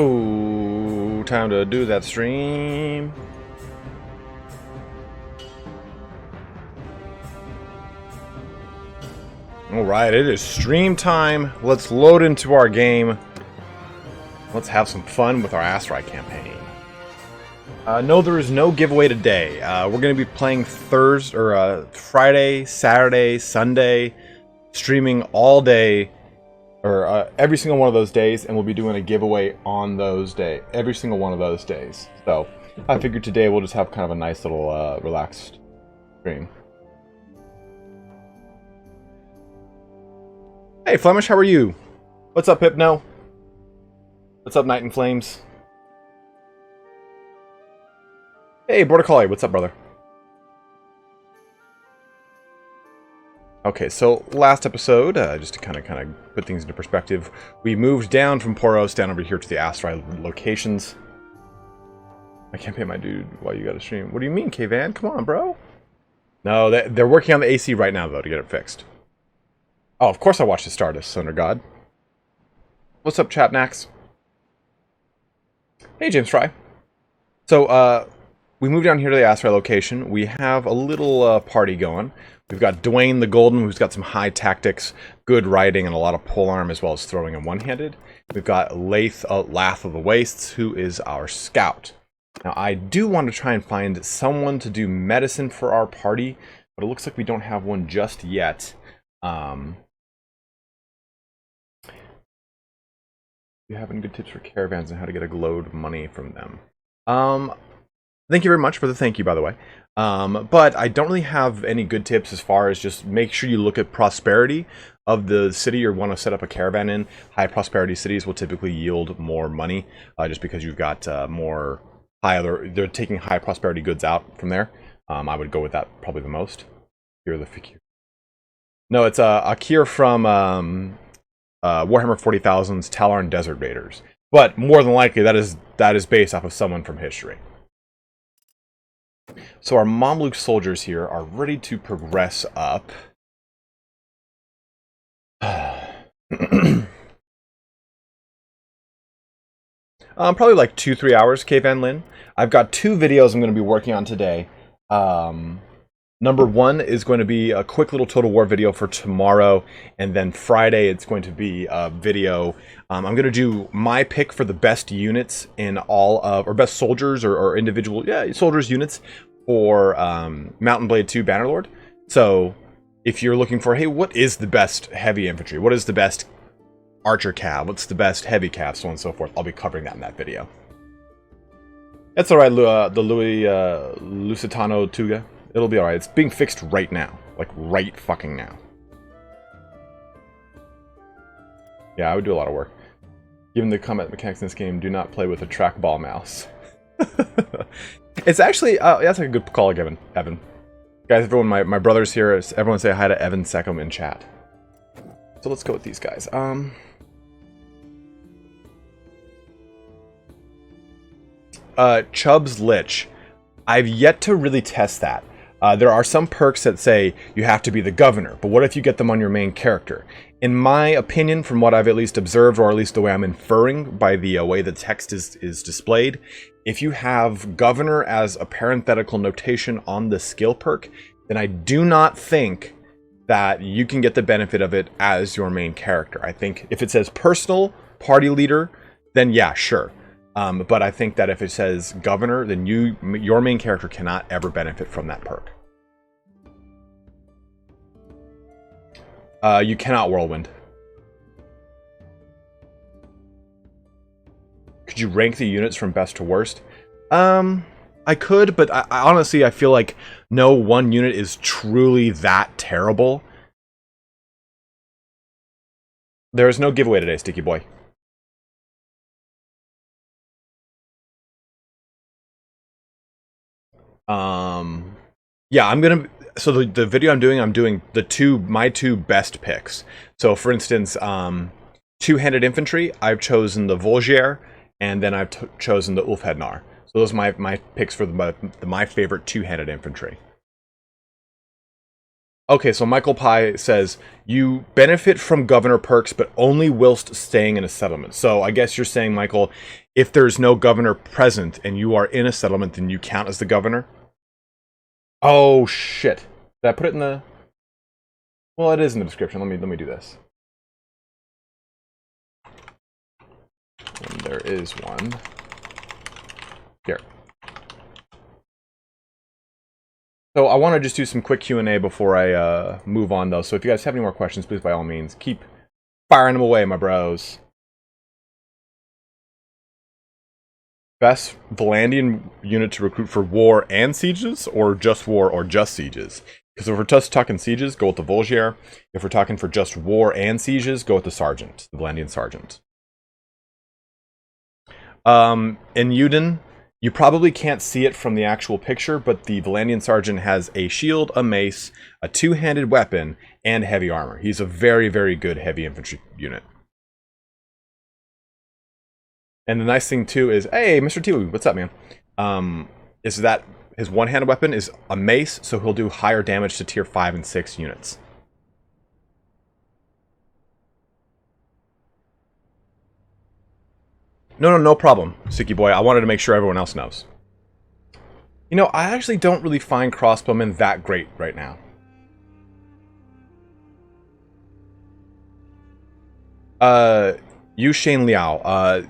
Ooh, time to do that stream. Alright, it is stream time. Let's load into our game. Let's have some fun with our Aserai campaign. No, there is no giveaway today. We're going to be playing Friday, Saturday, Sunday, streaming all day, or every single one of those days, and we'll be doing a giveaway on those days, every single one of those days. So I figured today we'll just have kind of a nice little relaxed stream. Hey Flemish, how are you? What's up, Hypno? What's up, Night in Flames? Hey, Border Collie, what's up, brother? Okay, so last episode, just to kind of put things into perspective, we moved down from Poros down over here to the Aserai locations. I can't pay my dude while you got to stream. What do you mean, K-Van? Come on, bro. No, they're working on the AC right now, though, to get it fixed. Oh, of course I watched the Stardust, Son of God. What's up, Chapnax? Hey, James Fry. So, we moved down here to the Aserai location. We have a little party going. We've got Dwayne the Golden, who's got some high tactics, good riding, and a lot of polearm, as well as throwing and one-handed. We've got Lath of the Wastes, who is our scout. Now, I do want to try and find someone to do medicine for our party, but it looks like we don't have one just yet. You have any good tips for caravans and how to get a load of money from them? Thank you very much for the thank you, by the way. But I don't really have any good tips as far as just make sure you look at prosperity of the city you want to set up a caravan in. High prosperity cities will typically yield more money, just because you've got more they're taking high prosperity goods out from there. I would go with that probably the most. Here are the Fakir. No, it's Akir from Warhammer 40,000's Talon Desert Raiders. But more than likely, that is based off of someone from history. So our Mamluk soldiers here are ready to progress up. Probably like 2-3 hours, K-Van Lin. I've got 2 videos I'm going to be working on today. Number 1 is going to be a quick little Total War video for tomorrow, and then Friday it's going to be a video. I'm going to do my pick for the best units in all of, or best soldiers or individual, soldiers units for Mountain Blade 2 Bannerlord. So if you're looking for, hey, what is the best heavy infantry? What is the best archer cav? What's the best heavy cav? So on and so forth. I'll be covering that in that video. That's alright, the Louis Lusitano Tuga. It'll be alright. It's being fixed right now. Like, right fucking now. Yeah, I would do a lot of work. Given the combat mechanics in this game, do not play with a trackball mouse. It's actually, that's like a good call, Evan. Guys, everyone, my brother's here. Everyone say hi to Evan Seckham in chat. So let's go with these guys. Chubb's Lich. I've yet to really test that. There are some perks that say you have to be the governor, but what if you get them on your main character? In my opinion, from what I've at least observed, or at least the way I'm inferring by the way the text is displayed, if you have governor as a parenthetical notation on the skill perk, then I do not think that you can get the benefit of it as your main character. I think if it says personal party leader, then yeah, sure. But I think that if it says governor, then your main character cannot ever benefit from that perk. You cannot whirlwind. Could you rank the units from best to worst? I could, but I honestly, I feel like no one unit is truly that terrible. There is no giveaway today, Sticky Boy. Yeah, so the video I'm doing my 2 best picks. So for instance, two-handed infantry, I've chosen the Volgier, and then I've chosen the Ulfhednar. So those are my picks for my favorite two-handed infantry. Okay, so Michael Pye says, you benefit from governor perks, but only whilst staying in a settlement. So I guess you're saying, Michael, if there's no governor present and you are in a settlement, then you count as the governor? Oh, shit. Did I put it in the... Well, it is in the description. Let me do this. And there is one. Here. So I want to just do some quick Q&A before I move on, though. So if you guys have any more questions, please, by all means, keep firing them away, my bros. Best Valandian unit to recruit for war and sieges, or just war or just sieges? Because if we're just talking sieges, go with the Volgier. If we're talking for just war and sieges, go with the Sergeant, the Valandian Sergeant. In Uden, you probably can't see it from the actual picture, but the Valandian Sergeant has a shield, a mace, a two-handed weapon, and heavy armor. He's a very, very good heavy infantry unit. And the nice thing, too, is... Hey, Mr. Tiwu, what's up, man? Is that his one-handed weapon is a mace, so he'll do higher damage to tier 5 and 6 units. No problem, Sicky boy. I wanted to make sure everyone else knows. You know, I actually don't really find crossbowmen that great right now. Yu Shane Liao.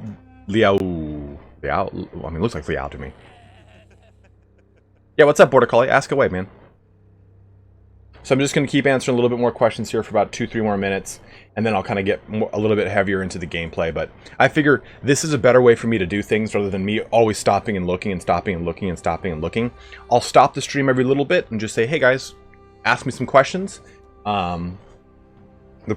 Liao. I mean, it looks like Liao to me. Yeah, what's up, Border Collie? Ask away, man. So I'm just going to keep answering a little bit more questions here for about 2-3 more minutes, and then I'll kind of get a little bit heavier into the gameplay. But I figure this is a better way for me to do things rather than me always stopping and looking and stopping and looking and stopping and looking. I'll stop the stream every little bit and just say, hey guys, ask me some questions. The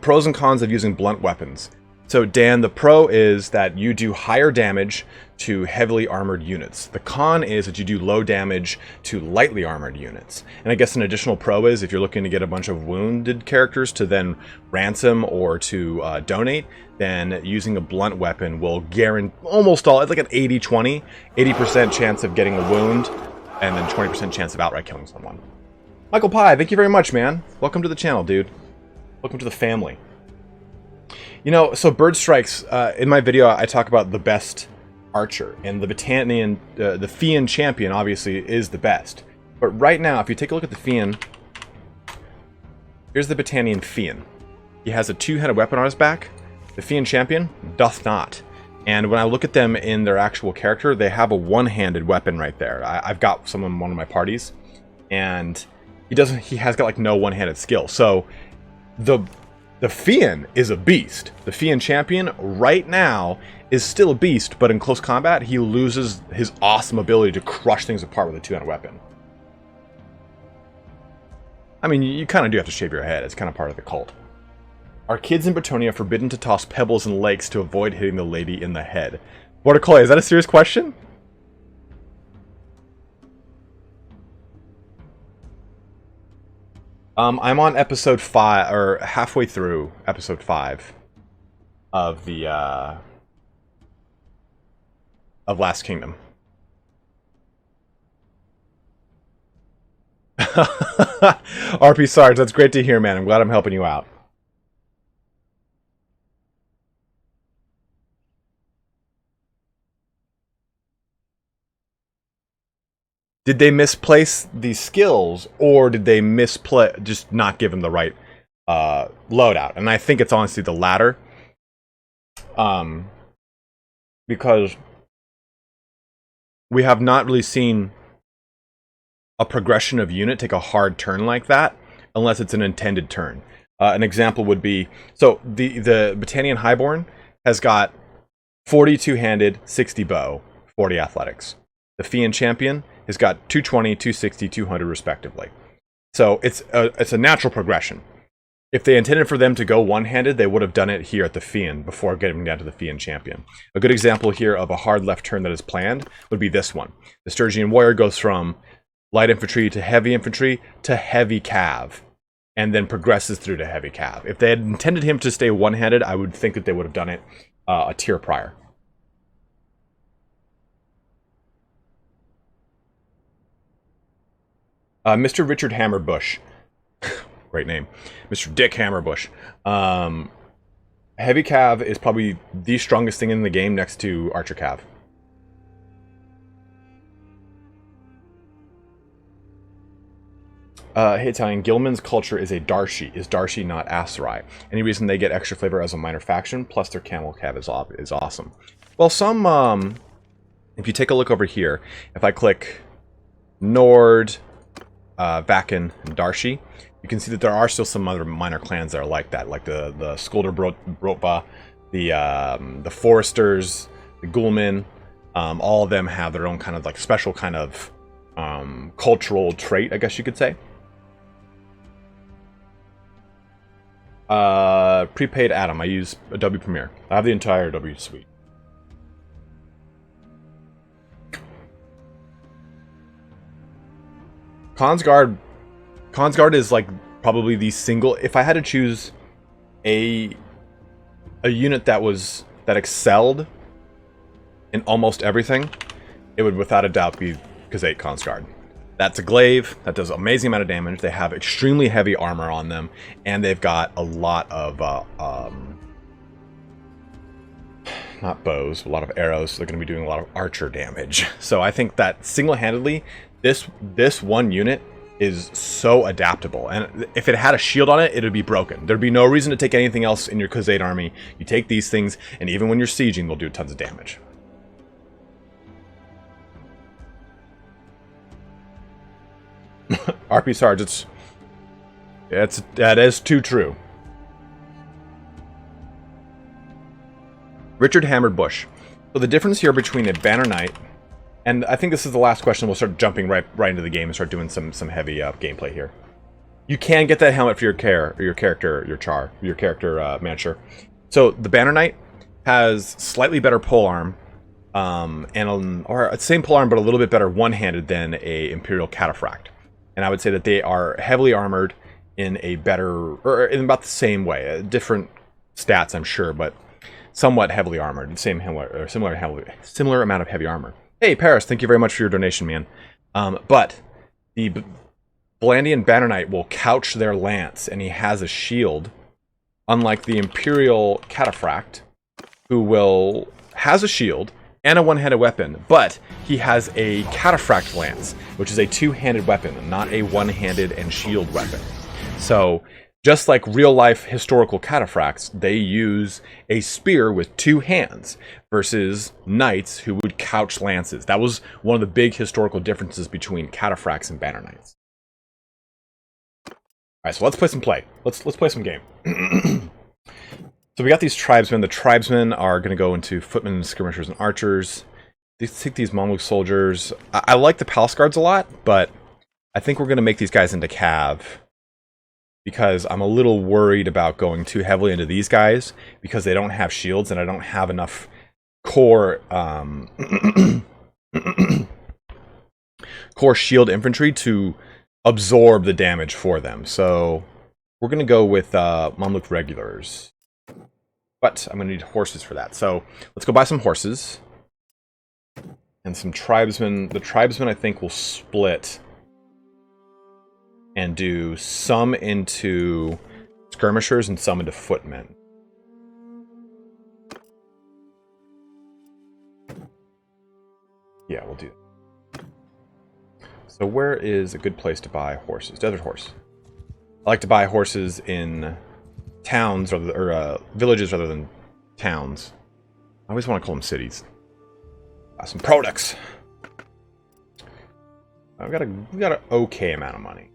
pros and cons of using blunt weapons. So Dan, the pro is that you do higher damage to heavily armored units. The con is that you do low damage to lightly armored units. And I guess an additional pro is if you're looking to get a bunch of wounded characters to then ransom or to donate, then using a blunt weapon will guarantee almost all, it's like an 80-20, 80% chance of getting a wound, and then 20% chance of outright killing someone. Michael Pye, thank you very much, man. Welcome to the channel, dude. Welcome to the family. You know, so bird strikes, in my video, I talk about the best archer, and the Battanian, the Fian champion, obviously, is the best. But right now, if you take a look at the Fian, here's the Battanian Fian. He has a two-handed weapon on his back. The Fian champion doth not. And when I look at them in their actual character, they have a one-handed weapon right there. I've got some in one of my parties, and he has got like no one-handed skill. So the Fian is a beast. The Fian champion right now is still a beast, but in close combat, he loses his awesome ability to crush things apart with a two-handed weapon. I mean, you kind of do have to shave your head. It's kind of part of the cult. Are kids in Bretonia forbidden to toss pebbles in lakes to avoid hitting the lady in the head? Border Collie, is that a serious question? I'm on episode 5, or halfway through episode 5 of the, of Last Kingdom. RP Sarge, that's great to hear, man. I'm glad I'm helping you out. Did they misplace these skills, or did they just not give them the right loadout? And I think it's honestly the latter. Because we have not really seen a progression of unit take a hard turn like that, unless it's an intended turn. An example would be, so the Battanian Highborn has got 40 two-handed, 60 bow, 40 athletics. The Fian champion has got 220, 260, 200 respectively. So it's a natural progression. If they intended for them to go one-handed, they would have done it here at the Fian before getting down to the Fian champion. A good example here of a hard left turn that is planned would be this one. The Sturgian warrior goes from light infantry to heavy cav, and then progresses through to heavy cav. If they had intended him to stay one-handed, I would think that they would have done it a tier prior. Mr. Richard Hammerbush. Great name. Mr. Dick Hammerbush. Heavy Cav is probably the strongest thing in the game next to Archer Cav. Hey Italian, Gilman's culture is a Darshi. Is Darshi not Aserai? Any reason they get extra flavor as a minor faction? Plus their camel cav is awesome. Well, some, if you take a look over here, if I click Nord, Vakken, and Darshi, you can see that there are still some other minor clans that are like that, like the Skolder Brotba, the Foresters, the Gulman. All of them have their own kind of like special kind of cultural trait, I guess you could say. Prepaid Atom. I use Adobe Premiere. I have the entire Adobe suite. Kahn's Guard is like probably the single. If I had to choose a unit that excelled in almost everything, it would without a doubt be Khazate Kahn's Guard. That's a glaive that does an amazing amount of damage. They have extremely heavy armor on them, and they've got a lot of not bows, a lot of arrows. So they're going to be doing a lot of archer damage. So I think that single-handedly, this one unit is so adaptable, and if it had a shield on it, it would be broken. There'd be no reason to take anything else in your Khazate army. You take these things, and even when you're sieging, they'll do tons of damage. RP Sarge, that is too true. Richard Hammered Bush. So the difference here between a Banner Knight, and I think this is the last question. We'll start jumping right into the game and start doing some heavy gameplay here. You can get that helmet for your character Mancher. So the Banner Knight has slightly better polearm, or same polearm but a little bit better one-handed than a Imperial Cataphract. And I would say that they are heavily armored in a better, or in about the same way. Different stats, I'm sure, but somewhat heavily armored. Similar amount of heavy armor. Hey, Paris, thank you very much for your donation, man. But the Blandian Banner Knight will couch their lance, and he has a shield, unlike the Imperial Cataphract, who has a shield and a one-handed weapon, but he has a Cataphract lance, which is a two-handed weapon, not a one-handed and shield weapon. So, just like real-life historical Cataphracts, they use a spear with two hands, versus knights who would couch lances. That was one of the big historical differences between Cataphracts and Banner Knights. Alright, so let's play some play. Let's play some game. So we got these tribesmen. The tribesmen are going to go into footmen, skirmishers, and archers. They take these Mamluk soldiers. I like the palace guards a lot, but I think we're going to make these guys into cav, because I'm a little worried about going too heavily into these guys, because they don't have shields, and I don't have enough core core shield infantry to absorb the damage for them. So we're going to go with Mamluk regulars. But I'm going to need horses for that. So let's go buy some horses. And some tribesmen. The tribesmen, I think, will split and do some into skirmishers and some into footmen. Yeah, we'll do that. So where is a good place to buy horses? Desert Horse. I like to buy horses in towns or villages rather than towns. I always want to call them cities. Buy some products. We got an okay amount of money.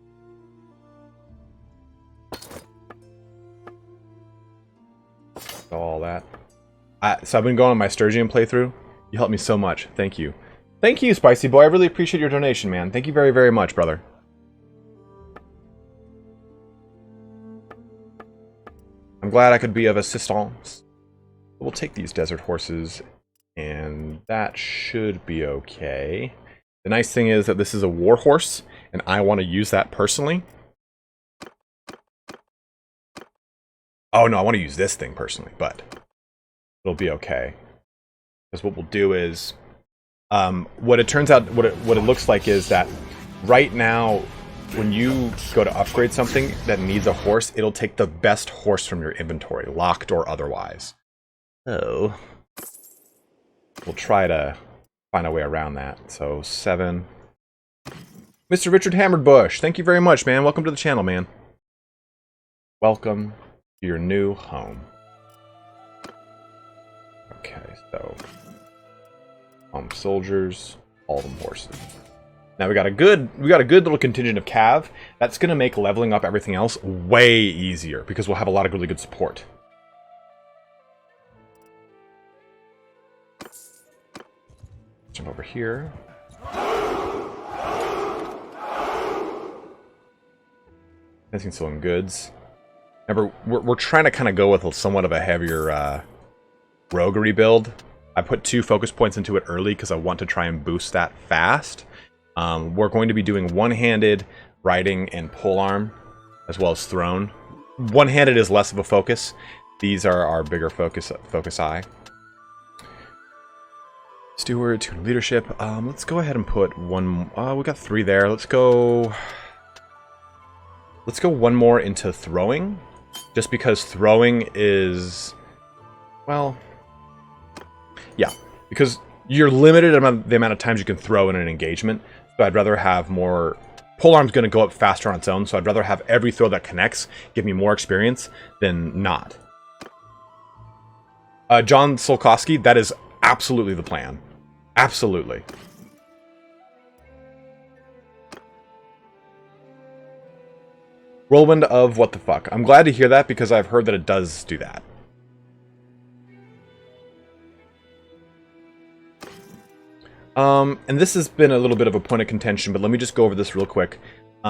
All that. So I've been going on my Sturgeon playthrough. You helped me so much. Thank you. Thank you, Spicy Boy. I really appreciate your donation, man. Thank you very, very much, brother. I'm glad I could be of assistance. We'll take these desert horses, and that should be okay. The nice thing is that this is a war horse, and I want to use that personally. Oh no, I want to use this thing personally, but it'll be okay. Because what we'll do is, what it turns out, what it looks like is that right now when you go to upgrade something that needs a horse, it'll take the best horse from your inventory, locked or otherwise. So we'll try to find a way around that. So 7. Mr. Richard Hammerbush, thank you very much, man. Welcome to the channel, man. Welcome to your new home. Okay, so soldiers, all them horses. Now we got a good little contingent of cav. That's gonna make leveling up everything else way easier because we'll have a lot of really good support. Jump over here. Missing stolen goods. Remember, we're trying to kind of go with somewhat of a heavier roguery build. I put 2 focus points into it early because I want to try and boost that fast. We're going to be doing one-handed riding and polearm, as well as throne. One-handed is less of a focus. These are our bigger focus eye. Steward, to leadership. Let's go ahead and put one. We got 3 there. Let's go 1 more into throwing, just because throwing is, well, yeah, because you're limited the amount of times you can throw in an engagement. So I'd rather have more. Polearm's going to go up faster on its own, so I'd rather have every throw that connects give me more experience than not. John Solkowski, that is absolutely the plan. Absolutely. Whirlwind of what the fuck. I'm glad to hear that because I've heard that it does do that. And this has been a little bit of a point of contention, but let me just go over this real quick.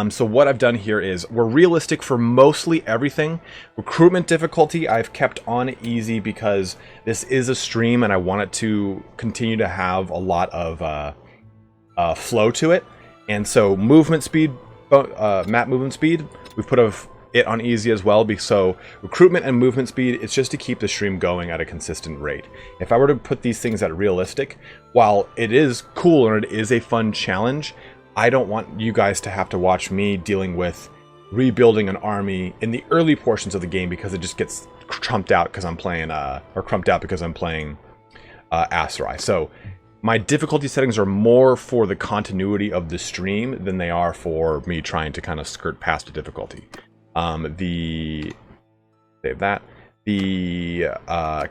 So what I've done here is we're realistic for mostly everything. Recruitment difficulty I've kept on easy because this is a stream and I want it to continue to have a lot of flow to it. And so movement speed, map movement speed, we've put it on easy as well. So recruitment and movement speed, it's just to keep the stream going at a consistent rate. If I were to put these things at realistic, while it is cool and it is a fun challenge, I don't want you guys to have to watch me dealing with rebuilding an army in the early portions of the game because it just gets trumped out because I'm playing, Aserai. So my difficulty settings are more for the continuity of the stream than they are for me trying to kind of skirt past a difficulty. The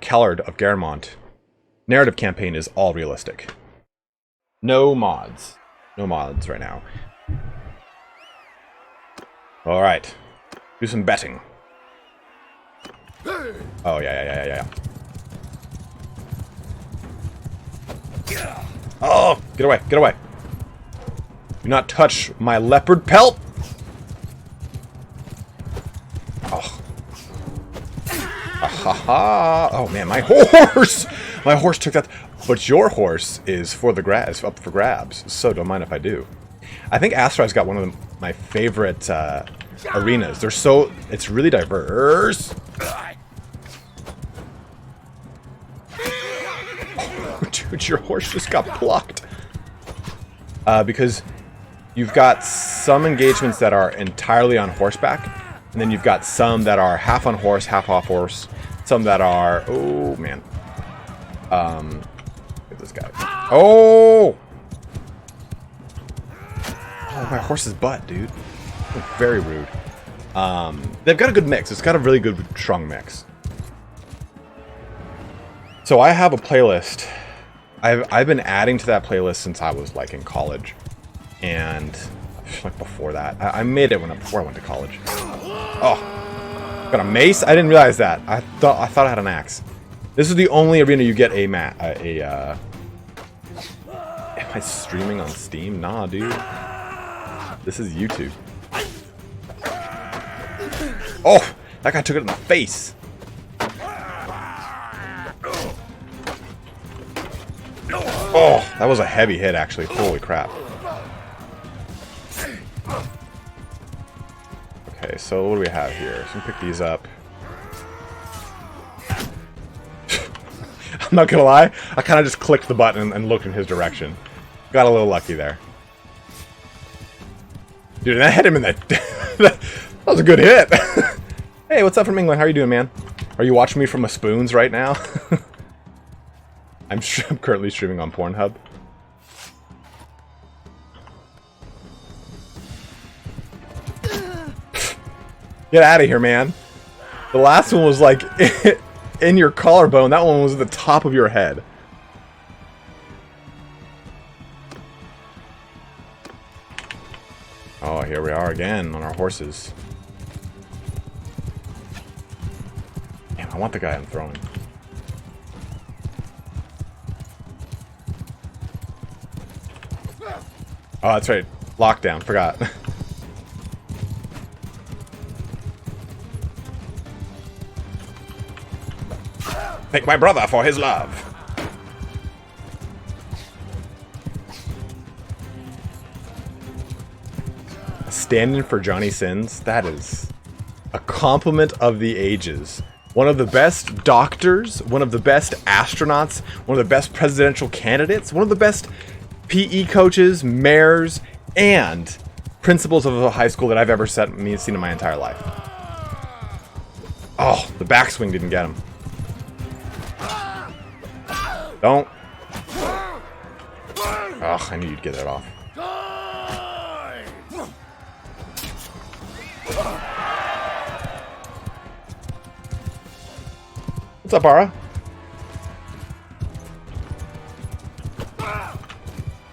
Callard of Garamond narrative campaign is all realistic. No mods. No mods right now. Alright. Do some betting. Oh, yeah. Oh! Get away, get away. Do not touch my leopard pelt! Oh. Ahaha! Oh man, my horse! My horse took that. But your horse is for the up for grabs, so don't mind if I do. I think Aserai's got one of my favorite arenas. It's really diverse. Oh, dude, your horse just got plucked. Because you've got some engagements that are entirely on horseback, and then you've got some that are half on horse, half off horse. Some that are, oh man. This guy. Oh! Oh, my horse's butt, dude. Very rude. They've got a good mix. It's got a really good, strong mix. So I have a playlist. I've been adding to that playlist since I was like in college, and like before that. I made it before I went to college. Oh, got a mace? I didn't realize that. I thought I had an axe. This is the only arena you get a Am I streaming on Steam? Nah, dude. This is YouTube. Oh! That guy took it in the face! Oh! That was a heavy hit, actually. Holy crap. Okay, so what do we have here? So we pick these up. I'm not gonna lie, I kind of just clicked the button and looked in his direction. Got a little lucky there. Dude, that hit him in the... that was a good hit. Hey, what's up from England? How are you doing, man? Are you watching me from a spoons right now? I'm currently streaming on Pornhub. Get out of here, man. The last one was like in your collarbone. That one was at the top of your head. Oh, here we are again on our horses. Damn, I want the guy I'm throwing. Oh, that's right. Lockdown. Forgot. Thank my brother for his love. Standing for Johnny Sins. That is a compliment of the ages. One of the best doctors, one of the best astronauts, one of the best presidential candidates, one of the best PE coaches, mayors, and principals of a high school that I've ever seen in my entire life. Oh, the backswing didn't get him. Don't. Ugh, I knew you'd get that off. What's up, Ara?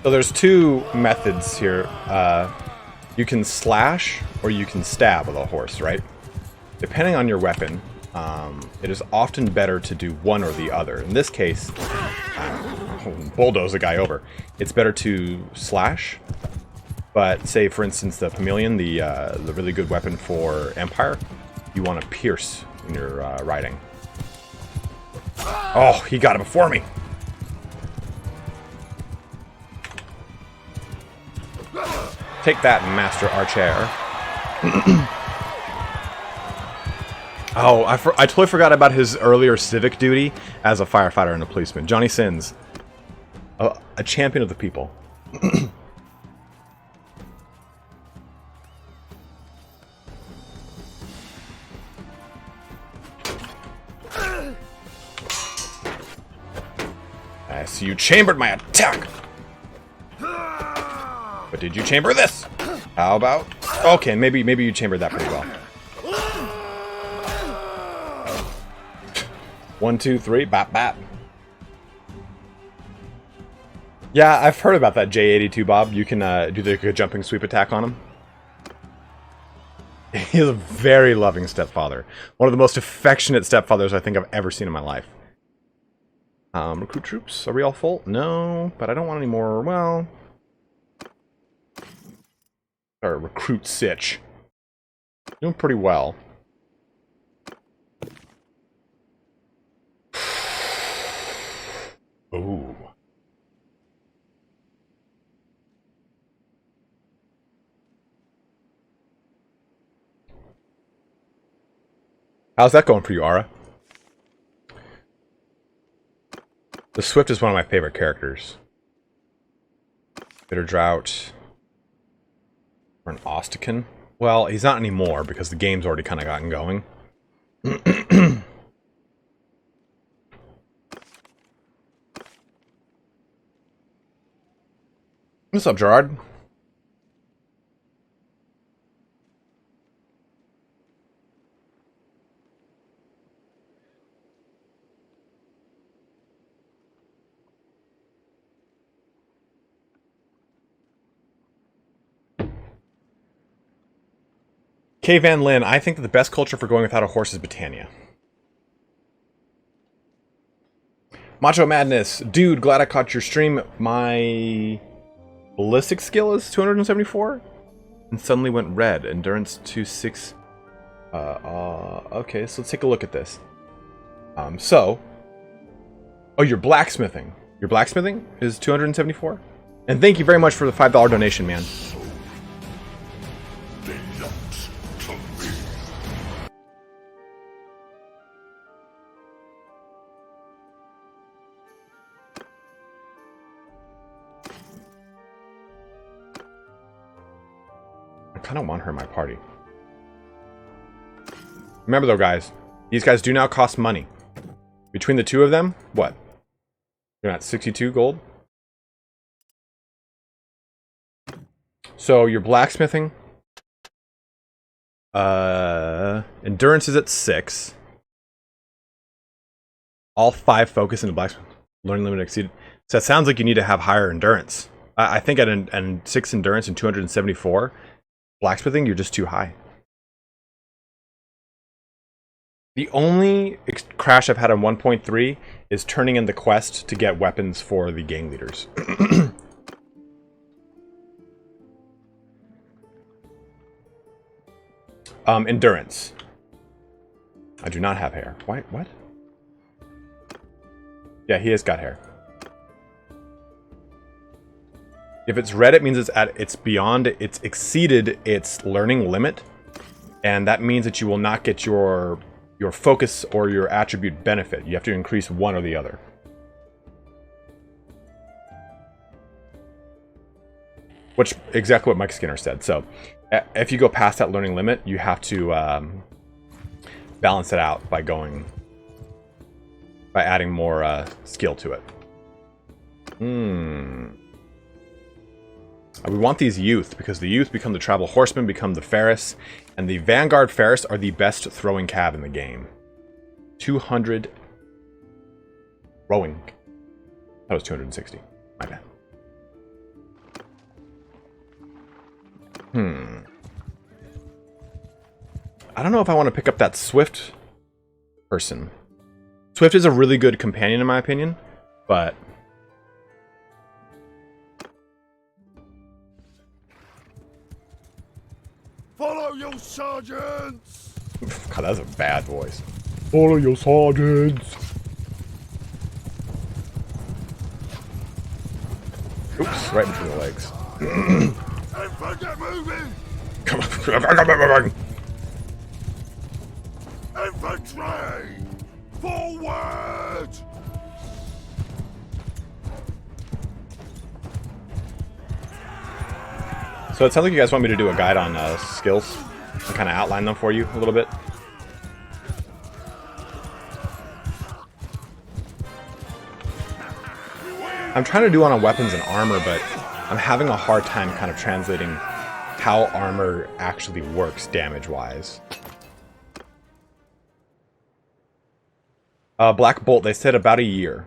So there's two methods here. You can slash or you can stab with a horse, right? Depending on your weapon, it is often better to do one or the other. In this case, bulldoze a guy over. It's better to slash, but say, for instance, the Pavilion, the really good weapon for Empire, you want to pierce when you're riding. Oh, he got it before me. Take that, Master Archer. Oh, I totally forgot about his earlier civic duty as a firefighter and a policeman. Johnny Sins. A champion of the people. I see you chambered my attack. But did you chamber this? How about... Okay, maybe you chambered that pretty well. 1, 2, 3, bap, bap. Yeah, I've heard about that J82, Bob. You can do the jumping sweep attack on him. He's a very loving stepfather. One of the most affectionate stepfathers I think I've ever seen in my life. Recruit troops. Are we all full? No, but I don't want any more. Well... Or recruit sitch. Doing pretty well. Ooh. How's that going for you, Ara? The Swift is one of my favorite characters. Bitter Drought. Or an Ostican? Well, he's not anymore because the game's already kind of gotten going. What's up, Gerard? K. Van Lin, I think that the best culture for going without a horse is Britannia. Macho Madness, dude, glad I caught your stream. My ballistic skill is 274 and suddenly went red. Endurance 26. Okay, so let's take a look at this. Oh, you're blacksmithing. Your blacksmithing is 274? And thank you very much for the $5 donation, man. I kind of want her in my party. Remember though, guys, these guys do now cost money. Between the two of them, what? You're at 62 gold? So you're blacksmithing. Endurance is at 6. All 5 focus into blacksmith. Learning limit exceeded. So it sounds like you need to have higher endurance. I think at 6 endurance and 274, blacksmithing, you're just too high. The only crash I've had on 1.3 is turning in the quest to get weapons for the gang leaders. Endurance. I do not have hair. Why? What? Yeah, he has got hair. If it's red, it means it's exceeded its learning limit, and that means that you will not get your focus or your attribute benefit. You have to increase one or the other. Which exactly what Mike Skinner said. So if you go past that learning limit, you have to balance it out by adding more skill to it. We want these youth, because the youth become the travel horsemen, become the Ferris, and the Vanguard Ferris are the best throwing cab in the game. 200 rowing. That was 260. My bad. I don't know if I want to pick up that Swift person. Swift is a really good companion in my opinion, but follow your sergeants! God, that's a bad voice. Follow your sergeants! Oops, right between the legs. Everyone get moving! Come on. Infantry! Forward! So it sounds like you guys want me to do a guide on skills and kind of outline them for you a little bit. I'm trying to do on weapons and armor, but I'm having a hard time kind of translating how armor actually works damage-wise. Black Bolt, they said about a year.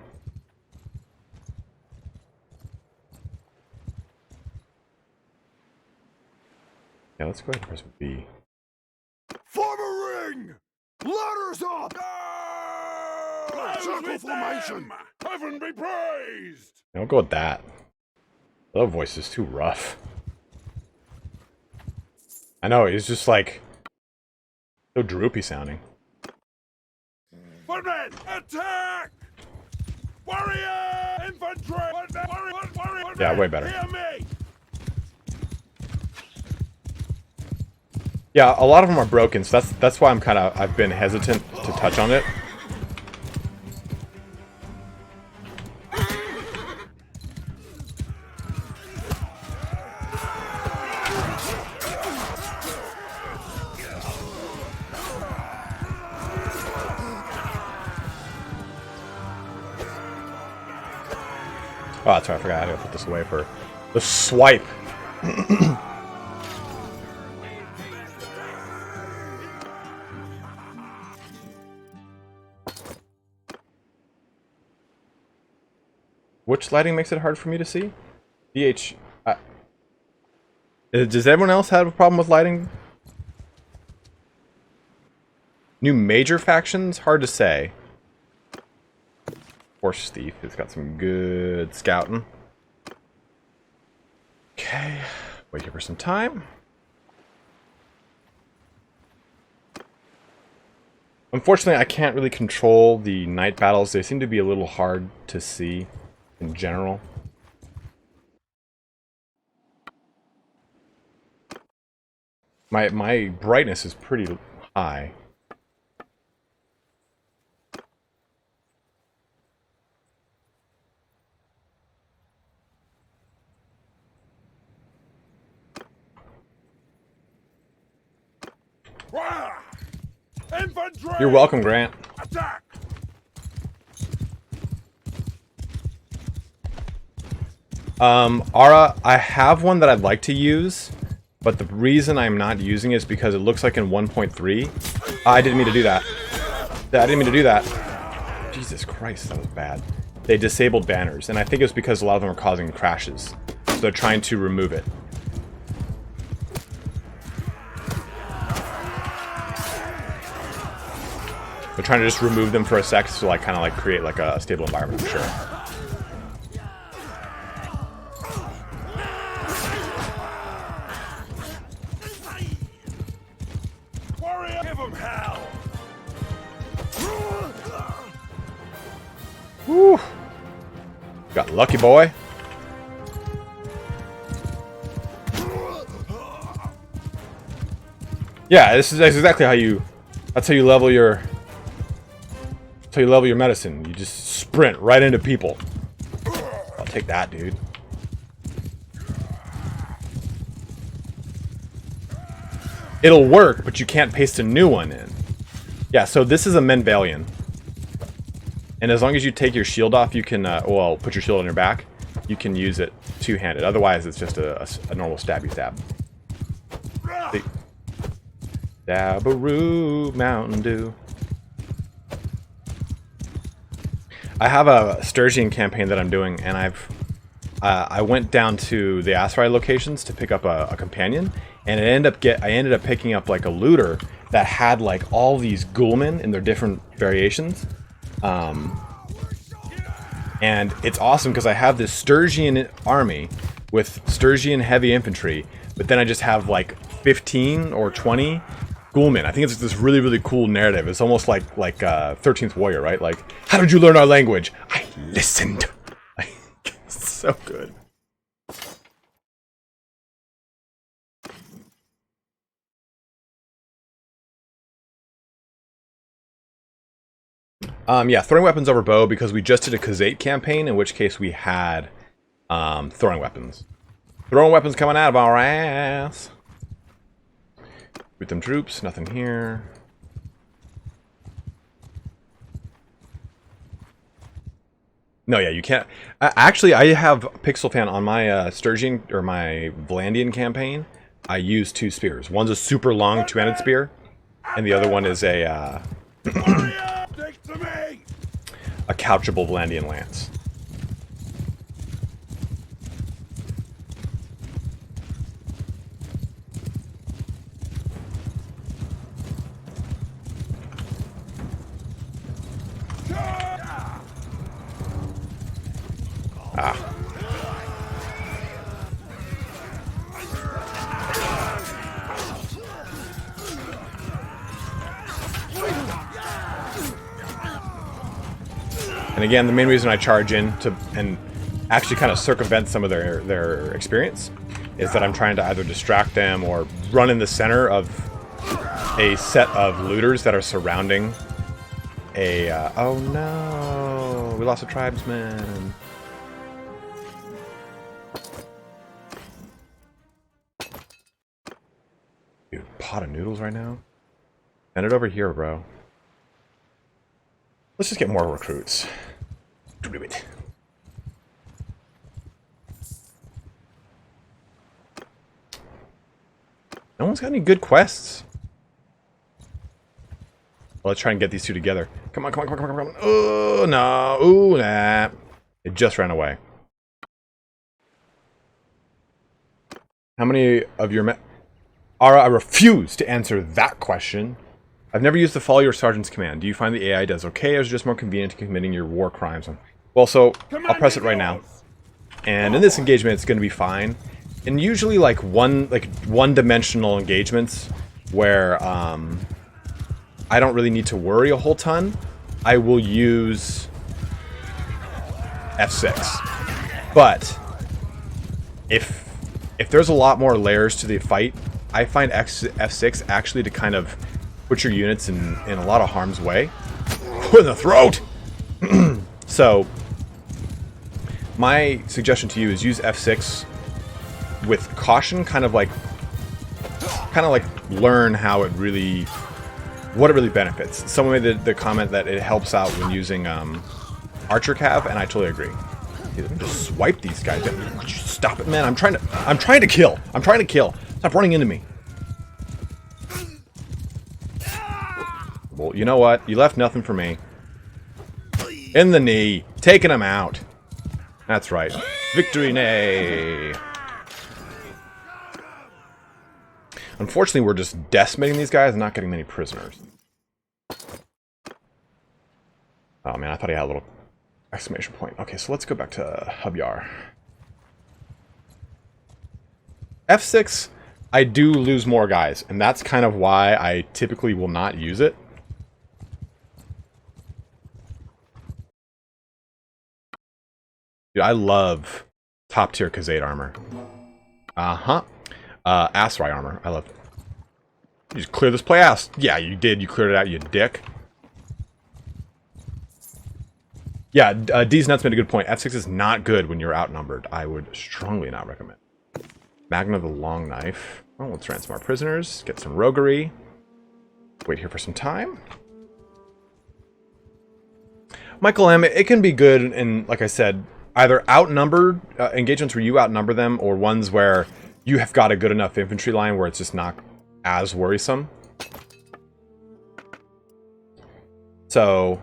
Yeah, let's go ahead and press B. Form a ring! Ladders up! Circle formation! Heaven be praised! I'll go with that. The other voice is too rough. I know, he's just like so droopy sounding. Footmen, attack! Warrior! Infantry! Warrior! Yeah, way better. Hear me! Yeah, a lot of them are broken, so that's why I've been hesitant to touch on it. Oh, that's right, I forgot how to put this away for the swipe. Which lighting makes it hard for me to see? Does everyone else have a problem with lighting? New major factions? Hard to say. Horse Thief has got some good scouting. Okay, wait here for some time. Unfortunately, I can't really control the night battles. They seem to be a little hard to see in general. My brightness is pretty high. Fire! Infantry! You're welcome, Grant. Attack! Ara, I have one that I'd like to use, but the reason I'm not using it is because it looks like in 1.3. I didn't mean to do that. I didn't mean to do that. Jesus Christ, that was bad. They disabled banners, and I think it was because a lot of them are causing crashes. So they're trying to remove it. They're trying to just remove them for a sec to like kind of like create like a stable environment for sure. Warrior, give 'em hell! Woo! Got lucky, boy. Yeah, that's exactly how you. That's how you level your. That's how you level your medicine. You just sprint right into people. I'll take that, dude. It'll work, but you can't paste a new one in. Yeah, so this is a Menvalian. And as long as you take your shield off, you can, well, put your shield on your back. You can use it two-handed. Otherwise, it's just a normal stabby stab. See? Dabbaroo, Mountain Dew. I have a Sturgian campaign that I'm doing, and I went down to the Aserai locations to pick up a companion, and I ended up picking up like a looter that had like all these ghoulmen in their different variations. And it's awesome because I have this Sturgian army with Sturgian heavy infantry, but then I just have like 15 or 20 ghoulmen. I think it's this really, really cool narrative. It's almost like 13th Warrior, right? Like, how did you learn our language? I listened. It's so good. Yeah, throwing weapons over bow because we just did a Khazate campaign, in which case we had throwing weapons. Throwing weapons coming out of our ass. With them troops, nothing here. No, yeah, you can't. Actually, I have Pixel Fan on my Sturgian or my Vlandian campaign. I use two spears. One's a super long two-handed spear, and the other one is a couchable Vlandian lance. Ah. And again, the main reason I charge in to and actually kind of circumvent some of their experience is that I'm trying to either distract them or run in the center of a set of looters that are surrounding a... oh no! We lost a tribesman. Dude, pot of noodles right now? Send it over here, bro. Let's just get more recruits. Do it. No one's got any good quests. Well, let's try and get these two together. Come on, come on, come on, come on, come on. Oh, no. Ooh, nah. It just ran away. How many of your men... Ara, I refuse to answer that question. I've never used the follow your sergeant's command. Do you find the AI does okay, or is it just more convenient to committing your war crimes? Well, so I'll press it right now. And in this engagement, it's going to be fine. And usually, like one-dimensional engagements where I don't really need to worry a whole ton, I will use F6. But if there's a lot more layers to the fight, I find F6 actually to kind of put your units in a lot of harm's way. In the throat! So, my suggestion to you is use F6 with caution, kind of kind of like learn how it really, what it really benefits. Someone made the comment that it helps out when using Archer Cav, and I totally agree. Dude, let me just swipe these guys. Could you stop it, man? I'm trying to kill. I'm trying to kill. Stop running into me. Well, you know what? You left nothing for me. In the knee. Taking him out. That's right. Victory nay. Unfortunately, we're just decimating these guys and not getting many prisoners. Oh man, I thought he had a little exclamation point. Okay, so let's go back to Hubyar. F6, I do lose more guys, and that's kind of why I typically will not use it. Dude, I love top tier Khazad armor. Aserai armor. I love it. You just clear this play ass. Yeah, you did. You cleared it out, you dick. Yeah, D's Nuts made a good point. F6 is not good when you're outnumbered. I would strongly not recommend. Magna the Long Knife. Oh, let's ransom our prisoners. Get some roguery. Wait here for some time. Michael M, it can be good in, like I said, either outnumbered engagements where you outnumber them, or ones where you have got a good enough infantry line where it's just not as worrisome. So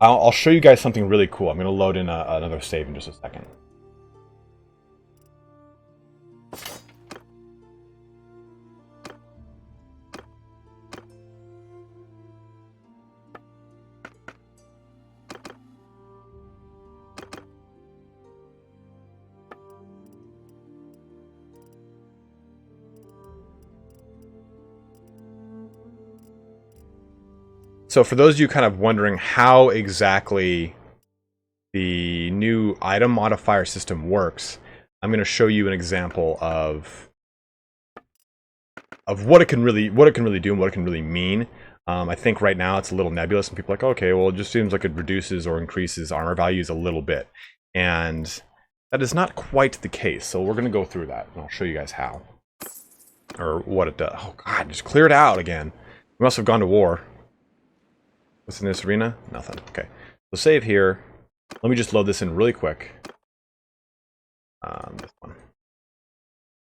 I'll show you guys something really cool. I'm going to load in another save in just a second. So for those of you kind of wondering how exactly the new item modifier system works, I'm going to show you an example of what it can really do and what it can really mean. I think right now it's a little nebulous, and people are like, okay, well, it just seems like it reduces or increases armor values a little bit, and that is not quite the case. So we're going to go through that, and I'll show you guys how or what it does. Oh God, just clear it out again. We must have gone to war. What's in this arena? Nothing. Okay. So save here. Let me just load this in really quick. This one.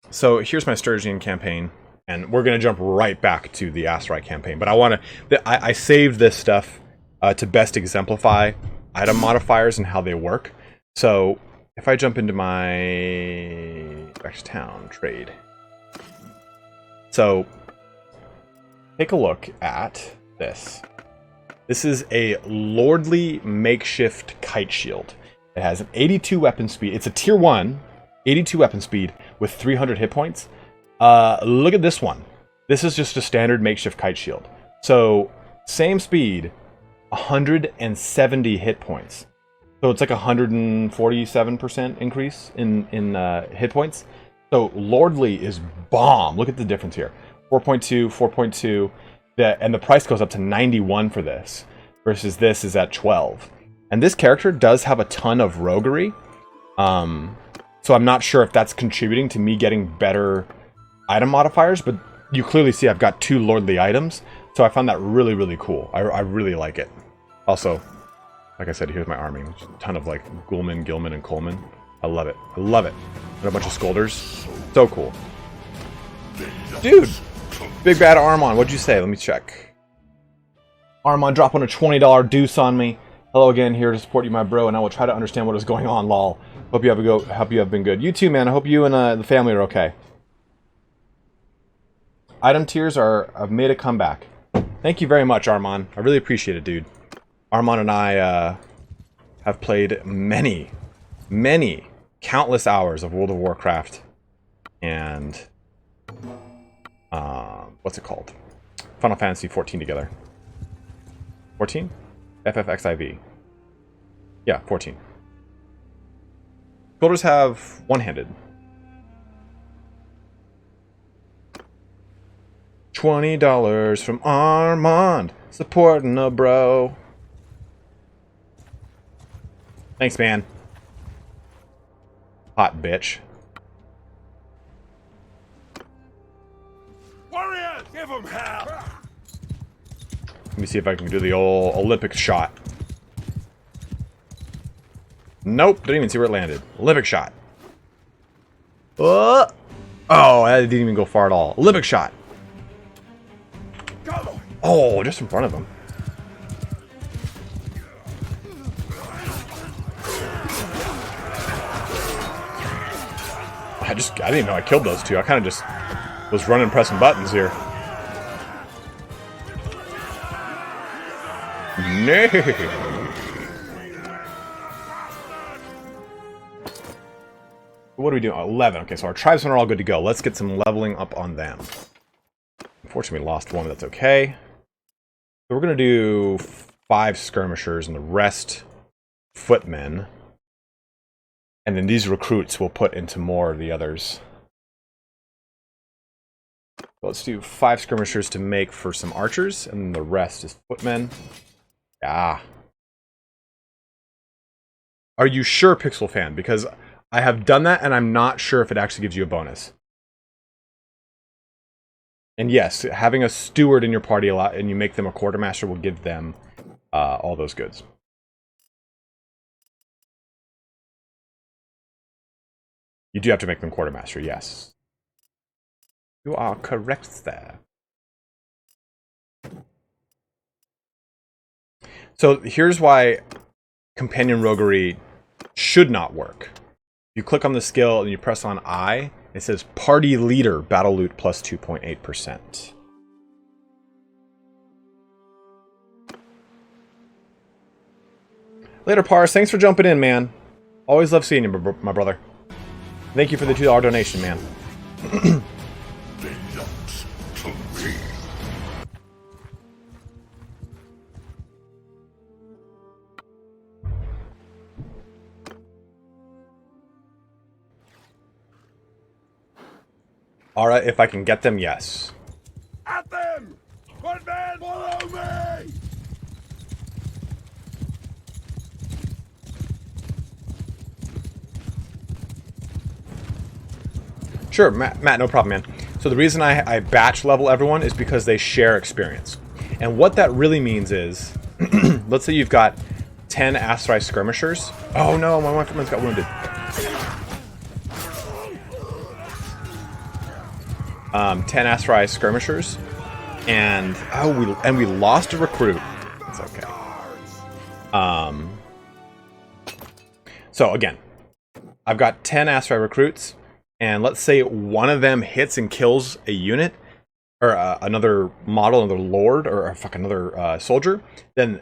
So here's my Sturgian campaign, and we're going to jump right back to the Aserai campaign. But I saved this stuff to best exemplify item modifiers and how they work. So if I jump into my back to town trade. So take a look at this. This is a lordly makeshift kite shield. It has an 82 weapon speed. It's a tier 1, 82 weapon speed with 300 hit points. Look at this one. This is just a standard makeshift kite shield. So same speed, 170 hit points. So it's like 147% increase in hit points. So lordly is bomb. Look at the difference here. 4.2, 4.2. And the price goes up to 91 for this, versus this is at 12. And this character does have a ton of roguery, so I'm not sure if that's contributing to me getting better item modifiers, but you clearly see I've got 2 lordly items, so I found that really, really cool. I really like it. Also, like I said, here's my army. A ton of like Gulman, Gilman, and Coleman. I love it. I love it. And a bunch of Scolders. So cool. Dude! Big bad Armon, what'd you say? Let me check. Armon dropping a $20 deuce on me. Hello again, here to support you, my bro, and I will try to understand what is going on, lol. Hope you have been good. You too, man. I hope you and the family are okay. Item tiers have made a comeback. Thank you very much, Armon. I really appreciate it, dude. Armon and I have played many, countless hours of World of Warcraft, and what's it called? Final Fantasy 14 together. 14? FFXIV. Yeah, 14. Builders have one-handed. $20 from Armand, supporting a bro. Thanks, man. Hot bitch. Warriors, give them hell! Let me see if I can do the old Olympic shot. Nope, didn't even see where it landed. Olympic shot. Oh, that didn't even go far at all. Olympic shot. Oh, just in front of him. I didn't even know I killed those two. I kind of just was running pressing buttons here. No. What are we doing? 11. Okay, so our tribesmen are all good to go. Let's get some leveling up on them. Unfortunately, we lost one, but that's okay. So we're going to do 5 skirmishers and the rest footmen. And then these recruits we'll put into more of the others. Let's do 5 skirmishers to make for some archers, and the rest is footmen. Yeah. Are you sure, Pixel Fan? Because I have done that, and I'm not sure if it actually gives you a bonus. And yes, having a steward in your party a lot, and you make them a quartermaster, will give them all those goods. You do have to make them quartermaster, yes. You are correct there. So here's why companion roguery should not work. You click on the skill and you press on I, it says party leader battle loot plus 2.8%. Later, Pars. Thanks for jumping in, man. Always love seeing you, my brother. Thank you for the $2 donation, man. Alright, if I can get them, yes. At them! One man, follow me! Sure, Matt, no problem, man. So the reason I batch level everyone is because they share experience. And what that really means is, let's say you've got 10 Aserai skirmishers. Oh no, my footman's got wounded. 10 Aserai skirmishers, and we lost a recruit. It's okay. So again, I've got 10 Aserai recruits, and let's say one of them hits and kills a unit, or another model, another lord, or another soldier, then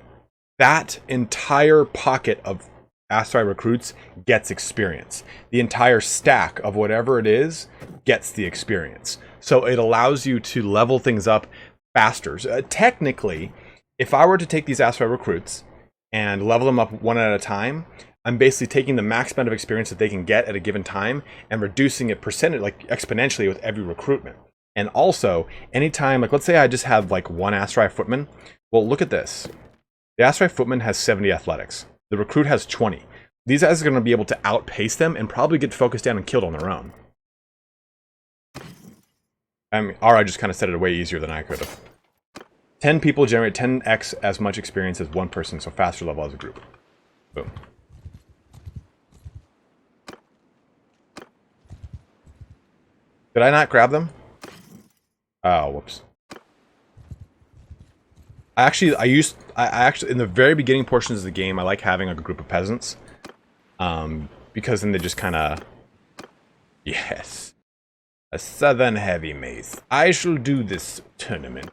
that entire pocket of Aserai recruits gets experience. The entire stack of whatever it is gets the experience. So it allows you to level things up faster. Technically, if I were to take these Aserai recruits and level them up one at a time, I'm basically taking the max amount of experience that they can get at a given time and reducing it exponentially with every recruitment. And also, anytime, let's say I just have one Aserai footman. Well, look at this. The Aserai footman has 70 athletics. The recruit has 20. These guys are going to be able to outpace them and probably get focused down and killed on their own. I mean, I just kind of said it way easier than I could have. 10 people generate 10x as much experience as one person, so faster level as a group. Boom. Did I not grab them? Oh, whoops. I actually, in the very beginning portions of the game, I like having a group of peasants. Because then they just kind of... Yes. A southern heavy mace. I shall do this tournament.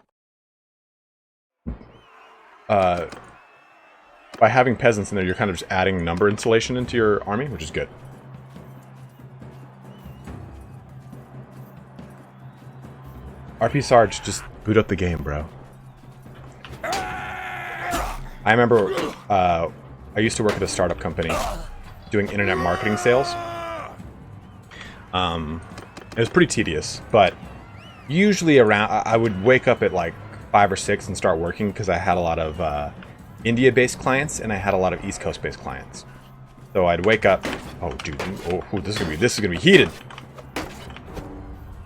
By having peasants in there, you're kind of just adding number installation into your army, which is good. RP Sarge, just boot up the game, bro. I remember I used to work at a startup company doing internet marketing sales. It was pretty tedious, but usually I would wake up at 5 or 6 and start working because I had a lot of India-based clients and I had a lot of East Coast-based clients. So I'd wake up. Oh, dude! Oh, this is gonna be heated.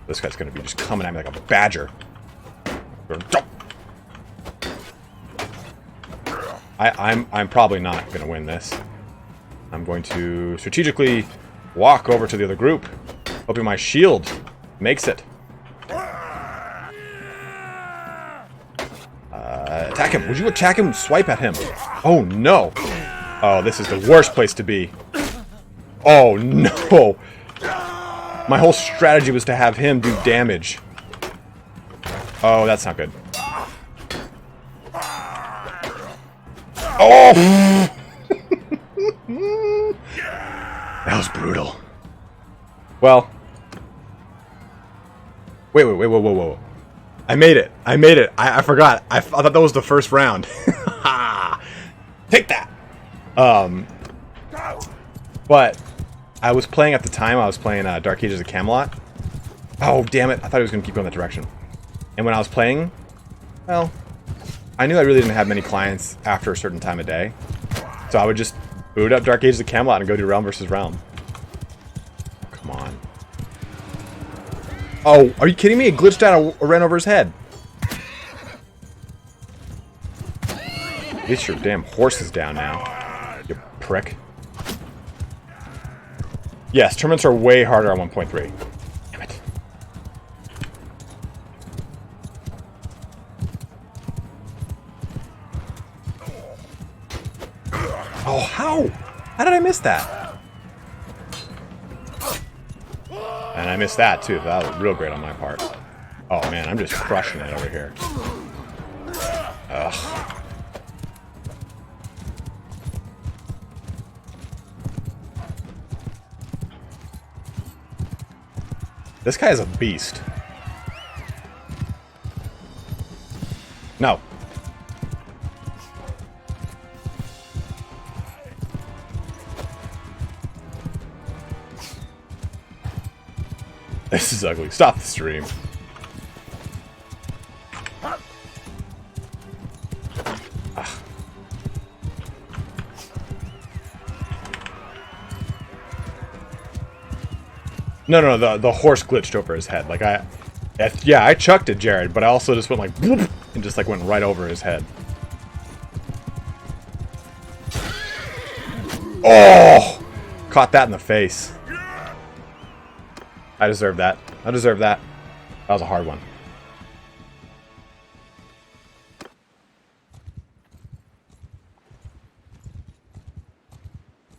This guy's gonna be just coming at me like a badger. I'm probably not gonna win this. I'm going to strategically walk over to the other group, hoping my shield makes it. Attack him. Would you attack him? Swipe at him. Oh, no. Oh, this is the worst place to be. Oh, no. My whole strategy was to have him do damage. Oh, that's not good. Oh! That was brutal. Well. Wait, whoa. I made it. I forgot. I thought that was the first round. Take that. But I was playing at the time. I was playing Dark Ages of Camelot. Oh, damn it. I thought he was going to keep going that direction. And when I was playing, well, I knew I really didn't have many clients after a certain time of day. So I would just boot up Dark Ages of Camelot and go do realm versus realm. Come on. Oh, are you kidding me? It glitched out and ran over his head. Get your damn horses down now, you prick. Yes, tournaments are way harder on 1.3. Damn it. Oh, how? How did I miss that? And I missed that, too. That was real great on my part. Oh, man, I'm just crushing it over here. Ugh. This guy is a beast. No. This is ugly. Stop the stream. No, the horse glitched over his head. Like, yeah, I chucked it, Jared, but I also just went like, whoop, and just like went right over his head. Oh! Caught that in the face. I deserve that. I deserve that. That was a hard one.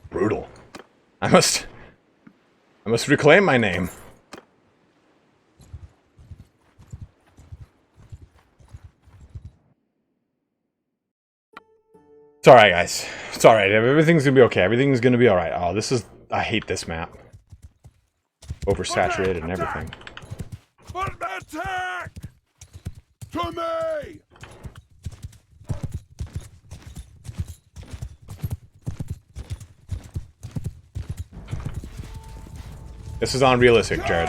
Brutal. I must reclaim my name. It's alright, guys. It's alright. Everything's gonna be okay. Everything's gonna be alright. Oh, this is... I hate this map. Oversaturated and everything. Attack! To me! This is unrealistic, Jared.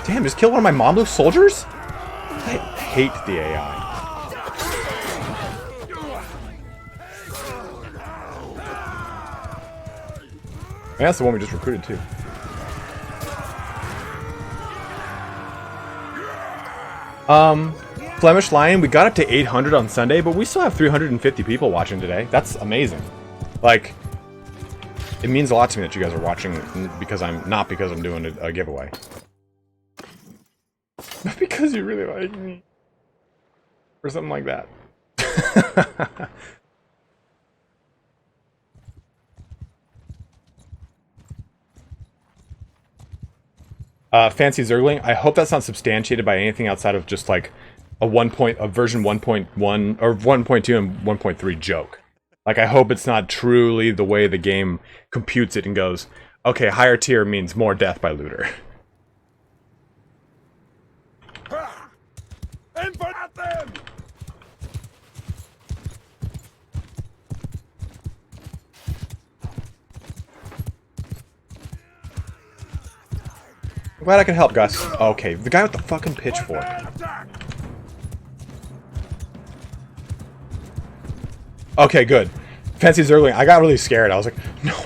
Damn, just kill one of my Mamluk soldiers? I hate the AI. And that's the one we just recruited, too. Flemish Lion, we got up to 800 on Sunday, but we still have 350 people watching today. That's amazing. Like, it means a lot to me that you guys are watching because I'm doing a giveaway. But because you really like me. Or something like that. Fancy Zergling, I hope that's not substantiated by anything outside of just like a version 1.1 or 1.2 and 1.3 joke. Like, I hope it's not truly the way the game computes it and goes, okay, higher tier means more death by looter. Infant them! I'm glad I can help, Gus. Okay, the guy with the fucking pitchfork. Okay, good. Fancy Zergling, I got really scared. I was like,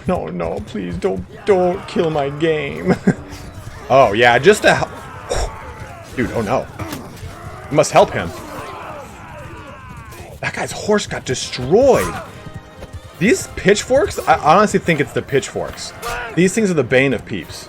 no, please don't kill my game. Oh yeah, just to help. Dude, oh no. You must help him. That guy's horse got destroyed. These pitchforks, I honestly think it's the pitchforks. These things are the bane of peeps.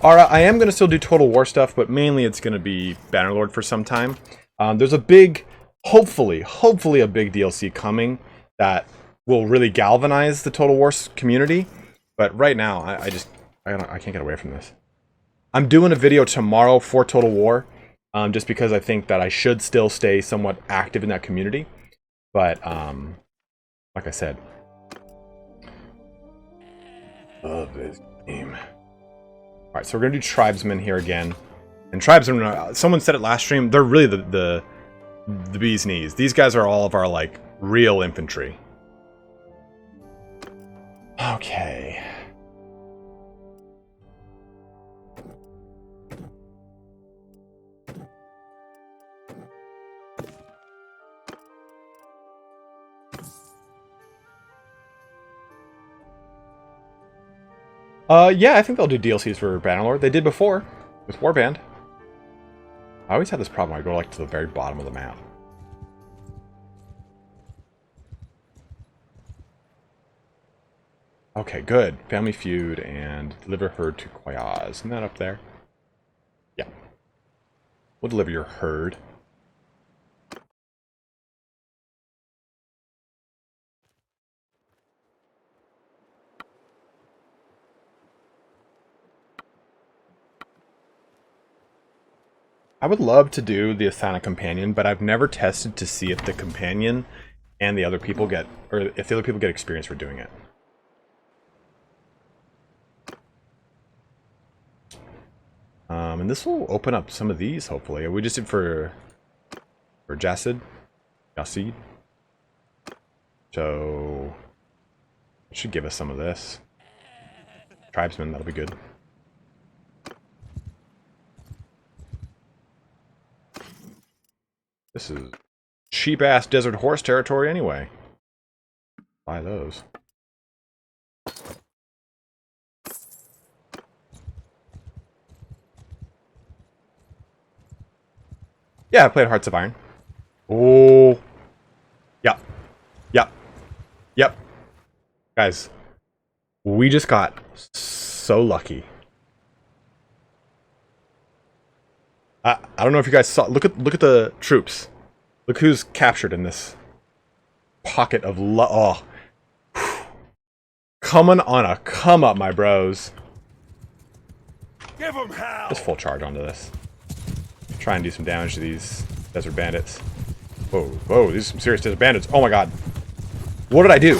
Alright, I am going to still do Total War stuff, but mainly it's going to be Bannerlord for some time. There's a big, hopefully a big DLC coming that will really galvanize the Total War community. But right now, I can't get away from this. I'm doing a video tomorrow for Total War, just because I think that I should still stay somewhat active in that community. But, like I said, love this game. Alright, so we're going to do Tribesman here again. And Tribesman, someone said it last stream, they're really the bee's knees. These guys are all of our, like, real infantry. Okay. Yeah, I think they'll do DLCs for Bannerlord. They did before, with Warband. I always have this problem. I go, like, to the very bottom of the map. Okay, good. Family Feud and deliver herd to Quayaz. Isn't that up there? Yeah. We'll deliver your herd. I would love to do the Asana Companion, but I've never tested to see if the Companion and the other people get, or if the other people get experience for doing it. And this will open up some of these, hopefully. We just did for Jasid. So, it should give us some of this. Tribesman, that'll be good. This is cheap-ass desert horse territory anyway. Buy those. Yeah, I played Hearts of Iron. Oh. Yep. Yep. Yep. Guys, we just got so lucky. I don't know if you guys saw. Look at the troops. Look who's captured in this pocket of oh. Coming on a come up, my bros. Give 'em hell. Just full charge onto this. Try and do some damage to these desert bandits. Whoa, these are some serious desert bandits. Oh my god. What did I do?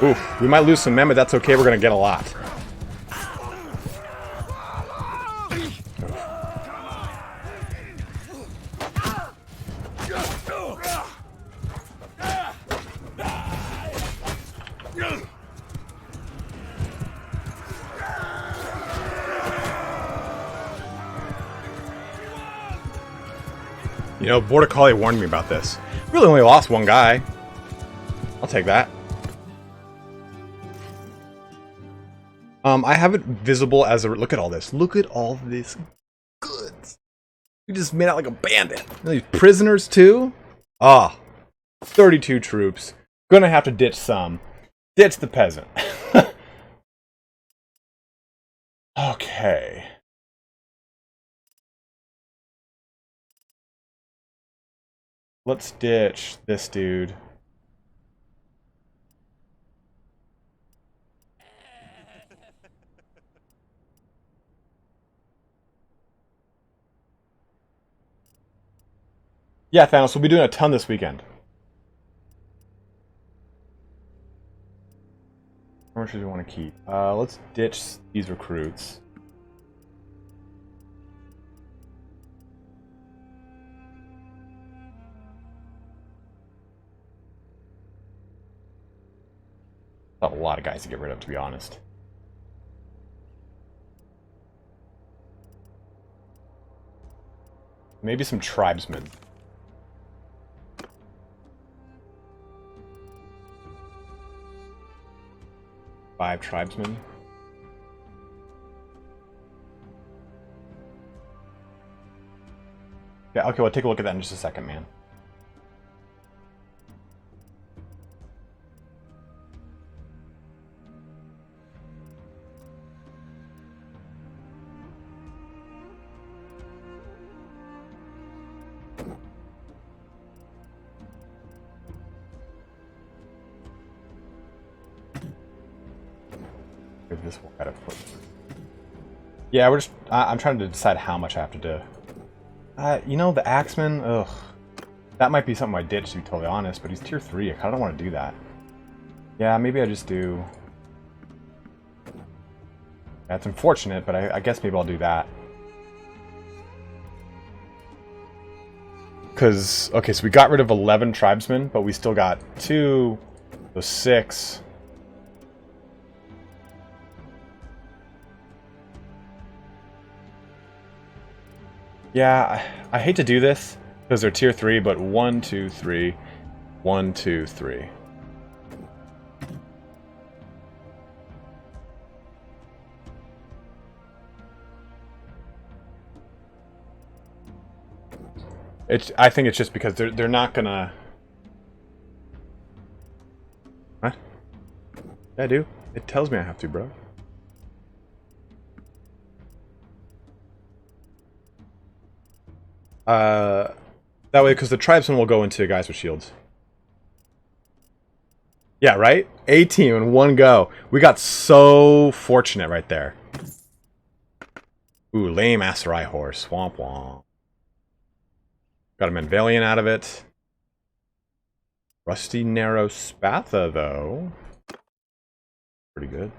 Oof, we might lose some men, but that's okay. We're gonna get a lot. You know, Border Collie warned me about this. Really only lost one guy. I'll take that. I have it visible as a... Look at all this. Look at all this goods. We just made out like a bandit. And these prisoners, too? Ah. 32 troops. Gonna have to ditch some. Ditch the peasant. Okay. Let's ditch this dude. Yeah, Thanos, we'll be doing a ton this weekend. horses we want to keep? Let's ditch these recruits. A lot of guys to get rid of, to be honest. Maybe some tribesmen. Five tribesmen. Yeah, okay, we'll take a look at that in just a second, man. This will kind of put. Yeah, we're just. I'm trying to decide how much I have to do. You know, the Axeman. Ugh, that might be something I ditch, to be totally honest. But he's tier 3. I kind of don't want to do that. Yeah, maybe I just do. That's unfortunate, but I guess maybe I'll do that. Because okay, so we got rid of 11 tribesmen, but we still got 2, so 6. Yeah, I hate to do this because they're tier 3, but 1, 2, 3, 1, 2, 3. I think it's just because they're not gonna. What? Yeah, I do. It tells me I have to, bro. That way, because the tribesman will go into guys with shields. Yeah, right? A team in one go. We got so fortunate right there. Ooh, lame Aserai horse. Womp womp. Got a Manvalian out of it. Rusty Narrow Spatha, though. Pretty good.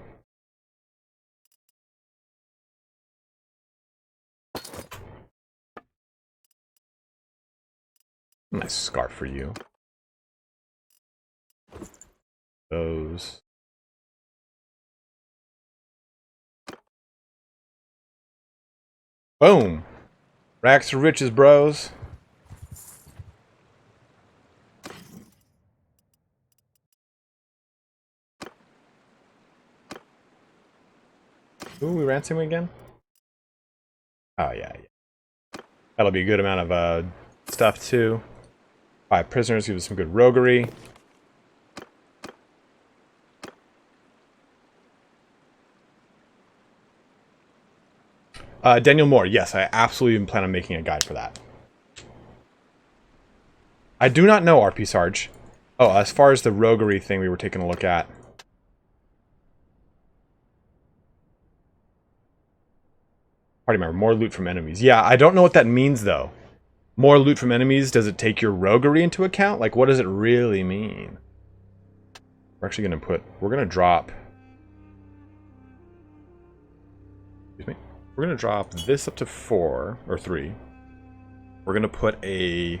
Nice scarf for you. Those. Boom! Racks to riches, bros. Ooh, we ransom again? Oh, yeah. That'll be a good amount of stuff, too. 5 prisoners, give us some good roguery. Daniel Moore, yes, I absolutely plan on making a guide for that. I do not know, RP Sarge. Oh, as far as the roguery thing we were taking a look at. Party member, more loot from enemies. Yeah, I don't know what that means, though. More loot from enemies, does it take your roguery into account? Like, what does it really mean? We're actually going to put... We're going to drop... Excuse me. We're going to drop this up to 4, or 3. We're going to put a...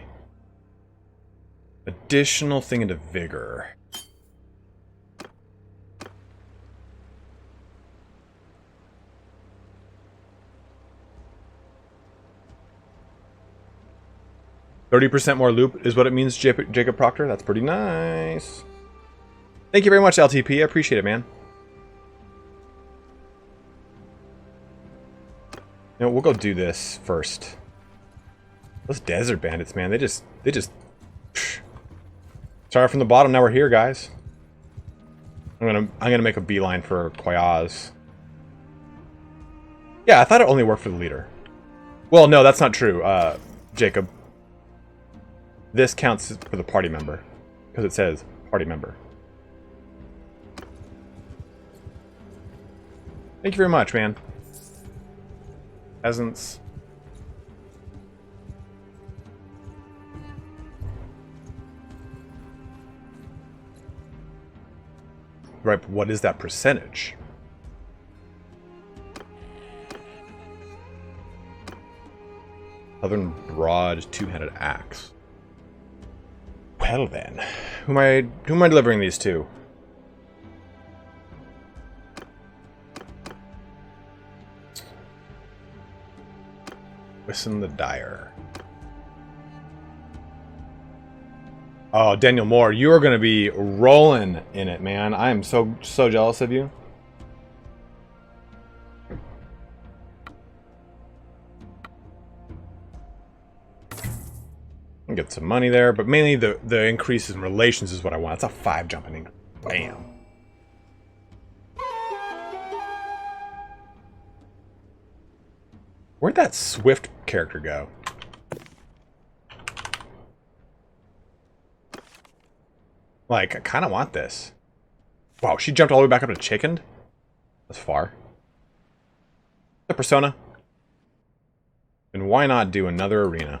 additional thing into Vigor. %30 more loot is what it means, Jacob Proctor. That's pretty nice. Thank you very much, LTP. I appreciate it, man. You know, we'll go do this first. Those desert bandits, man, they just psh. Started from the bottom, now we're here, guys. I'm gonna make a beeline for Quayaz. Yeah, I thought it only worked for the leader. Well, no, that's not true, Jacob. This counts for the party member, because it says party member. Thank you very much, man. Peasants. Right, but what is that percentage? Southern Broad two-handed axe. Well then, who am I delivering these to? Listen the Dyer. Oh, Daniel Moore, you are going to be rolling in it, man. I am so jealous of you. Get some money there, but mainly the increases in relations is what I want. It's a 5 jumping increase. Bam. Where'd that Swift character go? Like, I kind of want this. Wow, she jumped all the way back up to chicken? That's far. The Persona. And why not do another arena?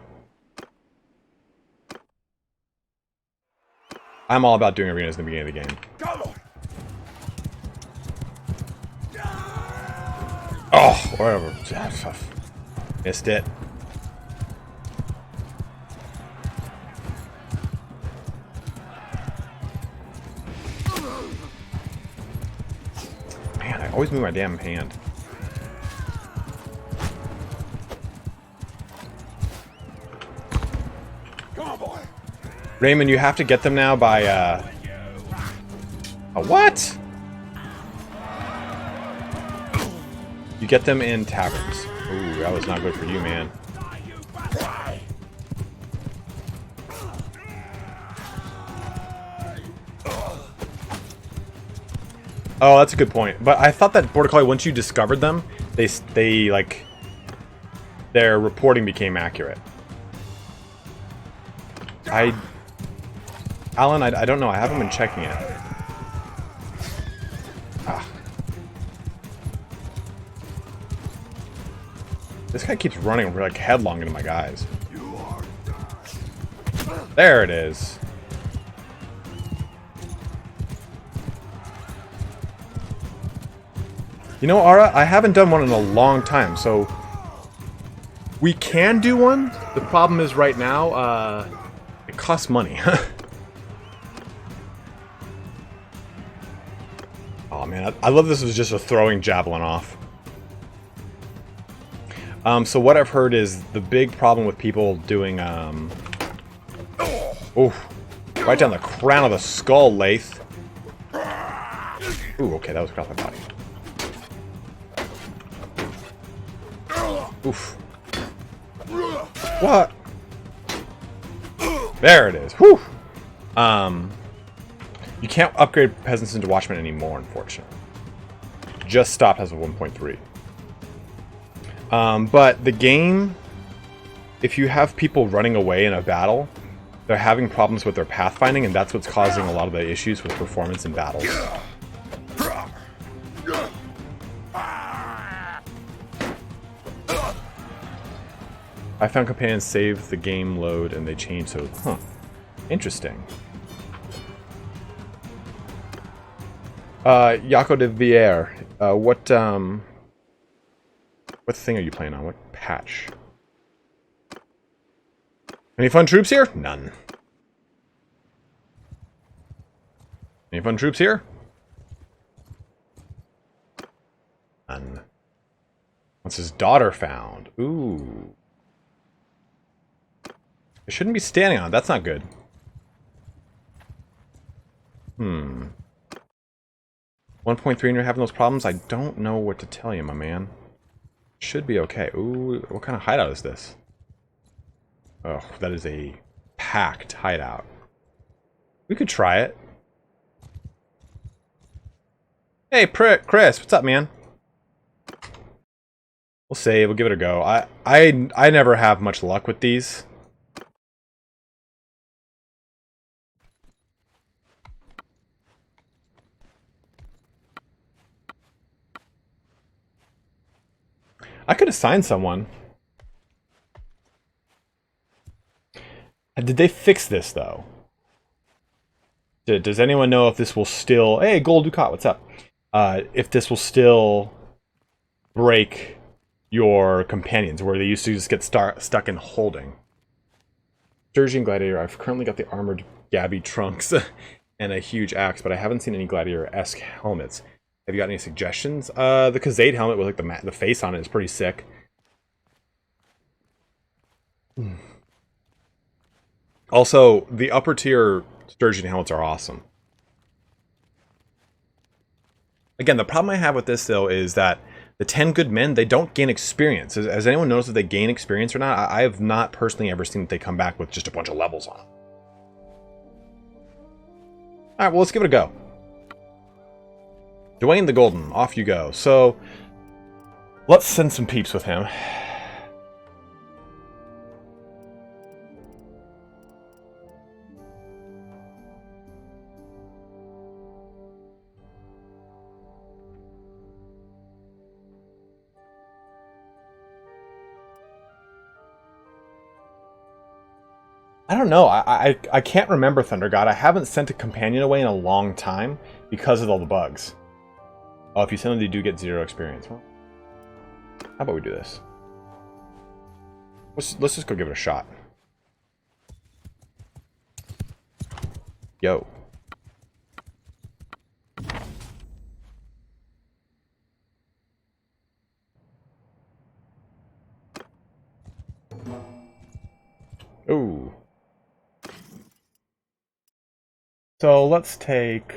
I'm all about doing arenas in the beginning of the game. Come on. Oh, whatever. Missed it. Man, I always move my damn hand. Come on, boy. Raymond, you have to get them now by, a what? You get them in taverns. Ooh, that was not good for you, man. Oh, that's a good point. But I thought that Border Collie, once you discovered them, they like, their reporting became accurate. Alan, I don't know. I haven't been checking it. Ah. This guy keeps running like headlong into my guys. There it is. You know, Ara, I haven't done one in a long time, so we can do one. The problem is right now, it costs money. Oh man, I love this was just a throwing javelin off. So what I've heard is the big problem with people doing, ooh, right down the crown of the skull, Lath. Ooh, okay, that was across my body. Oof. What? There it is. Whew. You can't upgrade peasants into watchmen anymore, unfortunately. Just stopped as of 1.3. But the game, if you have people running away in a battle, they're having problems with their pathfinding, and that's what's causing a lot of the issues with performance in battles. I found companions save the game load and they change, so huh. Interesting. Jaco de Vier, what thing are you playing on? What patch? Any fun troops here? None. Any fun troops here? None. What's his daughter found? Ooh. I shouldn't be standing on it. That's not good. 1.3 and you're having those problems? I don't know what to tell you, my man. Should be okay. Ooh, what kind of hideout is this? Oh, that is a packed hideout. We could try it. Hey, Chris, what's up, man? We'll save. We'll give it a go. I never have much luck with these. I could assign someone. Did they fix this, though? Does anyone know if this will still... Hey, Gold Ducat, what's up? If this will still break your companions, where they used to just get stuck in holding. Sturgian Gladiator, I've currently got the armored Gabby trunks and a huge axe, but I haven't seen any Gladiator-esque helmets. Have you got any suggestions? The Khazade helmet with like the face on it is pretty sick. Also, the upper tier Sturgian helmets are awesome. Again, the problem I have with this, though, is that the 10 good men, they don't gain experience. Has anyone noticed if they gain experience or not? I have not personally ever seen that they come back with just a bunch of levels on. Alright, well, let's give it a go. Dwayne the Golden, off you go. So, let's send some peeps with him. I don't know. I can't remember, Thunder God. I haven't sent a companion away in a long time because of all the bugs. Oh, if you send them, you do get 0 experience. Well, how about we do this? Let's just go give it a shot. Yo. Ooh. So let's take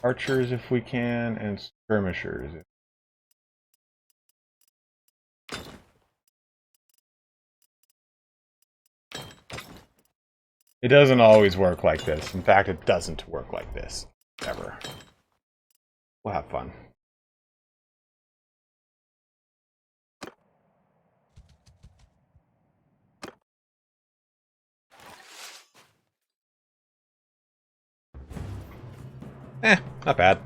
archers if we can, and skirmishers. It doesn't always work like this. In fact, it doesn't work like this, ever. We'll have fun. Not bad.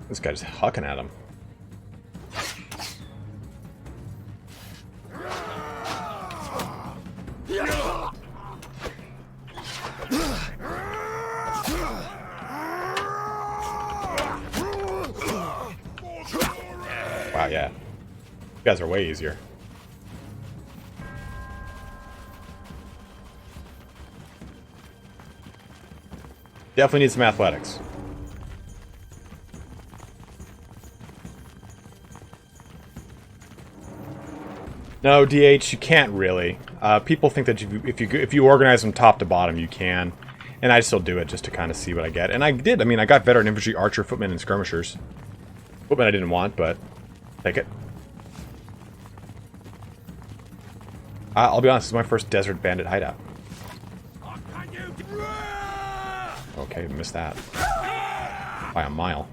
This guy's hucking at him. Wow, yeah. You guys are way easier. Definitely need some athletics. No, DH, you can't really. People think that if you organize them top to bottom, you can. And I still do it just to kind of see what I get. And I did. I mean, I got veteran infantry, archer, footmen, and skirmishers. Footmen I didn't want, but take it. I'll be honest, this is my first desert bandit hideout. Okay, missed that. By a mile.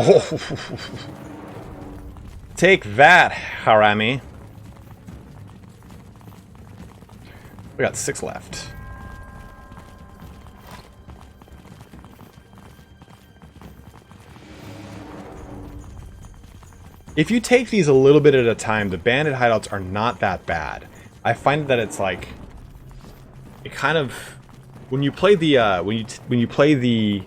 Oh. Take that, Harami. We got 6 left. If you take these a little bit at a time, the bandit hideouts are not that bad. I find that it's like, it kind of, when you play the when you play the,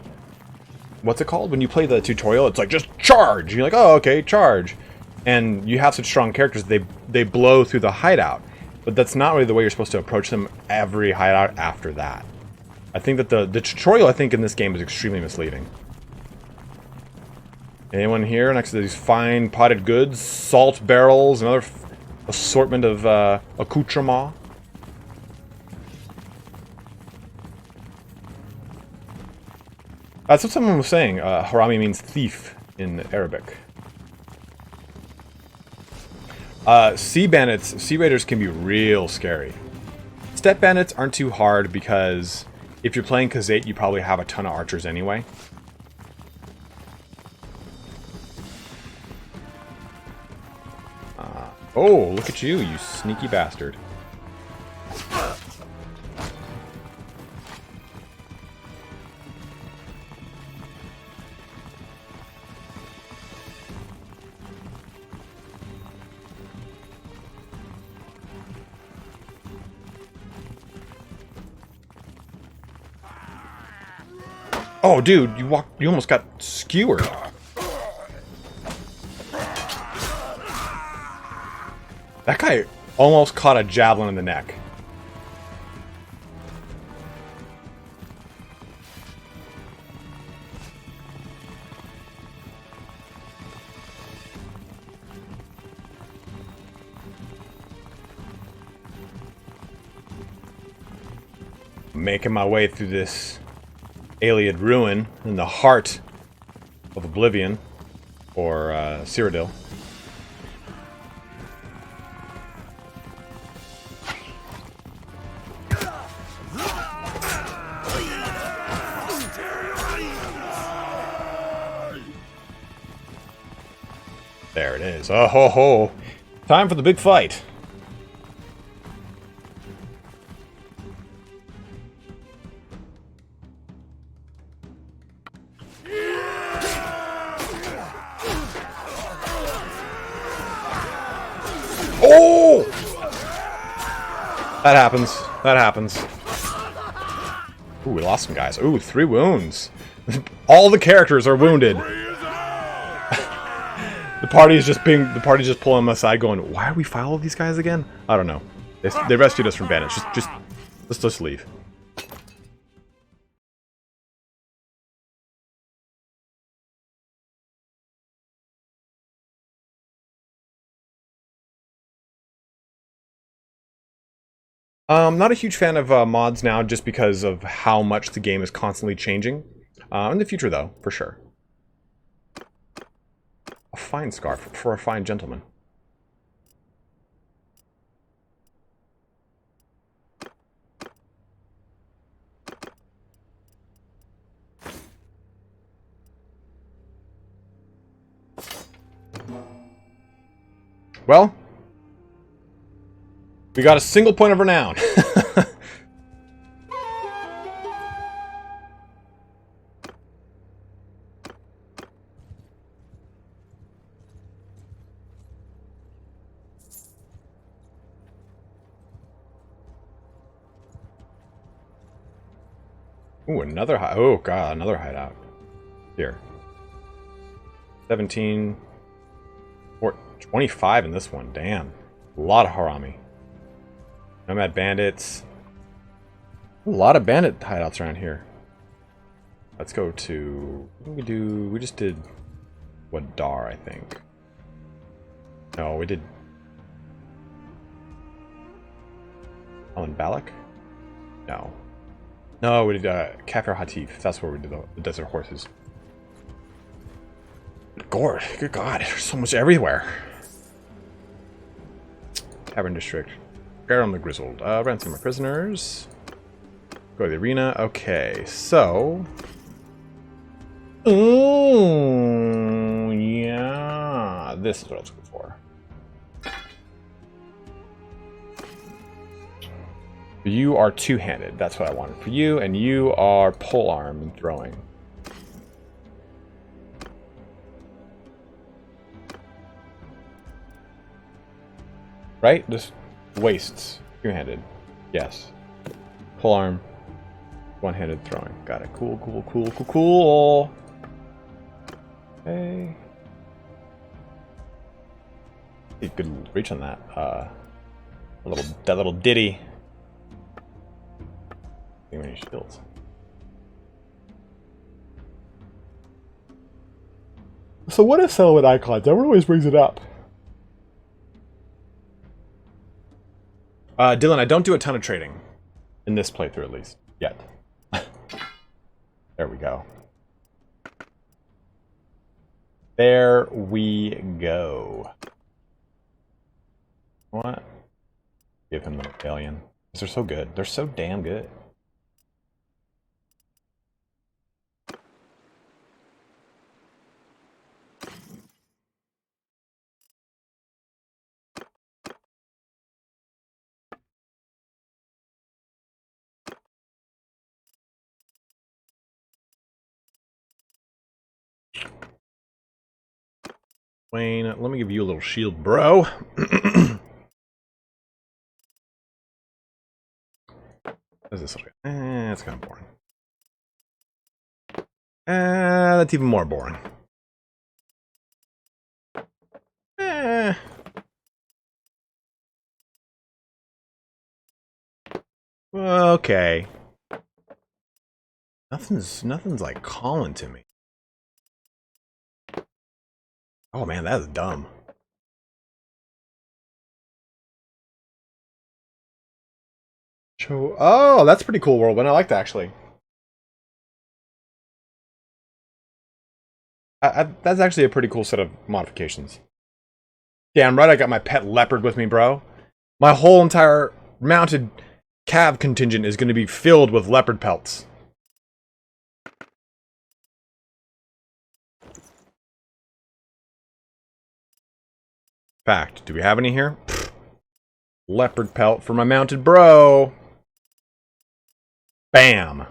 what's it called? When you play the tutorial, it's like, just charge! You're like, oh, okay, charge. And you have such strong characters, they blow through the hideout. But that's not really the way you're supposed to approach them every hideout after that. I think that the tutorial, I think, in this game is extremely misleading. Anyone here next to these fine potted goods? Salt barrels, another assortment of accoutrements. That's what someone was saying. Harami means thief in Arabic. Sea bandits, sea raiders can be real scary. Step bandits aren't too hard because if you're playing Khazate, you probably have a ton of archers anyway. Oh, look at you, you sneaky bastard. Oh, dude, you almost got skewered. That guy almost caught a javelin in the neck. Making my way through this Iliad ruin in the heart of Oblivion, or Cyrodiil. There it is. Oh ho ho! Time for the big fight. Oh! That happens. That happens. Ooh, we lost some guys. Ooh, 3 wounds. All the characters are wounded. The party's just pulling them aside, going, "Why are we following these guys again?" I don't know. They rescued us from bandits. Let's just leave. Not a huge fan of mods now, just because of how much the game is constantly changing. In the future, though, for sure. A fine scarf for a fine gentleman. Well, we got a single point of renown. Ooh, another oh god, another hideout. Here. 17. Or 25 in this one, damn. A lot of Harami. Nomad bandits. A lot of bandit hideouts around here. Let's go to... What did we do? We just did... Wadar, I think. No, we did... Alan Balak? No. No, we did Kafir Hatif. That's where we did the desert horses. Gord, good god, there's so much everywhere. Tavern District. Bear on the Grizzled. Ransom my prisoners. Go to the arena. Okay, so... Ooh, yeah. This is what I was looking for. You are two-handed. That's what I wanted for you. And you are polearm and throwing. Right? Just waists. Two-handed. Yes. Polearm. One-handed throwing. Got it. Cool, cool, cool, cool, cool. Okay. Good reach on that. That little ditty. Any shields. So what is sell with icons? Everyone always brings it up. Dylan, I don't do a ton of trading. In this playthrough, at least. Yet. There we go. There we go. What? Give him the rebellion. Because they're so good. They're so damn good. Wayne, let me give you a little shield, bro. What is this? It's kind of boring. That's even more boring. Okay. Nothing's like calling to me. Oh man, that is dumb. Oh, that's pretty cool, Whirlwind. I like that actually. That's actually a pretty cool set of modifications. Damn right, I got my pet leopard with me, bro. My whole entire mounted cav contingent is going to be filled with leopard pelts. Fact, do we have any here? Pfft. Leopard pelt for my mounted bro. Bam.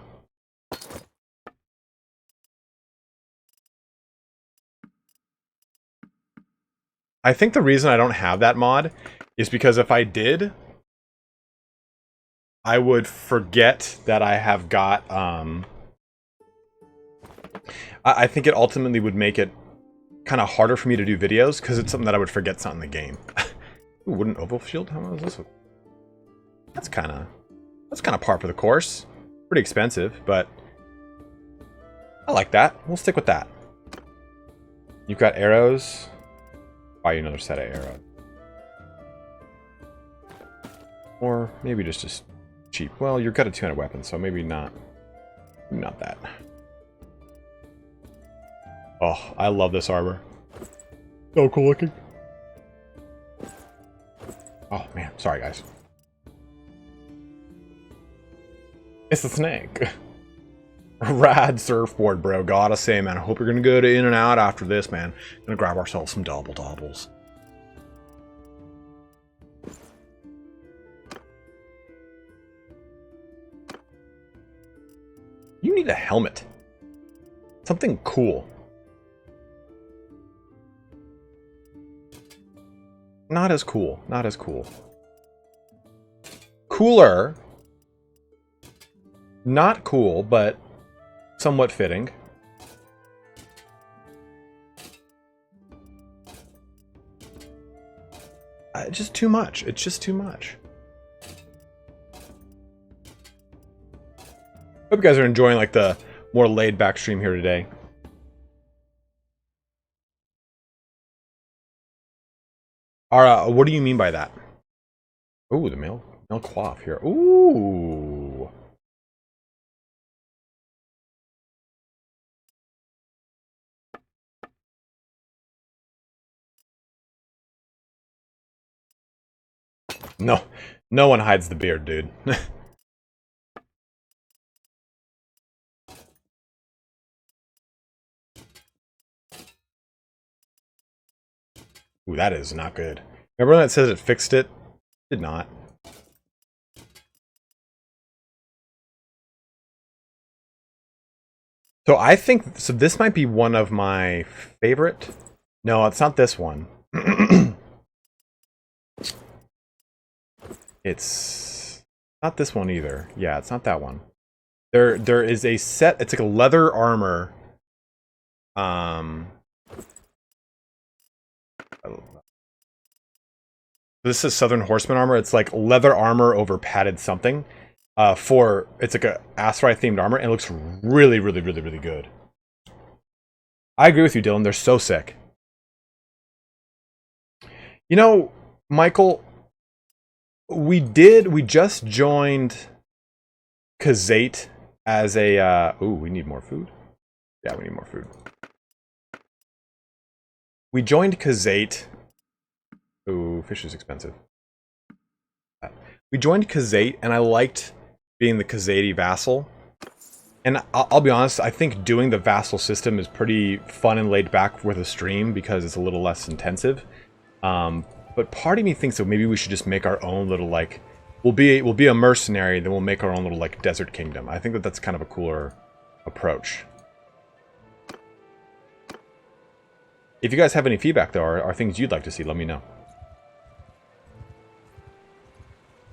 I think the reason I don't have that mod is because if I did, I would forget that I have got, I think it ultimately would make it kind of harder for me to do videos, because it's something that I would forget something in the game. Ooh, wooden oval shield? How much is this? That's kind of par for the course. Pretty expensive, but I like that. We'll stick with that. You've got arrows. Buy you another set of arrows. Or maybe just cheap. Well, you've got a 200 weapon, so maybe not. Not that. Oh, I love this armor. So cool looking. Oh man, sorry guys. It's the snake. Rad surfboard, bro. Gotta say, man. I hope you're gonna go to In and Out after this, man. Gonna grab ourselves some double doubles. You need a helmet. Something cool. Not as cool. Not as cool. Cooler. Not cool, but somewhat fitting. It's just too much. It's just too much. Hope you guys are enjoying like the more laid back stream here today. What do you mean by that? Ooh, the male coif here. Ooh. No one hides the beard, dude. Ooh, that is not good. Remember when that says it fixed it? It did not. So I think, so this might be one of my favorite. No, it's not this one. It's not this one either. Yeah, it's not that one. There is a set, it's like a leather armor. This is Southern Horseman armor. It's like leather armor over padded something. It's like a Aserai themed armor, and it looks really, really, really, really good. I agree with you, Dylan. They're so sick. You know, Michael, we just joined Kazate as a, ooh, we need more food. Yeah, we need more food. We joined Kazate. Ooh, fish is expensive. We joined Khazate, and I liked being the Khazate vassal. And I'll be honest, I think doing the vassal system is pretty fun and laid back with a stream because it's a little less intensive. But part of me thinks that maybe we should just make our own little, like, we'll be a mercenary, then we'll make our own little, like, desert kingdom. I think that that's kind of a cooler approach. If you guys have any feedback, though, or things you'd like to see, let me know.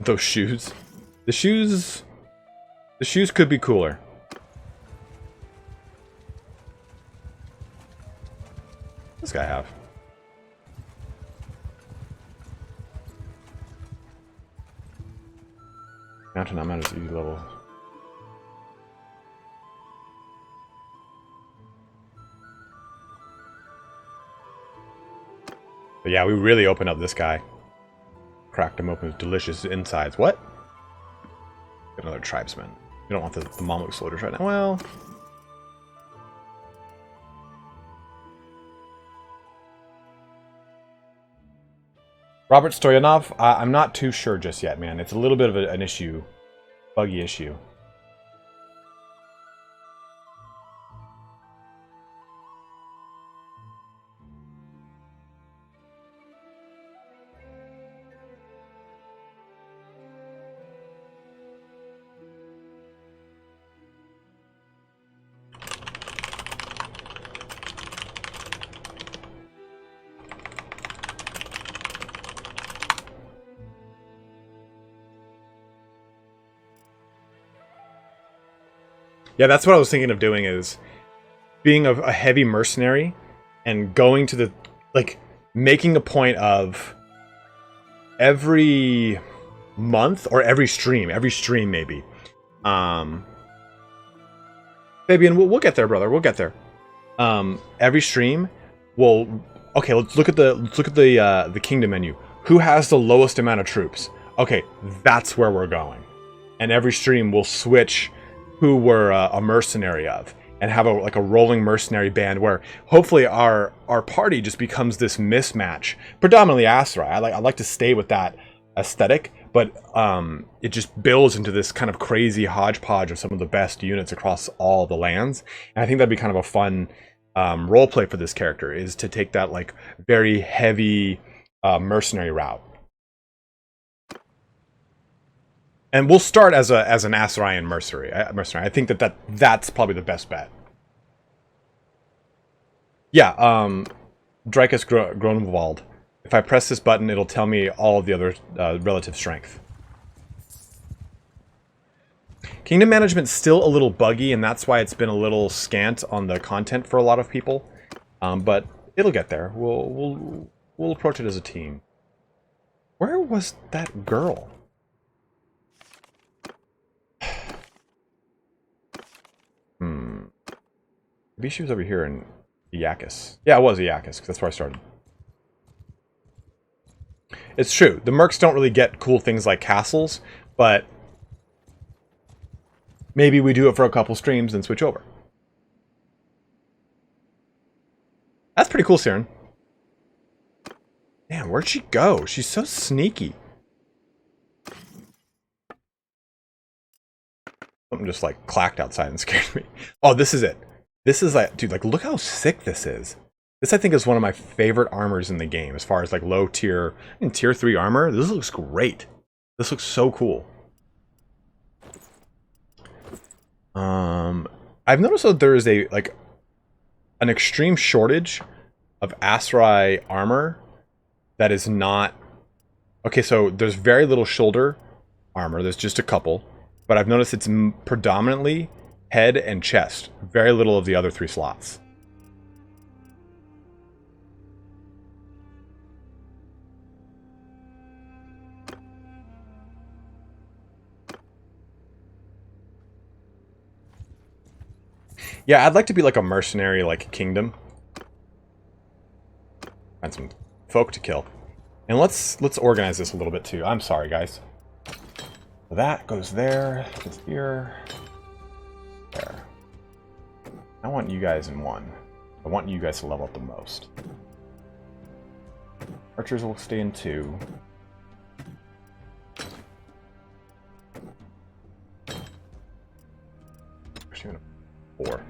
Those shoes. The shoes could be cooler. What's this guy have? Mountain, I'm at his E level. But yeah, we really opened up this guy. Cracked him open with delicious insides. What? Get another tribesman. We don't want the Mamluk soldiers right now. Well... Robert Stoyanov, I'm not too sure just yet, man. It's a little bit of an issue. Buggy issue. Yeah, that's what I was thinking of doing, is being a heavy mercenary and going to the, like, making a point of every month or every stream maybe. Fabian, we'll get there, brother. We'll get there. Every stream, okay, let's look at the kingdom menu. Who has the lowest amount of troops? Okay, that's where we're going. And every stream will switch who we're a mercenary of, and have a rolling mercenary band where hopefully our party just becomes this mismatch. Predominantly Aserai. I like to stay with that aesthetic, but it just builds into this kind of crazy hodgepodge of some of the best units across all the lands. And I think that'd be kind of a fun roleplay for this character, is to take that, like, very heavy mercenary route. And we'll start as an Aserai mercenary. I think that's probably the best bet. Yeah, Dreykus Gronwald. If I press this button, it'll tell me all of the other relative strength. Kingdom management's still a little buggy, and that's why it's been a little scant on the content for a lot of people. But it'll get there. We'll approach it as a team. Where was that girl? Maybe she was over here in Iacus. Yeah, it was Iacus, because that's where I started. It's true. The mercs don't really get cool things like castles, but maybe we do it for a couple streams and switch over. That's pretty cool, Siren. Damn, where'd she go? She's so sneaky. Something just, like, clacked outside and scared me. Oh, this is it. This is, like, dude, like, look how sick this is. This, I think, is one of my favorite armors in the game, as far as, like, low tier, tier 3 armor. This looks great. This looks so cool. I've noticed that there is an extreme shortage of Aserai armor that is not... Okay, so there's very little shoulder armor. There's just a couple. But I've noticed it's predominantly head and chest. Very little of the other 3 slots. Yeah, I'd like to be like a mercenary, like, kingdom. Find some folk to kill. And let's organize this a little bit too. I'm sorry, guys. That goes there, goes here, there. I want you guys in 1. I want you guys to level up the most. Archers will stay in 2. 4.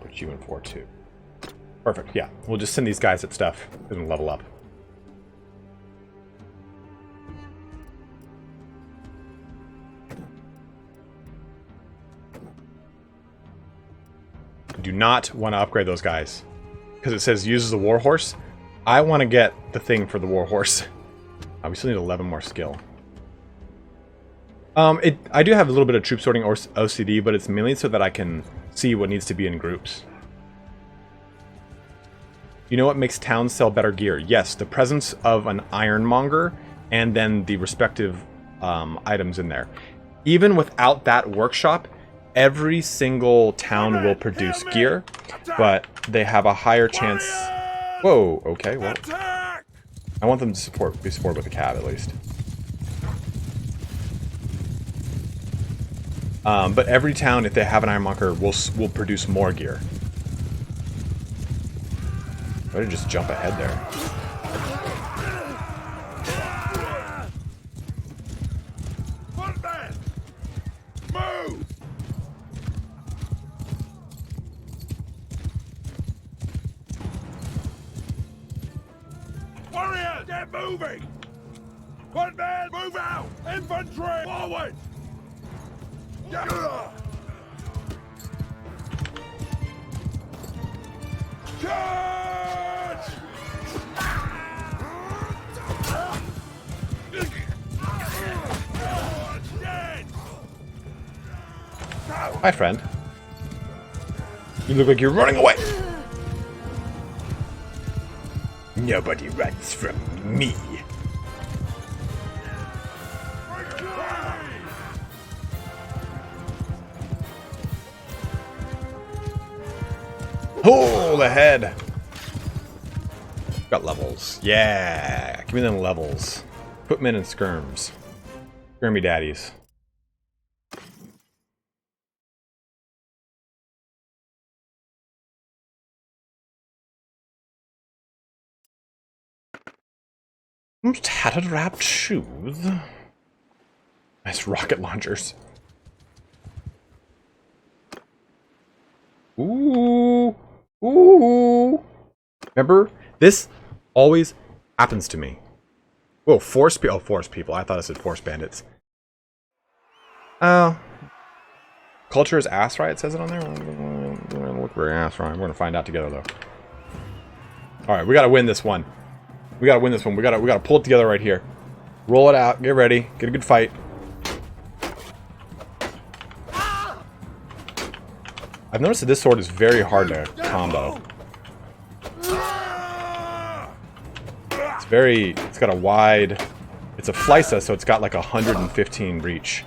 Put you in 4 too. Perfect, yeah. We'll just send these guys at stuff and level up. Do not want to upgrade those guys because it says uses the warhorse. I want to get the thing for the warhorse. We still need 11 more skill. I do have a little bit of troop sorting or OCD, but it's mainly so that I can see what needs to be in groups. You know what makes towns sell better gear? Yes, the presence of an ironmonger and then the respective items in there. Even without that workshop, every single town will produce gear, but they have a higher chance... Whoa, okay, well... I want them to be supported with a cab, at least. But every town, if they have an ironmonger, will produce more gear. Better just jump ahead there. Move! Warriors, get moving! Footmen, move out! Infantry, forward! Charge! Hi, friend. You look like you're running away. Nobody runs from me. Hold ahead. Got levels. Yeah. Give me them levels. Put men in skirms. Skirmy daddies. Tattered wrapped shoes. Nice rocket launchers. Ooh. Ooh. Remember? This always happens to me. Whoa, force people. Oh, force people. I thought it said force bandits. Culture is Aserai, it says it on there. Look very Aserai. We're gonna find out together though. Alright, we gotta win this one. We gotta win this one. We gotta pull it together right here. Roll it out. Get ready. Get a good fight. I've noticed that this sword is very hard to combo. It's got a wide... It's a Flysa, so it's got like 115 reach.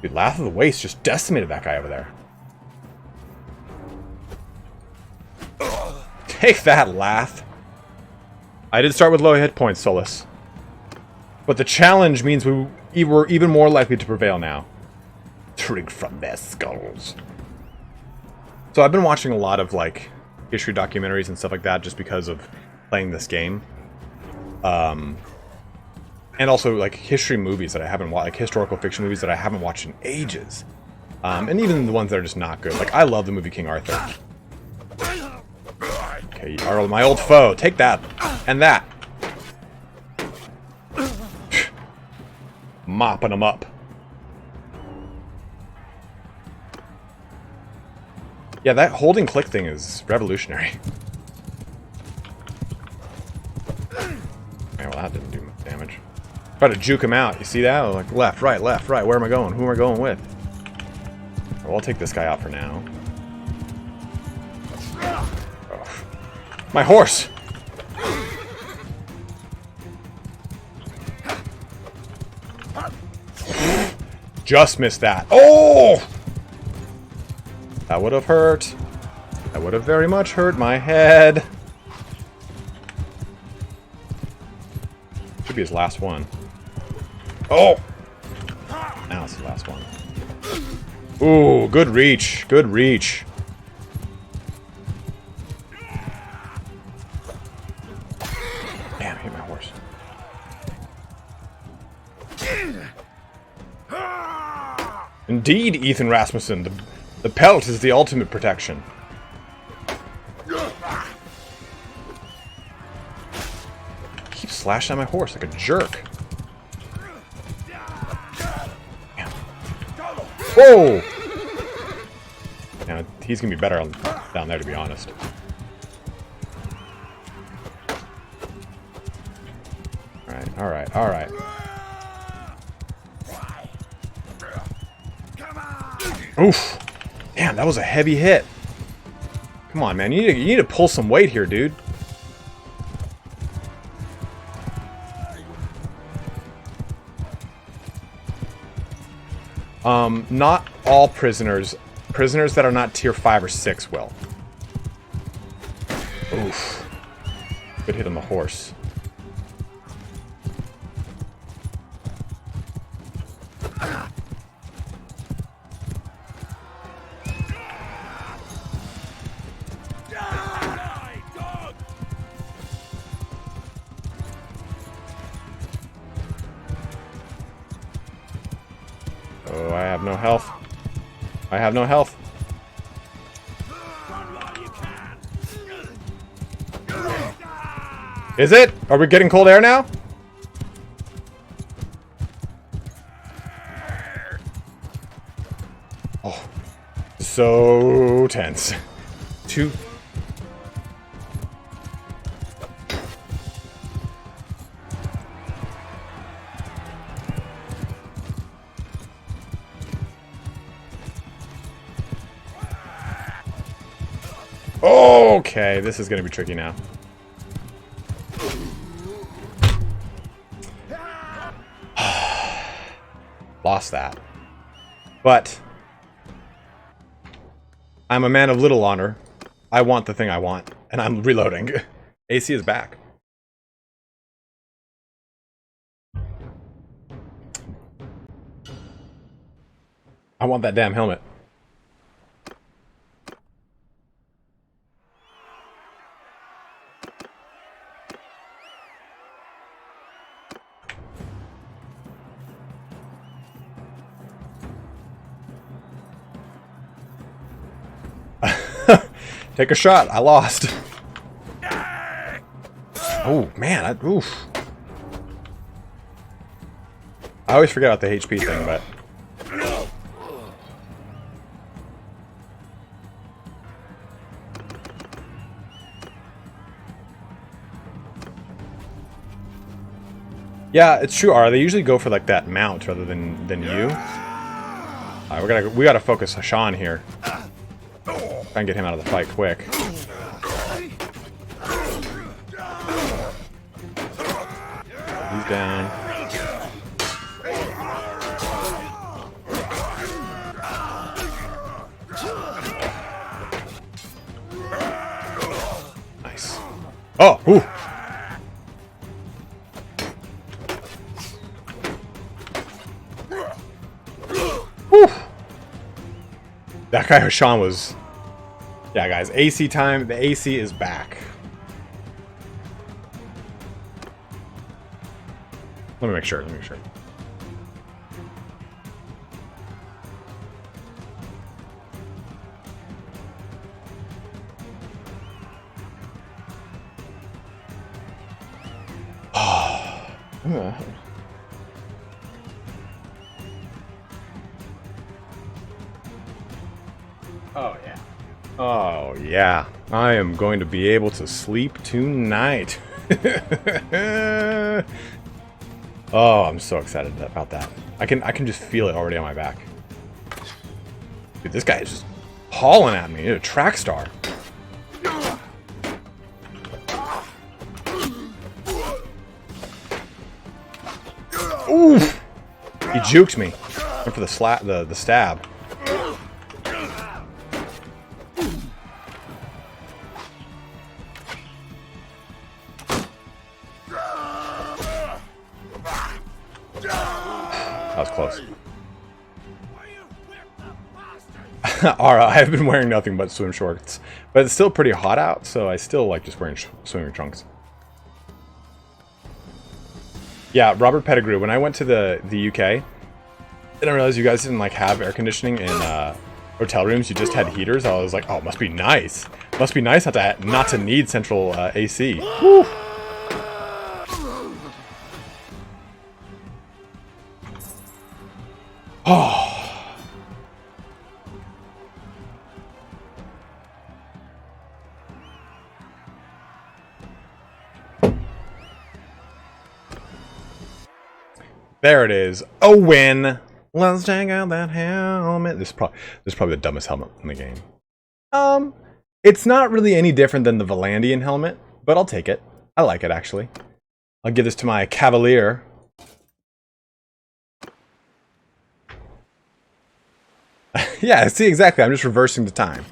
Dude, Lath of the Waste just decimated that guy over there. Take that, Lath. I did start with low hit points, Solus. But the challenge means we're even more likely to prevail now. Drink from their skulls. So I've been watching a lot of, like, history documentaries and stuff like that just because of playing this game. And also, like, history movies that I haven't watched, like, historical fiction movies that I haven't watched in ages. And even the ones that are just not good. Like, I love the movie King Arthur. Okay, you are my old foe. Take that. And that. Mopping them up. Yeah, that holding click thing is revolutionary. Okay, well, that didn't do much damage. Try to juke him out. You see that? Like left, right, left, right. Where am I going? Who am I going with? Well, I'll take this guy out for now. Oh. My horse! Just missed that. Oh! That would have hurt. That would have very much hurt my head. Should be his last one. Oh! Now it's the last one. Ooh, good reach. Good reach. Damn, I hit my horse. Indeed, Ethan Rasmussen. The pelt is the ultimate protection. Keep slashing at my horse like a jerk. Damn. Whoa! Yeah, he's gonna be better down there, to be honest. Alright, alright, alright. Oof! Damn, that was a heavy hit. Come on, man. You need to pull some weight here, dude. Not all prisoners. Prisoners that are not tier 5 or 6 will. Oof. Good hit on the horse. Oh, I have no health. I have no health. Is it? Are we getting cold air now? Oh, so tense. Two. Okay, this is going to be tricky now. Lost that. But I'm a man of little honor. I want the thing I want, and I'm reloading. AC is back. I want that damn helmet. Take a shot. I lost. Oh, man. Oof. I always forget about the HP thing, but... Yeah, it's true, Ara. They usually go for, like, that mount rather than you. Alright, we gotta focus Hashan here. Try and get him out of the fight quick. He's down. Nice. Oh! Ooh! Whew. That guy Hashan was... Yeah, guys, AC time. The AC is back. Let me make sure. Let me make sure. Oh, yeah. Oh, yeah. I am going to be able to sleep tonight. Oh, I'm so excited about that. I can just feel it already on my back. Dude, this guy is just hauling at me. He's a track star. Ooh! He juked me. Went for the stab. That was close. Alright, I've been wearing nothing but swim shorts. But it's still pretty hot out, so I still like just wearing swimming trunks. Yeah, Robert Pettigrew, when I went to the UK, I didn't realize you guys didn't like have air conditioning in hotel rooms. You just had heaters. I was like, oh, it must be nice. Must be nice not to need central AC. Whew. Oh. There it is. A win. Let's check out that helmet. This is probably the dumbest helmet in the game. It's not really any different than the Valandian helmet, but I'll take it. I like it, actually. I'll give this to my Cavalier. Yeah, see, exactly. I'm just reversing the time.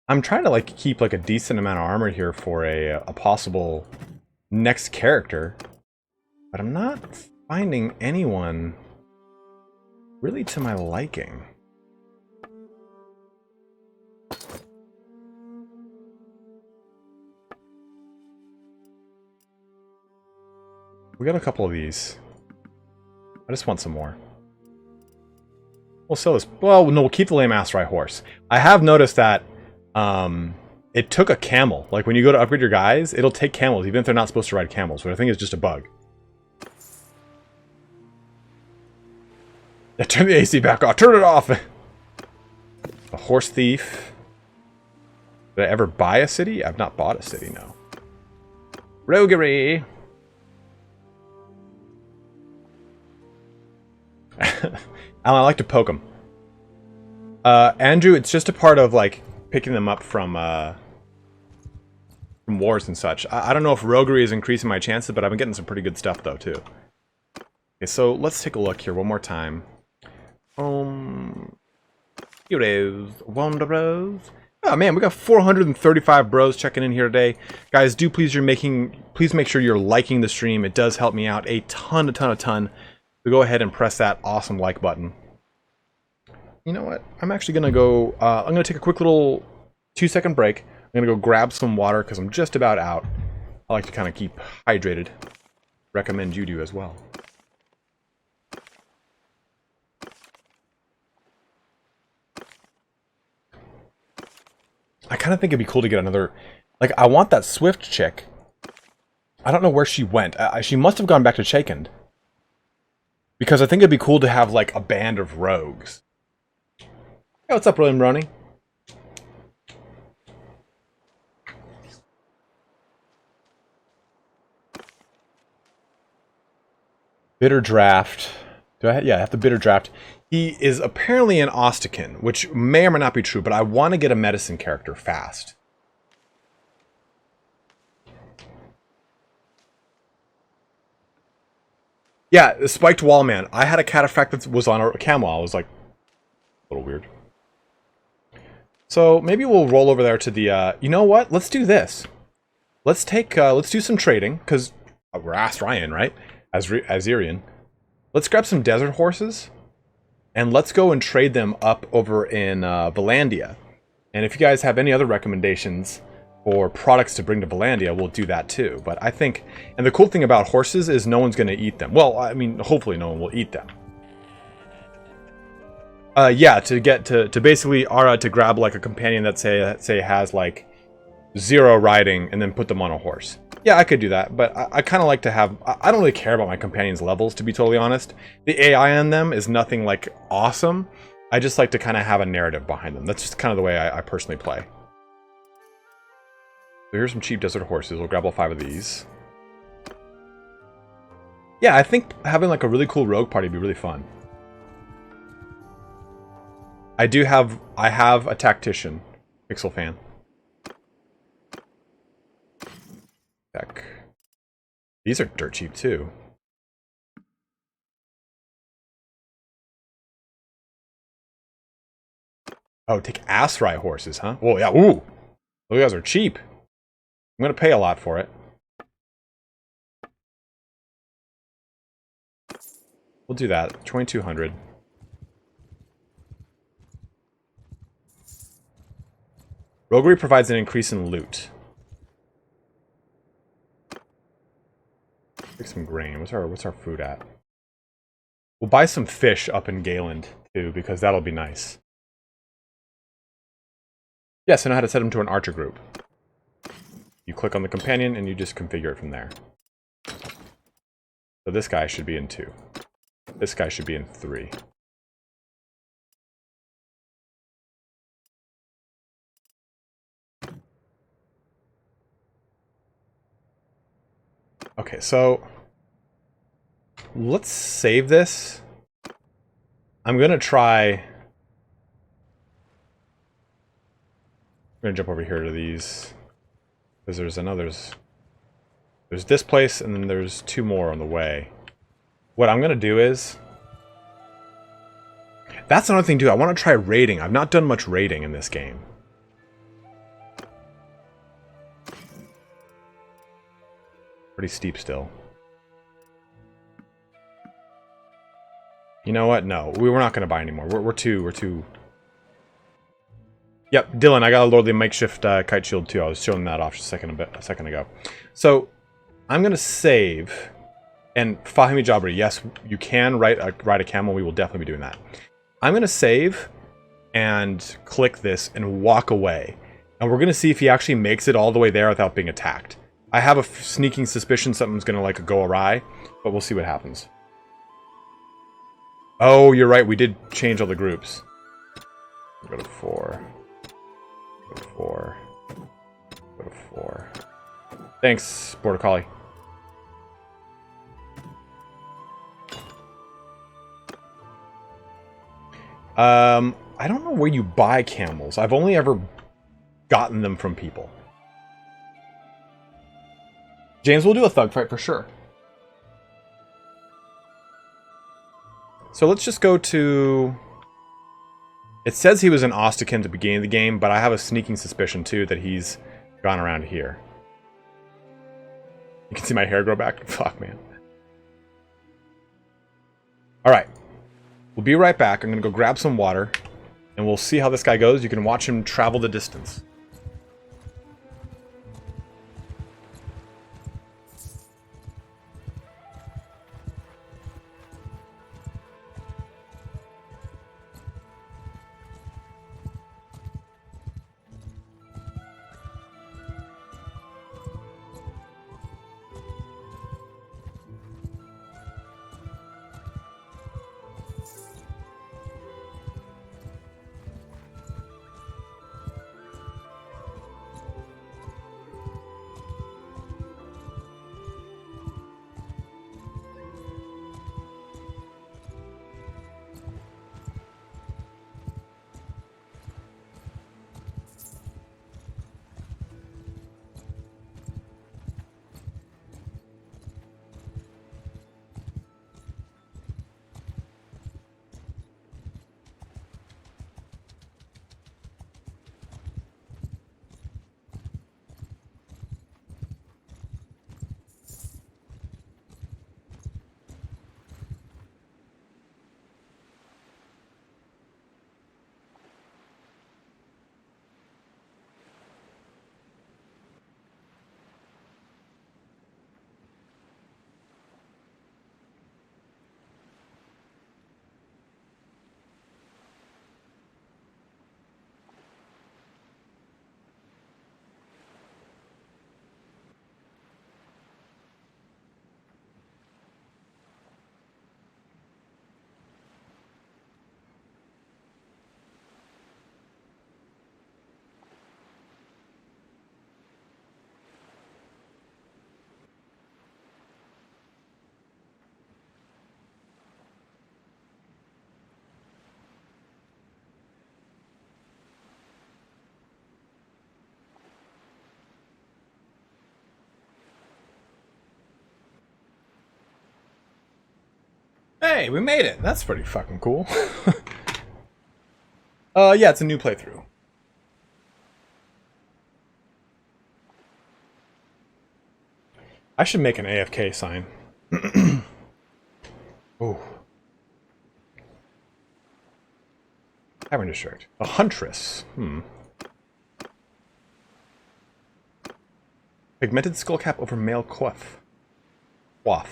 I'm trying to like keep like a decent amount of armor here for a possible next character, but I'm not finding anyone really to my liking. We got a couple of these. I just want some more. We'll sell this. Well, no, we'll keep the lame Aserai horse. I have noticed that it took a camel. Like when you go to upgrade your guys, it'll take camels, even if they're not supposed to ride camels, which I think is just a bug. Yeah, turn the AC back off. Turn it off. A horse thief. Did I ever buy a city? I've not bought a city, no. Roguery. Alan, I like to poke them. Andrew, it's just a part of like picking them up from wars and such. I don't know if roguery is increasing my chances, but I've been getting some pretty good stuff though too. Okay, so let's take a look here one more time. Here is Wonder Bros. Oh man, we got 435 bros checking in here today. Guys, please make sure you're liking the stream. It does help me out a ton. So go ahead and press that awesome like button. You know what? I'm actually gonna go. I'm gonna take a quick little 2-second break. I'm gonna go grab some water because I'm just about out. I like to kind of keep hydrated. Recommend you do as well. I kind of think it'd be cool to get another. Like, I want that Swift chick. I don't know where she went. She must have gone back to Chakend. Because I think it'd be cool to have, like, a band of rogues. Hey, what's up, William Roney? Bitter draft. Yeah, I have to bitter draft. He is apparently an Ostakin, which may or may not be true, but I want to get a medicine character fast. Yeah, the Spiked Wallman. I had a cataphract that was on a camel. I was like, a little weird. So maybe we'll roll over there to the, you know what? Let's do this. Let's do some trading, because we're Aseraian, right? Azerian. Let's grab some desert horses, and let's go and trade them up over in Valandia. And if you guys have any other recommendations for products to bring to Valandia, we'll do that too. But I think, and the cool thing about horses is no one's going to eat them. Well, I mean, hopefully no one will eat them. Yeah, to get to basically to grab like a companion that say has like 0 riding and then put them on a horse. Yeah, I could do that, but I kind of like to have. I don't really care about my companions' levels, to be totally honest. The AI on them is nothing like awesome. I just like to kind of have a narrative behind them. That's just kind of the way I personally play. So here's some cheap desert horses. We'll grab all 5 of these. Yeah, I think having like a really cool rogue party would be really fun. I have a tactician, Pixel fan. Heck. These are dirt cheap too. Oh, take Aserai horses, huh? Oh yeah, ooh! Those guys are cheap. I'm gonna pay a lot for it. We'll do that. 2200. Roguery provides an increase in loot. Take some grain. What's our food at? We'll buy some fish up in Gaeland too, because that'll be nice. Yes, I know how to set him to an archer group. You click on the companion and you just configure it from there. So this guy should be in 2. This guy should be in 3. Okay, so let's save this. I'm gonna try. I'm gonna jump over here to these because there's another. There's this place, and then there's 2 more on the way. What I'm gonna do is. That's another thing too. I want to try raiding. I've not done much raiding in this game. Pretty steep still. You know what? No, we're not going to buy anymore. We're too. Yep, Dylan, I got a lordly makeshift kite shield too. I was showing that off just a second ago. So I'm going to save and Fahimi Jabri. Yes, you can ride a camel. We will definitely be doing that. I'm going to save and click this and walk away. And we're going to see if he actually makes it all the way there without being attacked. I have a sneaking suspicion something's going to like go awry, but we'll see what happens. Oh, you're right. We did change all the groups. Go to 4. Go to 4. Go to 4. Thanks, Border Collie. I don't know where you buy camels. I've only ever gotten them from people. James will do a thug fight for sure. So let's just go to... It says he was in Ostrakin at the beginning of the game, but I have a sneaking suspicion too that he's gone around here. You can see my hair grow back. Fuck, man. Alright. We'll be right back. I'm going to go grab some water, and we'll see how this guy goes. You can watch him travel the distance. Hey, we made it. That's pretty fucking cool. Yeah, it's a new playthrough. I should make an AFK sign. Oh, Tavern District. A huntress. Pigmented skullcap over male coif. Coif.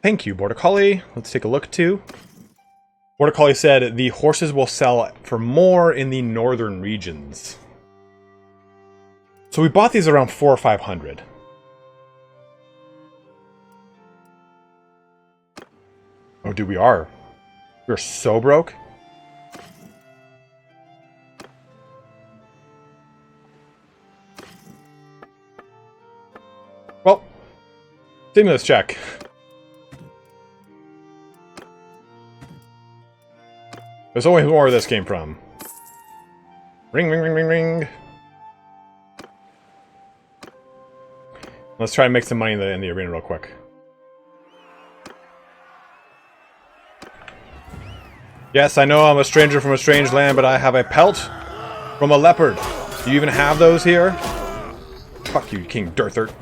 Thank you, Border Collie. Let's take a look, too. Border Collie said, the horses will sell for more in the northern regions. So we bought these around 400 or 500. Oh, dude, we are. We're so broke. Well, stimulus check. There's always more where this came from. Ring, ring, ring, ring, ring. Let's try and make some money in the arena real quick. Yes, I know I'm a stranger from a strange land, but I have a pelt from a leopard. Do you even have those here? Fuck you, King Dirthert.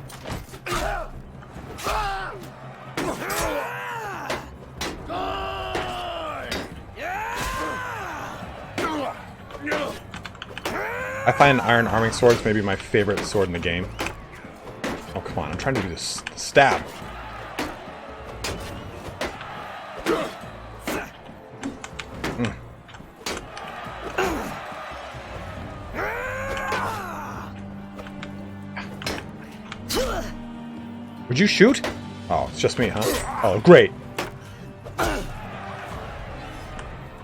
I find iron arming swords maybe my favorite sword in the game. Oh, come on. I'm trying to do this stab. Would you shoot? Oh, it's just me, huh? Oh, great.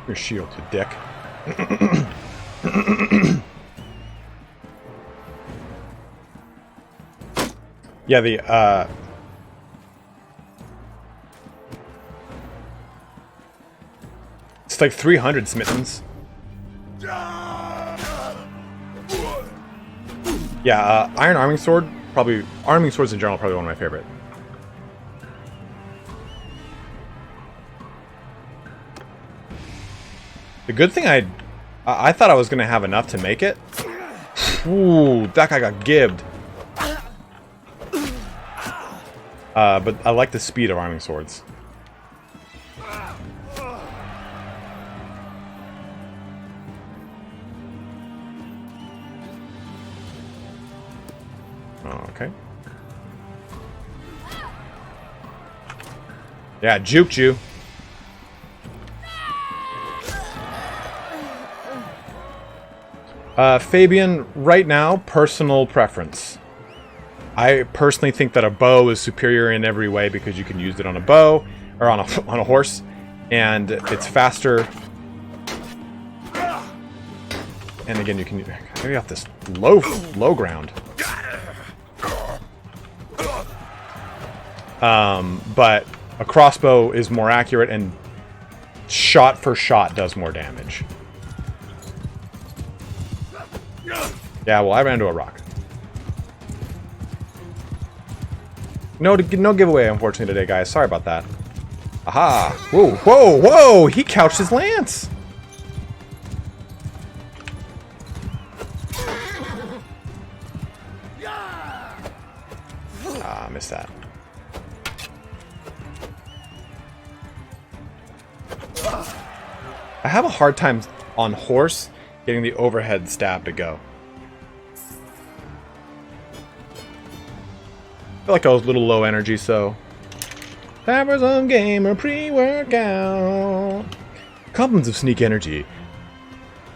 Your shield, you dick. Yeah, it's like 300 smittens. Yeah, iron arming sword, probably, arming swords in general, probably one of my favorite. The good thing I thought I was going to have enough to make it. Ooh, that guy got gibbed. But I like the speed of arming swords. Oh, okay. Yeah, juked you. Fabian, right now, personal preference. I personally think that a bow is superior in every way because you can use it on a bow or on a horse, and it's faster. And again, you can maybe off this low ground. But a crossbow is more accurate and shot for shot does more damage. Yeah, well, I ran into a rock. No giveaway, unfortunately, today, guys. Sorry about that. Aha! Whoa, whoa, whoa! He couched his lance! Ah, missed that. I have a hard time on horse getting the overhead stab to go. I feel like I was a little low energy, so... Tavern Gamer pre-workout! Compliments of Sneak Energy.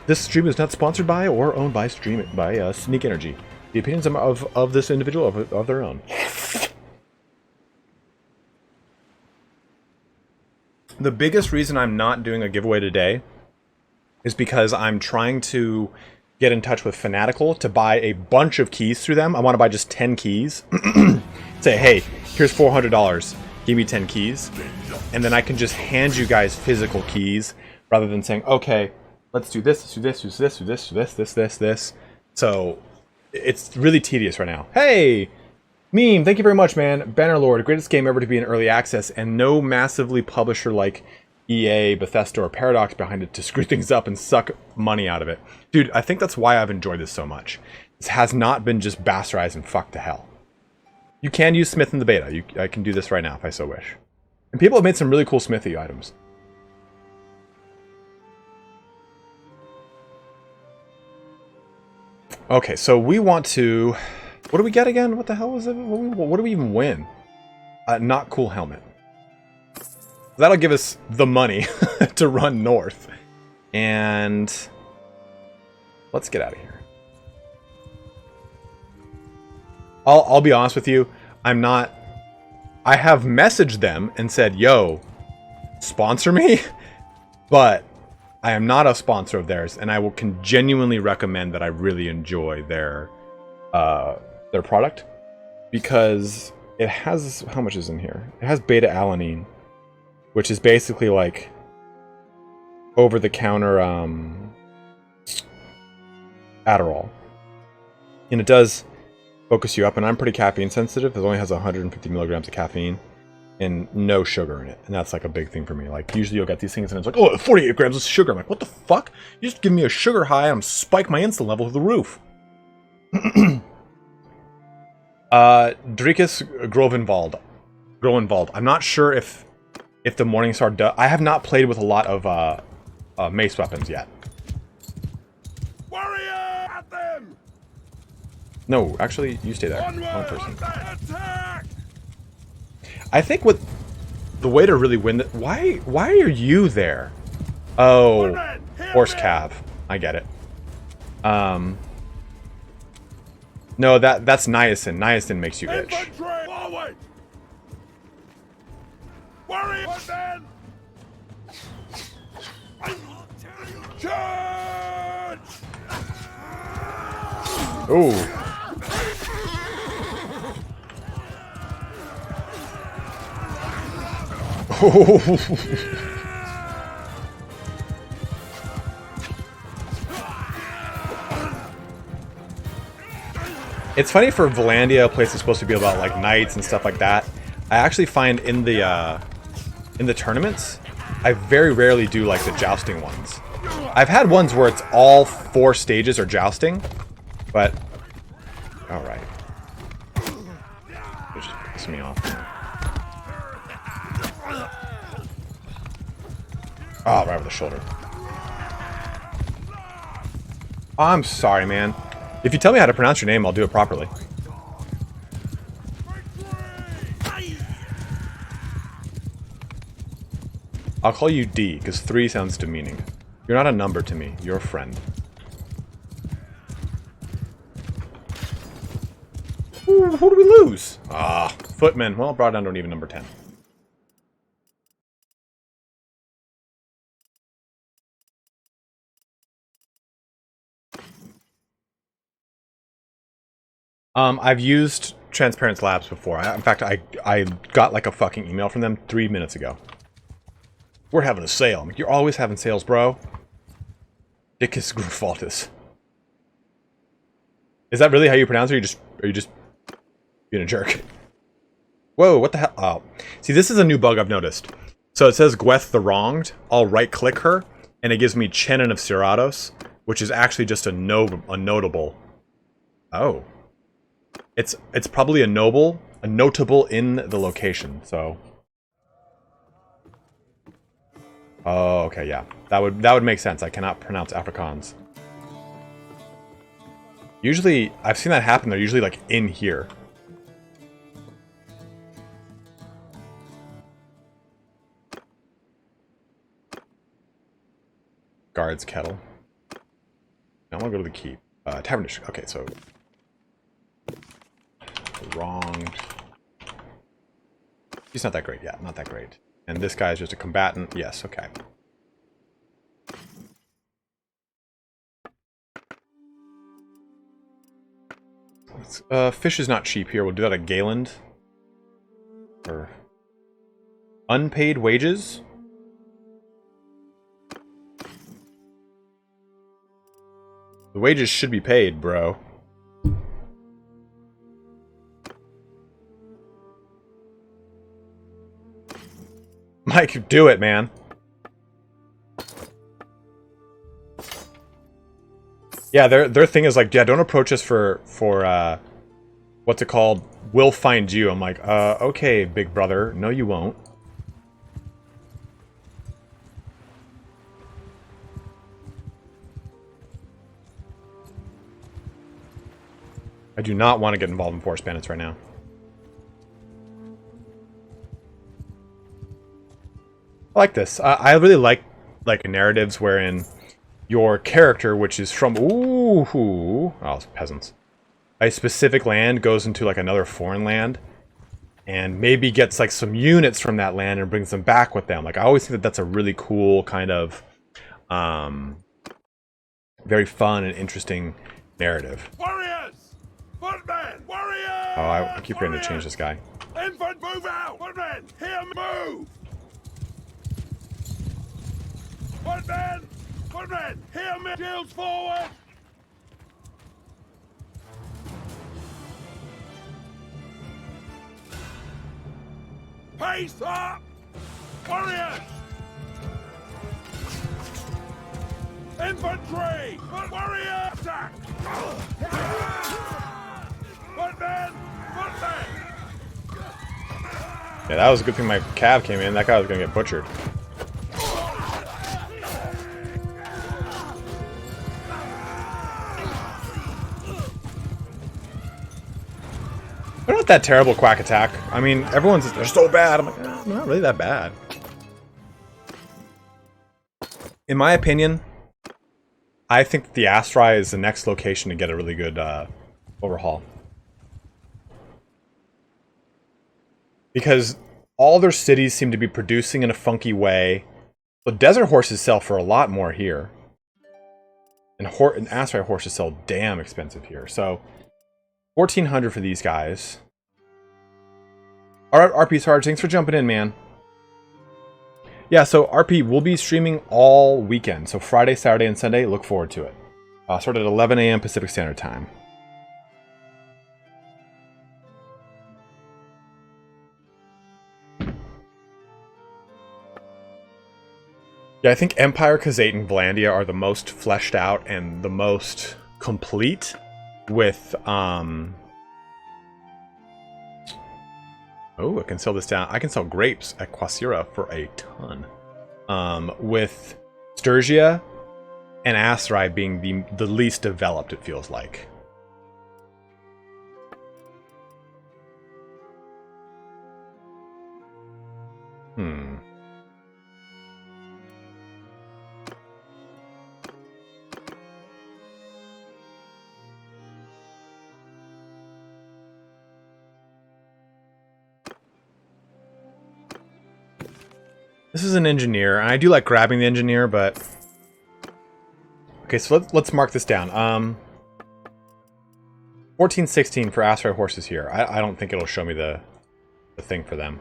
This stream is not sponsored by or owned by Sneak Energy. The opinions of this individual are of their own. The biggest reason I'm not doing a giveaway today is because I'm trying to get in touch with Fanatical to buy a bunch of keys through them. I want to buy just 10 keys. Say, hey, here's $400. Give me 10 keys. And then I can just hand you guys physical keys rather than saying, okay, let's do this, let's do this, do this, do this, do this, this. So it's really tedious right now. Hey, Meme, thank you very much, man. Bannerlord, greatest game ever to be in early access, and no massively publisher like EA, Bethesda, or Paradox behind it to screw things up and suck money out of it. Dude, I think that's why I've enjoyed this so much. This has not been just bastardized and fucked to hell. You can use Smith in the beta. I can do this right now if I so wish. And people have made some really cool smithy items. Okay, so we want to... What do we get again? What the hell was it? What do we even win? Not cool helmet. That'll give us the money to run north. And... let's get out of here. I'll be honest with you. I'm not... I have messaged them and said, yo, sponsor me. But I am not a sponsor of theirs. And I can genuinely recommend that I really enjoy their product. Because it has... how much is in here? It has beta-alanine. Which is basically like... over-the-counter... Adderall. And it does focus you up, and I'm pretty caffeine sensitive. It only has 150 milligrams of caffeine and no sugar in it. And that's like a big thing for me. Like usually you'll get these things and it's like, oh, 48 grams of sugar. I'm like, what the fuck? You just give me a sugar high and I'm spike my insulin level to the roof. Dricus Groenwald. I'm not sure if the Morningstar does. I have not played with a lot of mace weapons yet. Warrior at them! No, actually, you stay there. One person. Attack! I think what the way to really win it. Why are you there? Oh, horse cav. I get it. No, that's niacin. Niacin makes you itch. Infantry, forward! Warrior, men! Charge! Ooh. It's funny for Valandia, a place that's supposed to be about like knights and stuff like that. I actually find in the tournaments, I very rarely do like the jousting ones. I've had ones where it's all 4 stages are jousting, but all right. It just pisses me off. Oh, right over the shoulder. Oh, I'm sorry, man. If you tell me how to pronounce your name, I'll do it properly. I'll call you D, because 3 sounds demeaning. You're not a number to me. You're a friend. Ooh, who do we lose? Ah, Footman. Well, brought down to an even number 10. I've used Transparent Labs before. In fact, I got like a fucking email from them 3 minutes ago. We're having a sale. I'm like, you're always having sales, bro. Dickus Grufaltus. Is that really how you pronounce it? Or are you just being a jerk? Whoa, what the hell? Oh. See, this is a new bug I've noticed. So it says Gweth the Wronged. I'll right-click her, and it gives me Chenin of Cerados, which is actually just a notable. Oh. It's probably a notable in the location, so. Oh, okay, yeah. That would make sense. I cannot pronounce Afrikaans. Usually, I've seen that happen. They're usually like in here. Guard's kettle. Now I want to go to the keep. Tavern District. Okay, so wronged. He's not that great. Yeah, not that great. And this guy is just a combatant. Yes, okay. Fish is not cheap here. We'll do that at Gayland. Or unpaid wages. The wages should be paid, bro. Mike, do it, man. Yeah, their thing is like, yeah, don't approach us for what's it called? We'll find you. I'm like, okay, big brother. No, you won't. I do not want to get involved in forest bandits right now. I like this. I really like narratives wherein your character, which is from peasants, a specific land goes into like another foreign land, and maybe gets like some units from that land and brings them back with them. Like I always think that that's a really cool kind of, very fun and interesting narrative. Warriors! Footmen! Warriors! Oh, I keep forgetting to change this guy. Infant, move out! Footmen, hear me! Move! Footmen! Footmen, hear me! Shields forward! Pace up! Warriors! Infantry! Warrior! Attack! Footmen! Footmen! Yeah, that was a good thing my cav came in. That guy was gonna get butchered. They're not that terrible, Quack Attack. I mean, they're so bad. I'm like, not really that bad. In my opinion, I think the Aserai is the next location to get a really good overhaul. Because all their cities seem to be producing in a funky way. But desert horses sell for a lot more here. And Aserai horses sell damn expensive here. So 1,400 for these guys. Alright, RP Sarge, thanks for jumping in, man. Yeah, so RP, we'll be streaming all weekend. So Friday, Saturday, and Sunday. Look forward to it. Start at 11 a.m. Pacific Standard Time. Yeah, I think Empire, Khazate, and Vlandia are the most fleshed out and the most complete with, Oh, I can sell this down. I can sell grapes at Quasira for a ton. With Sturgia and Aserai being the least developed, it feels like. This is an engineer, and I do like grabbing the engineer, but... Okay, so let's mark this down. 1416 for Aserai horses here. I don't think it'll show me the thing for them.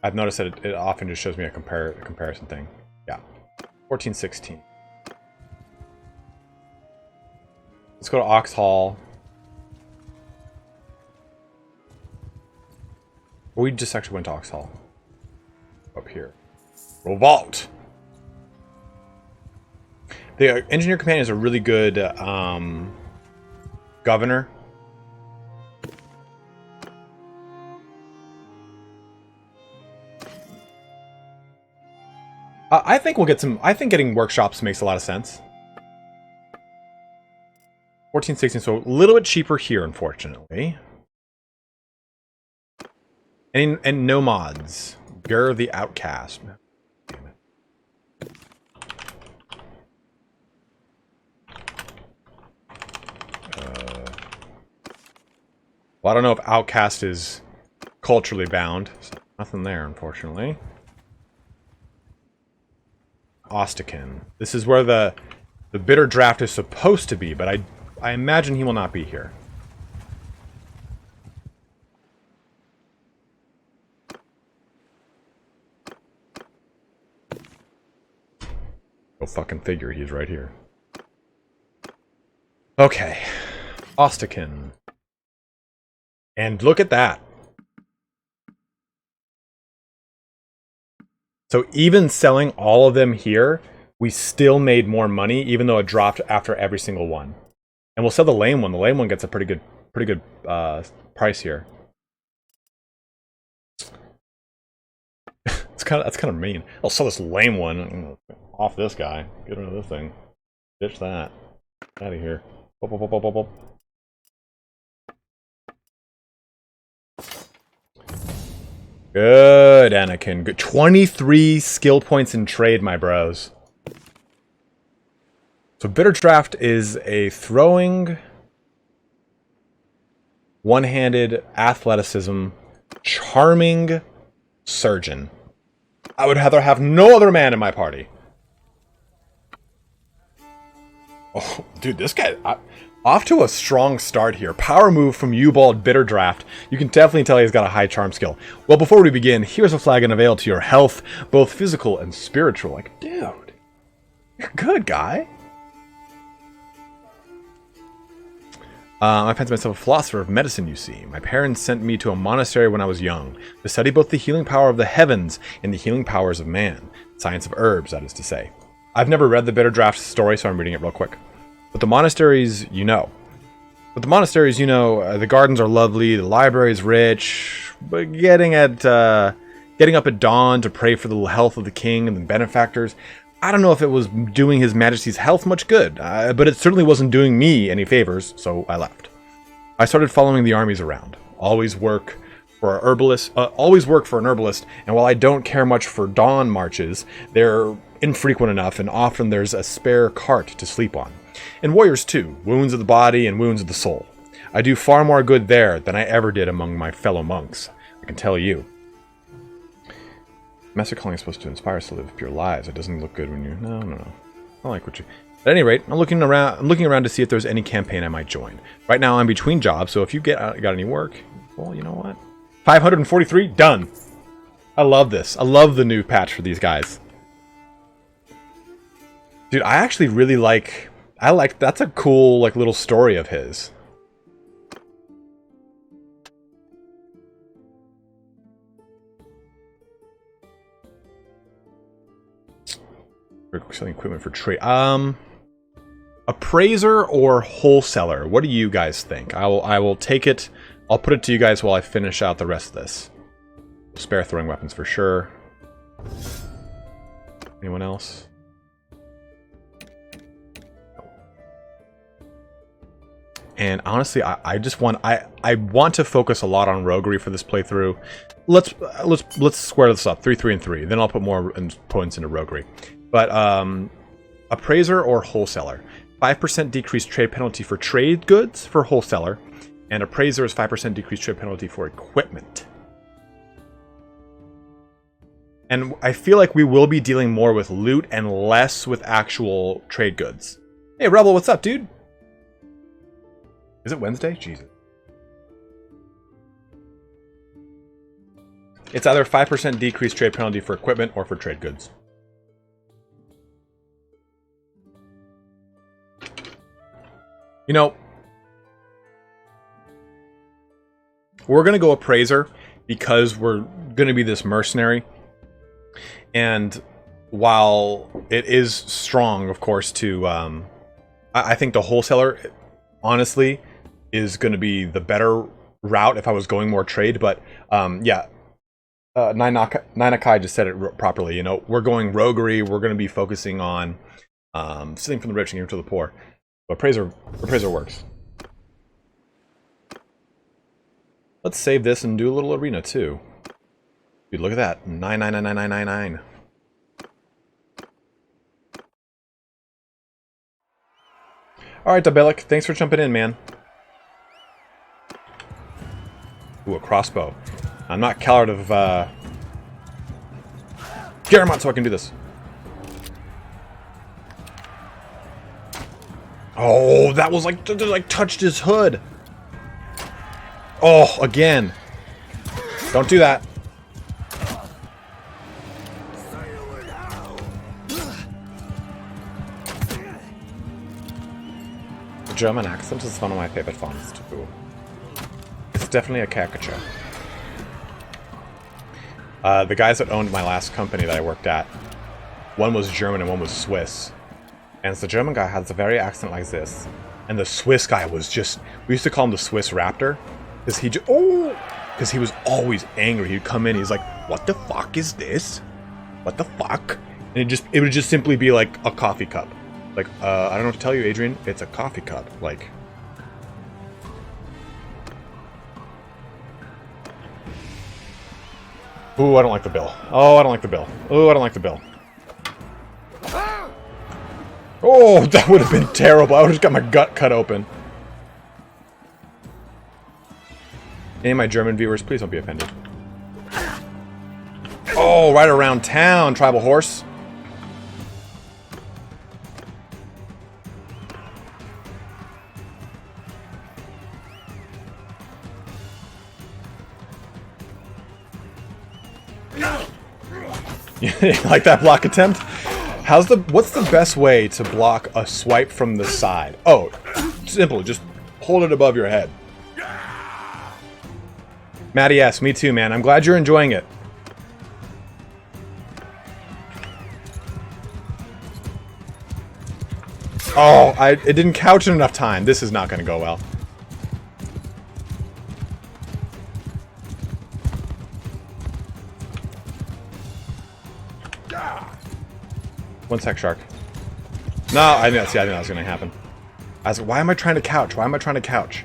I've noticed that it often just shows me a comparison thing. Yeah. 1416. Let's go to Ox Hall. We just actually went to Ox Hall. Up here. Revolt! The Engineer Companion is a really good governor. I think we'll get some... I think getting workshops makes a lot of sense. 1416, so a little bit cheaper here, unfortunately. And no mods. Gur the Outcast. Damn it. Well, I don't know if Outcast is culturally bound. So nothing there, unfortunately. Ostican. This is where the bitter draft is supposed to be, but I imagine he will not be here. Go fucking figure, he's right here. Okay. Ostican. And look at that. So even selling all of them here, we still made more money, even though it dropped after every single one. And we'll sell the lame one. The lame one gets a pretty good pretty good price here. That's kind of mean. I'll sell this lame one off this guy. Get rid of this thing. Ditch that. Out of here. Bop, bop, bop, bop, bop. Good, Anakin. Good. 23 skill points in trade, my bros. So Bitter Draft is a throwing, one-handed athleticism, charming surgeon. I would rather have no other man in my party. Oh, dude, this guy... off to a strong start here. Power move from Ubald Bitter Draft. You can definitely tell he's got a high charm skill. Well, before we begin, here's a flagon of ale to your health, both physical and spiritual. Like, dude, you're good, guy. I fancy myself a philosopher of medicine, you see. My parents sent me to a monastery when I was young, to study both the healing power of the heavens and the healing powers of man. Science of herbs, that is to say. I've never read the Bitter Draft story, so I'm reading it real quick. But the monasteries, you know. The gardens are lovely, the library's rich, but getting up at dawn to pray for the health of the king and the benefactors, I don't know if it was doing His Majesty's health much good, but it certainly wasn't doing me any favors, so I left. I started following the armies around. Always work for an herbalist, and while I don't care much for dawn marches, they're infrequent enough, and often there's a spare cart to sleep on. And warriors too, wounds of the body and wounds of the soul. I do far more good there than I ever did among my fellow monks, I can tell you. Master calling is supposed to inspire us to live pure lives. It doesn't look good when you... No. I like what you... At any rate, I'm looking around to see if there's any campaign I might join. Right now I'm between jobs, so if you got any work, well, you know what? 543, done. I love this. I love the new patch for these guys. Dude, I actually really like... that's a cool, like, little story of his. Selling equipment for trade. Appraiser or wholesaler? What do you guys think? I will take it. I'll put it to you guys while I finish out the rest of this. Spare throwing weapons for sure. Anyone else? And honestly, I just want I want to focus a lot on roguery for this playthrough. Let's square this up. 3, 3, and 3. Then I'll put more points into roguery. But appraiser or wholesaler. 5% decreased trade penalty for trade goods for wholesaler, and appraiser is 5% decreased trade penalty for equipment. And I feel like we will be dealing more with loot and less with actual trade goods. Hey, Rebel, what's up, dude? Is it Wednesday? Jesus. It's either 5% decreased trade penalty for equipment or for trade goods. You know, we're going to go appraiser because we're going to be this mercenary. And while it is strong, of course, to... I think the wholesaler, honestly, is going to be the better route if I was going more trade. But, yeah, Nainakai just said it properly. You know, we're going roguery. We're going to be focusing on stealing from the rich and giving to the poor. But appraiser works. Let's save this and do a little arena too. Dude, look at that. 9999999. Alright, Dabelik, thanks for jumping in, man. Ooh, a crossbow. I'm not coward of Garamond, so I can do this. Oh, that was like touched his hood. Oh, again. Don't do that. The German accent is one of my favorite fonts to do. It's definitely a caricature. The guys that owned my last company that I worked at, one was German and one was Swiss. And the German guy has a very accent like this. And the Swiss guy was just... We used to call him the Swiss Raptor. Because he was always angry. He'd come in, he's like, what the fuck is this? What the fuck? And it would just simply be like a coffee cup. Like, I don't know what to tell you, Adrian. It's a coffee cup. Like... Ooh, I don't like the bill. Oh, I don't like the bill. Oh, I don't like the bill. Oh, that would have been terrible. I would have just got my gut cut open. Any of my German viewers, please don't be offended. Oh, right around town, tribal horse. Like that block attempt? What's the best way to block a swipe from the side? Oh, simple. Just hold it above your head. Matty, yes, me too, man. I'm glad you're enjoying it. Oh, it didn't couch in enough time. This is not going to go well. One sec, Shark. No, I didn't that was going to happen. I was like, why am I trying to couch? Why am I trying to couch?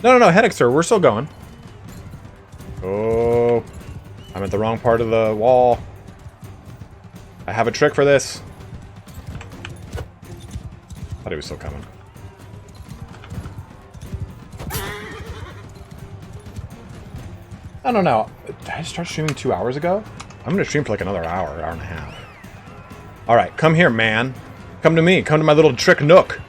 No, headache, sir. We're still going. Oh, I'm at the wrong part of the wall. I have a trick for this. Thought he was still coming. I don't know. Did I start streaming 2 hours ago? I'm going to stream for like another hour and a half. Alright, come here, man. Come to me. Come to my little trick nook.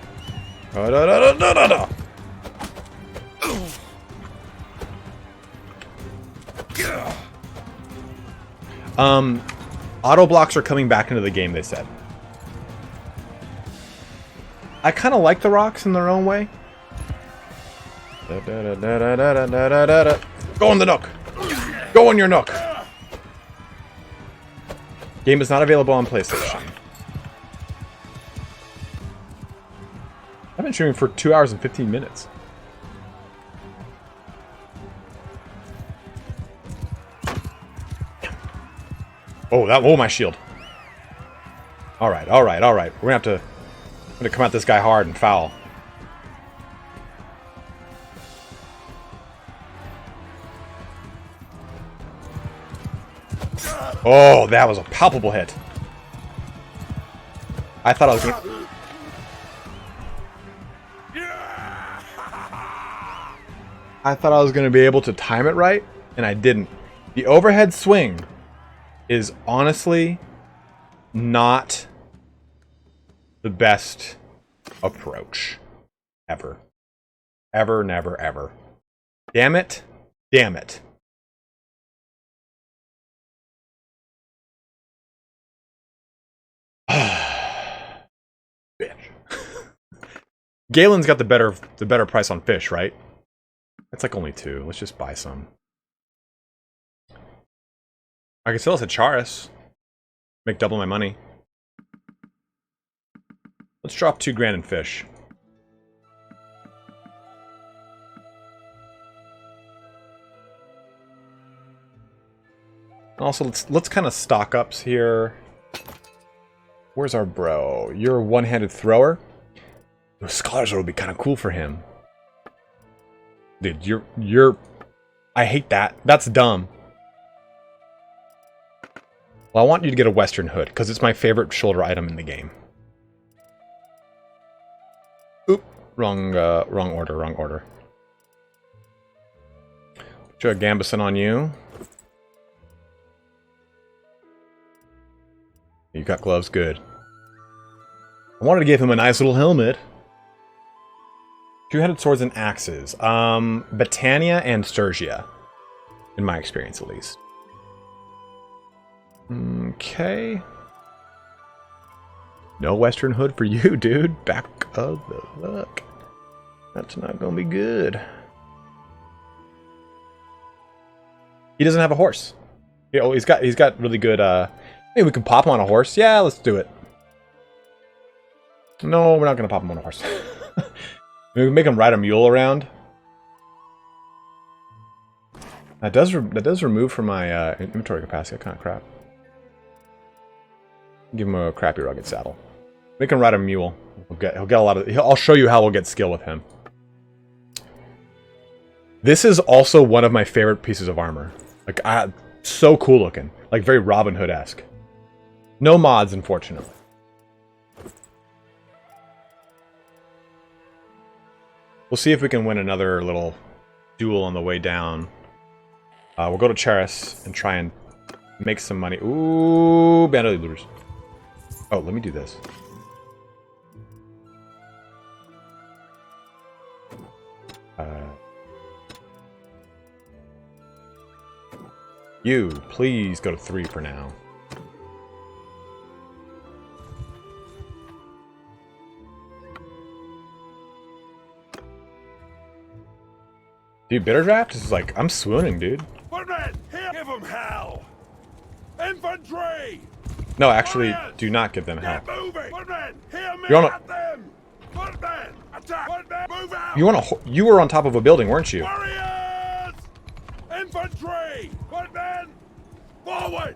Auto blocks are coming back into the game, they said. I kind of like the rocks in their own way. Go in the nook. Go in your nook. Game is not available on PlayStation. I've been streaming for 2 hours and 15 minutes. Oh, my shield. Alright. We're gonna have to come at this guy hard and foul. Oh, that was a palpable hit. I thought I was gonna... I thought I was gonna be able to time it right, and I didn't. The overhead swing is honestly not the best approach. Ever. Ever, never, ever. Damn it. Damn it. Bitch. Galen's got the better price on fish, right? That's like only 2. Let's just buy some. I can still have a Charis. Make double my money. Let's drop 2 grand in fish. Also, let's kind of stock ups here. Where's our bro? You're a one-handed thrower? Those scholars would be kind of cool for him. Dude, you're... I hate that. That's dumb. Well, I want you to get a Western Hood, because it's my favorite shoulder item in the game. Oop. Wrong order. Put a Gambeson on you. You got gloves, good. I wanted to give him a nice little helmet. 2-handed swords and axes. Botania and Sturgia. In my experience, at least. Okay. No Western Hood for you, dude. Back of the luck. That's not gonna be good. He doesn't have a horse. Yeah, oh, he's got really good, maybe we can pop him on a horse. Yeah, let's do it. No, we're not gonna pop him on a horse. Maybe we can make him ride a mule around. That does remove from my inventory capacity. That kind of crap. Give him a crappy rugged saddle. Make him ride a mule. He'll get a lot of. I'll show you how we'll get skill with him. This is also one of my favorite pieces of armor. Like, so cool looking. Like, very Robin Hood-esque. No mods, unfortunately. We'll see if we can win another little duel on the way down. We'll go to Charis and try and make some money. Ooh, Bandit looters. Oh, let me do this. You, please go to 3 for now. Dude, Bitter Draft is like, I'm swooning, dude. Footman, here! Give them hell! Infantry! No, actually, do not give them hell. Get moving! Footman, hear me You're on at them! Footman, attack! Footman, move out! You were on top of a building, weren't you? Warriors! Infantry! Footman, forward!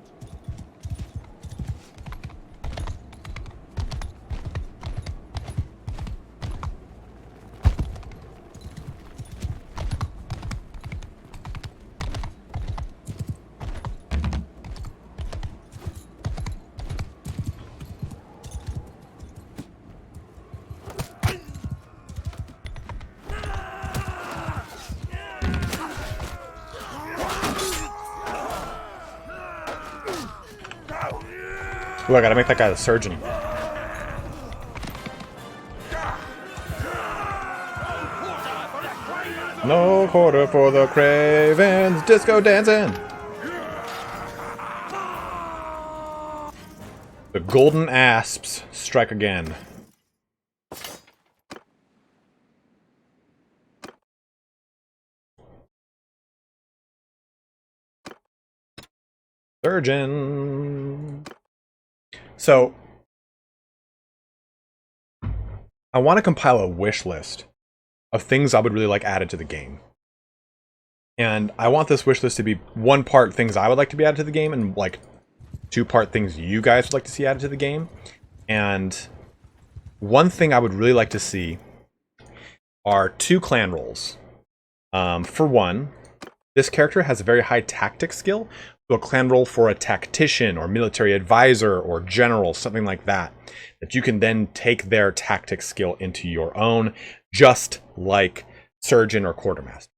Ooh, I gotta make that guy the surgeon. No quarter for the Cravens, disco dancing. The golden asps strike again. Surgeon. So, I want to compile a wish list of things I would really like added to the game. And I want this wish list to be 1 part things I would like to be added to the game and like 2 part things you guys would like to see added to the game. And one thing I would really like to see are 2 clan roles. For one, this character has a very high tactic skill. So a clan role for a tactician or military advisor or general, something like that. That you can then take their tactic skill into your own, just like surgeon or quartermaster.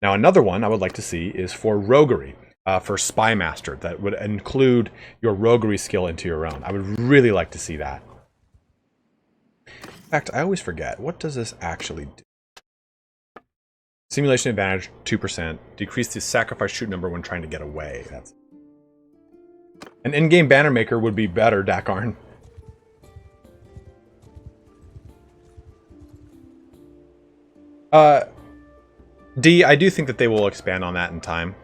Now another one I would like to see is for roguery, for spy master. That would include your roguery skill into your own. I would really like to see that. In fact, I always forget. What does this actually do? Simulation advantage, 2%. Decrease the sacrifice shoot number when trying to get away. That's an in-game banner maker would be better, Dakarn. D, I do think that they will expand on that in time.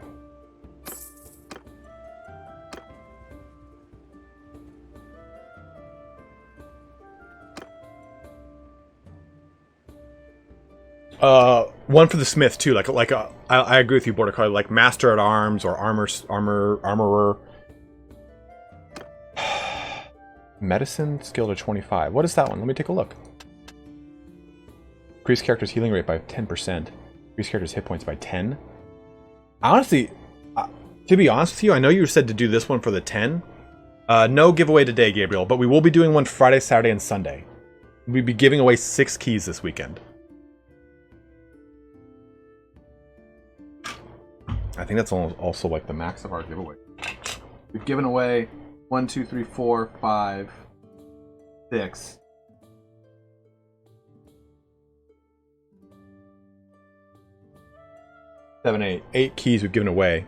One for the smith too, I agree with you, Border Collie, like Master at Arms or Armorer. Medicine skill to 25. What is that one? Let me take a look. Increase character's healing rate by 10%. Increase character's hit points by 10. Honestly, to be honest with you, I know you said to do this one for the 10. No giveaway today, Gabriel, but we will be doing one Friday, Saturday, and Sunday. We'll be giving away 6 keys this weekend. I think that's also like the max of our giveaway. We've given away 1, 2, 3, 4, 5, 6. 7, 8. 8 keys we've given away.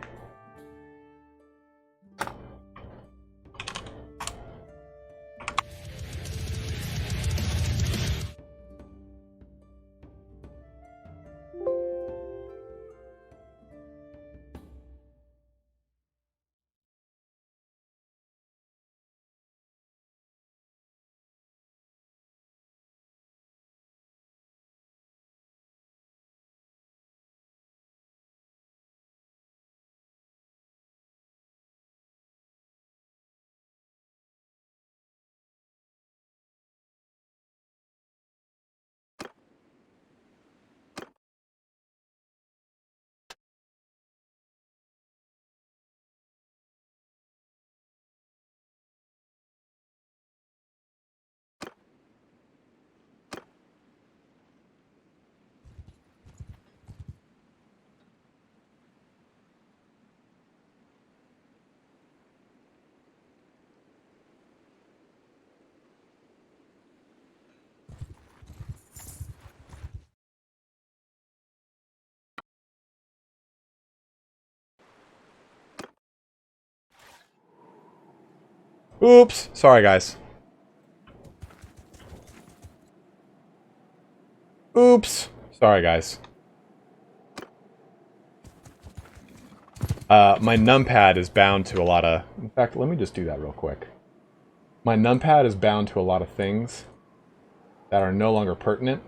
Oops. Sorry, guys. Oops. Sorry, guys. My numpad is bound to a lot of... In fact, let me just do that real quick. My numpad is bound to a lot of things that are no longer pertinent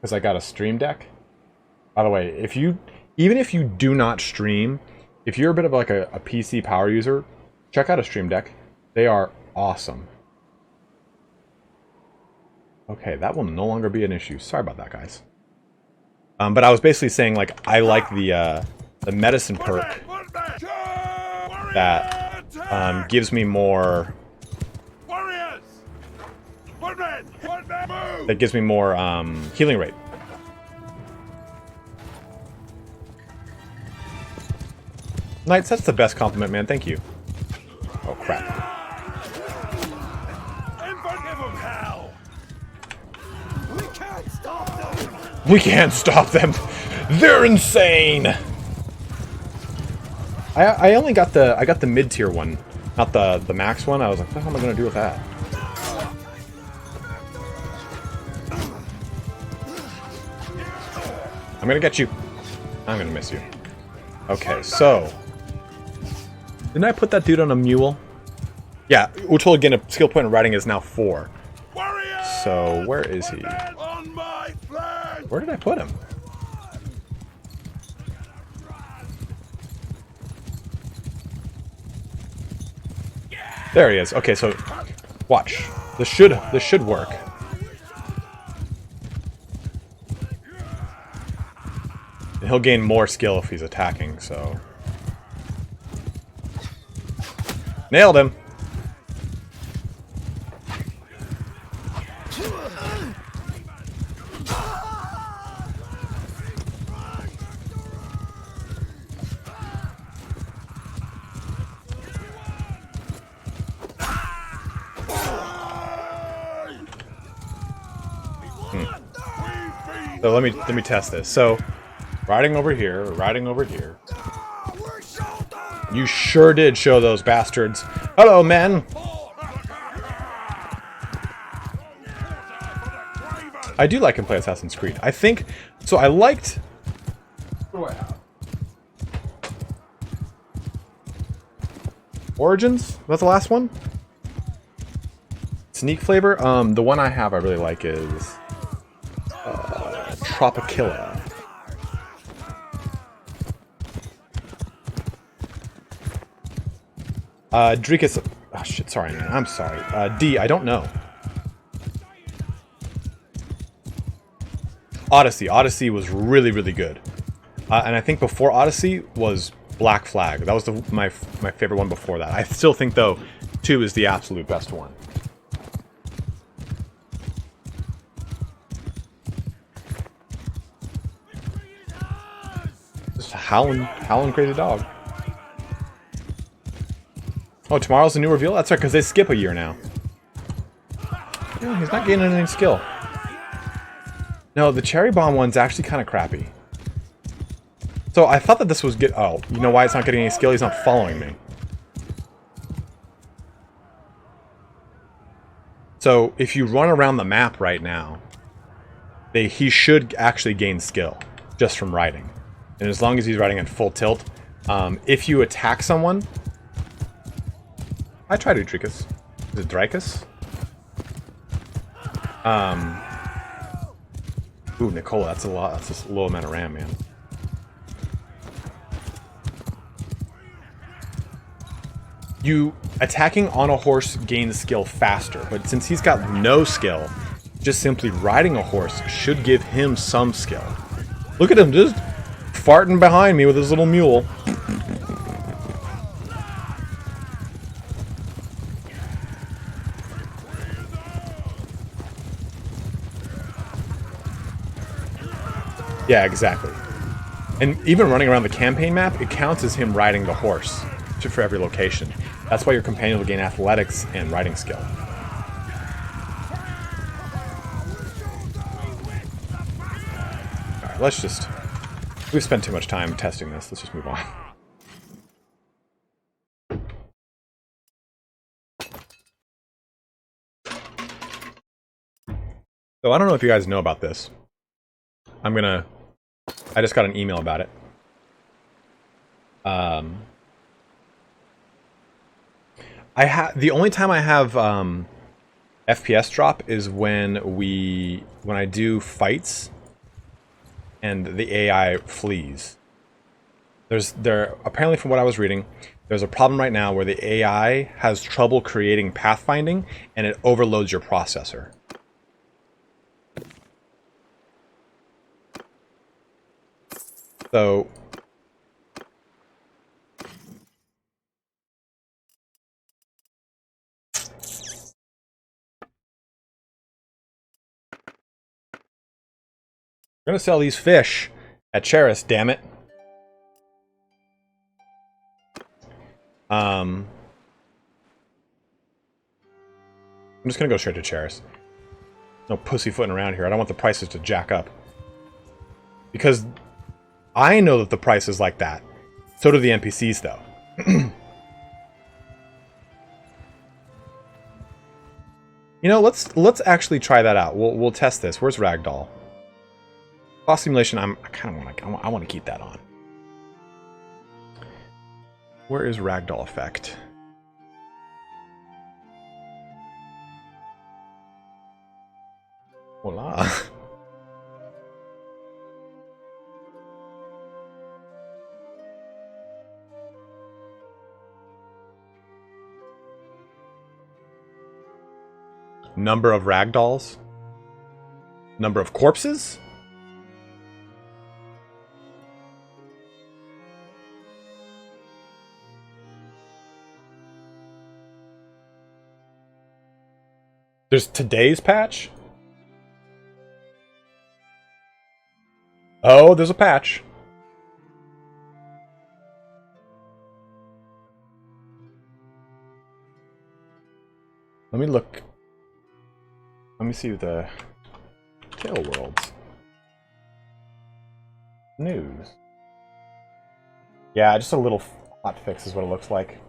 because I got a stream deck. By the way, even if you do not stream, if you're a bit of like a PC power user, check out a stream deck. They are awesome. Okay, that will no longer be an issue. Sorry about that, guys. But I was basically saying, like, I like the medicine perk that gives me more... That gives me more healing rate. Knights, that's the best compliment, man. Thank you. Oh, crap. We can't stop them. They're insane. I only got the mid-tier one, not the max one. I was like, what the hell am I gonna do with that? I'm gonna get you. I'm gonna miss you. Okay, so didn't I put that dude on a mule? Yeah, we're told again a skill point in riding is now 4. So where is he? Where did I put him? There he is. Okay, so watch. This should work. And he'll gain more skill if he's attacking, so nailed him. So let me test this. So, riding over here, riding over here. You sure did show those bastards. Hello, men. I do like and play Assassin's Creed. I think so. I liked. What do I have? Origins? Was that the last one? Sneak flavor. The one I have I really like is Tropicilla. Dricus. Oh shit! Sorry, man. I'm sorry. D. I don't know. Odyssey. Odyssey was really, really good. And I think before Odyssey was Black Flag. That was my favorite one before that. I still think though, 2 is the absolute best one. Just howling crazy dog. Oh, tomorrow's the new reveal? That's right, because they skip a year now. Yeah, he's not gaining any skill. No, the cherry bomb one's actually kind of crappy. So I thought that this was good. Oh, you know why it's not getting any skill? He's not following me. So if you run around the map right now, he should actually gain skill just from riding. And as long as he's riding at full tilt, if you attack someone, I tried Dricus. Is it Dricus? Ooh, Nicola, that's a lot. That's just a low amount of RAM, man. You attacking on a horse gains skill faster, but since he's got no skill, just simply riding a horse should give him some skill. Look at him just farting behind me with his little mule. Yeah, exactly. And even running around the campaign map, it counts as him riding the horse for every location. That's why your companion will gain athletics and riding skill. Alright, let's just... We've spent too much time testing this. Let's just move on. So I don't know if you guys know about this. I just got an email about it. The only time I have FPS drop is when I do fights and the AI flees. Apparently, from what I was reading, there's a problem right now where the AI has trouble creating pathfinding and it overloads your processor. So we're gonna sell these fish at Cheris, damn it. I'm just gonna go straight to Cheris. No pussyfooting around here. I don't want the prices to jack up. Because I know that the price is like that. So do the NPCs, though. You know, let's actually try that out. We'll test this. Where's Ragdoll? Boss simulation. I want to keep that on. Where is Ragdoll effect? Voila. Number of ragdolls? Number of corpses? There's today's patch? Oh, there's a patch. Let me look. Let me see the Tail Worlds. News. Yeah, just a little hotfix is what it looks like.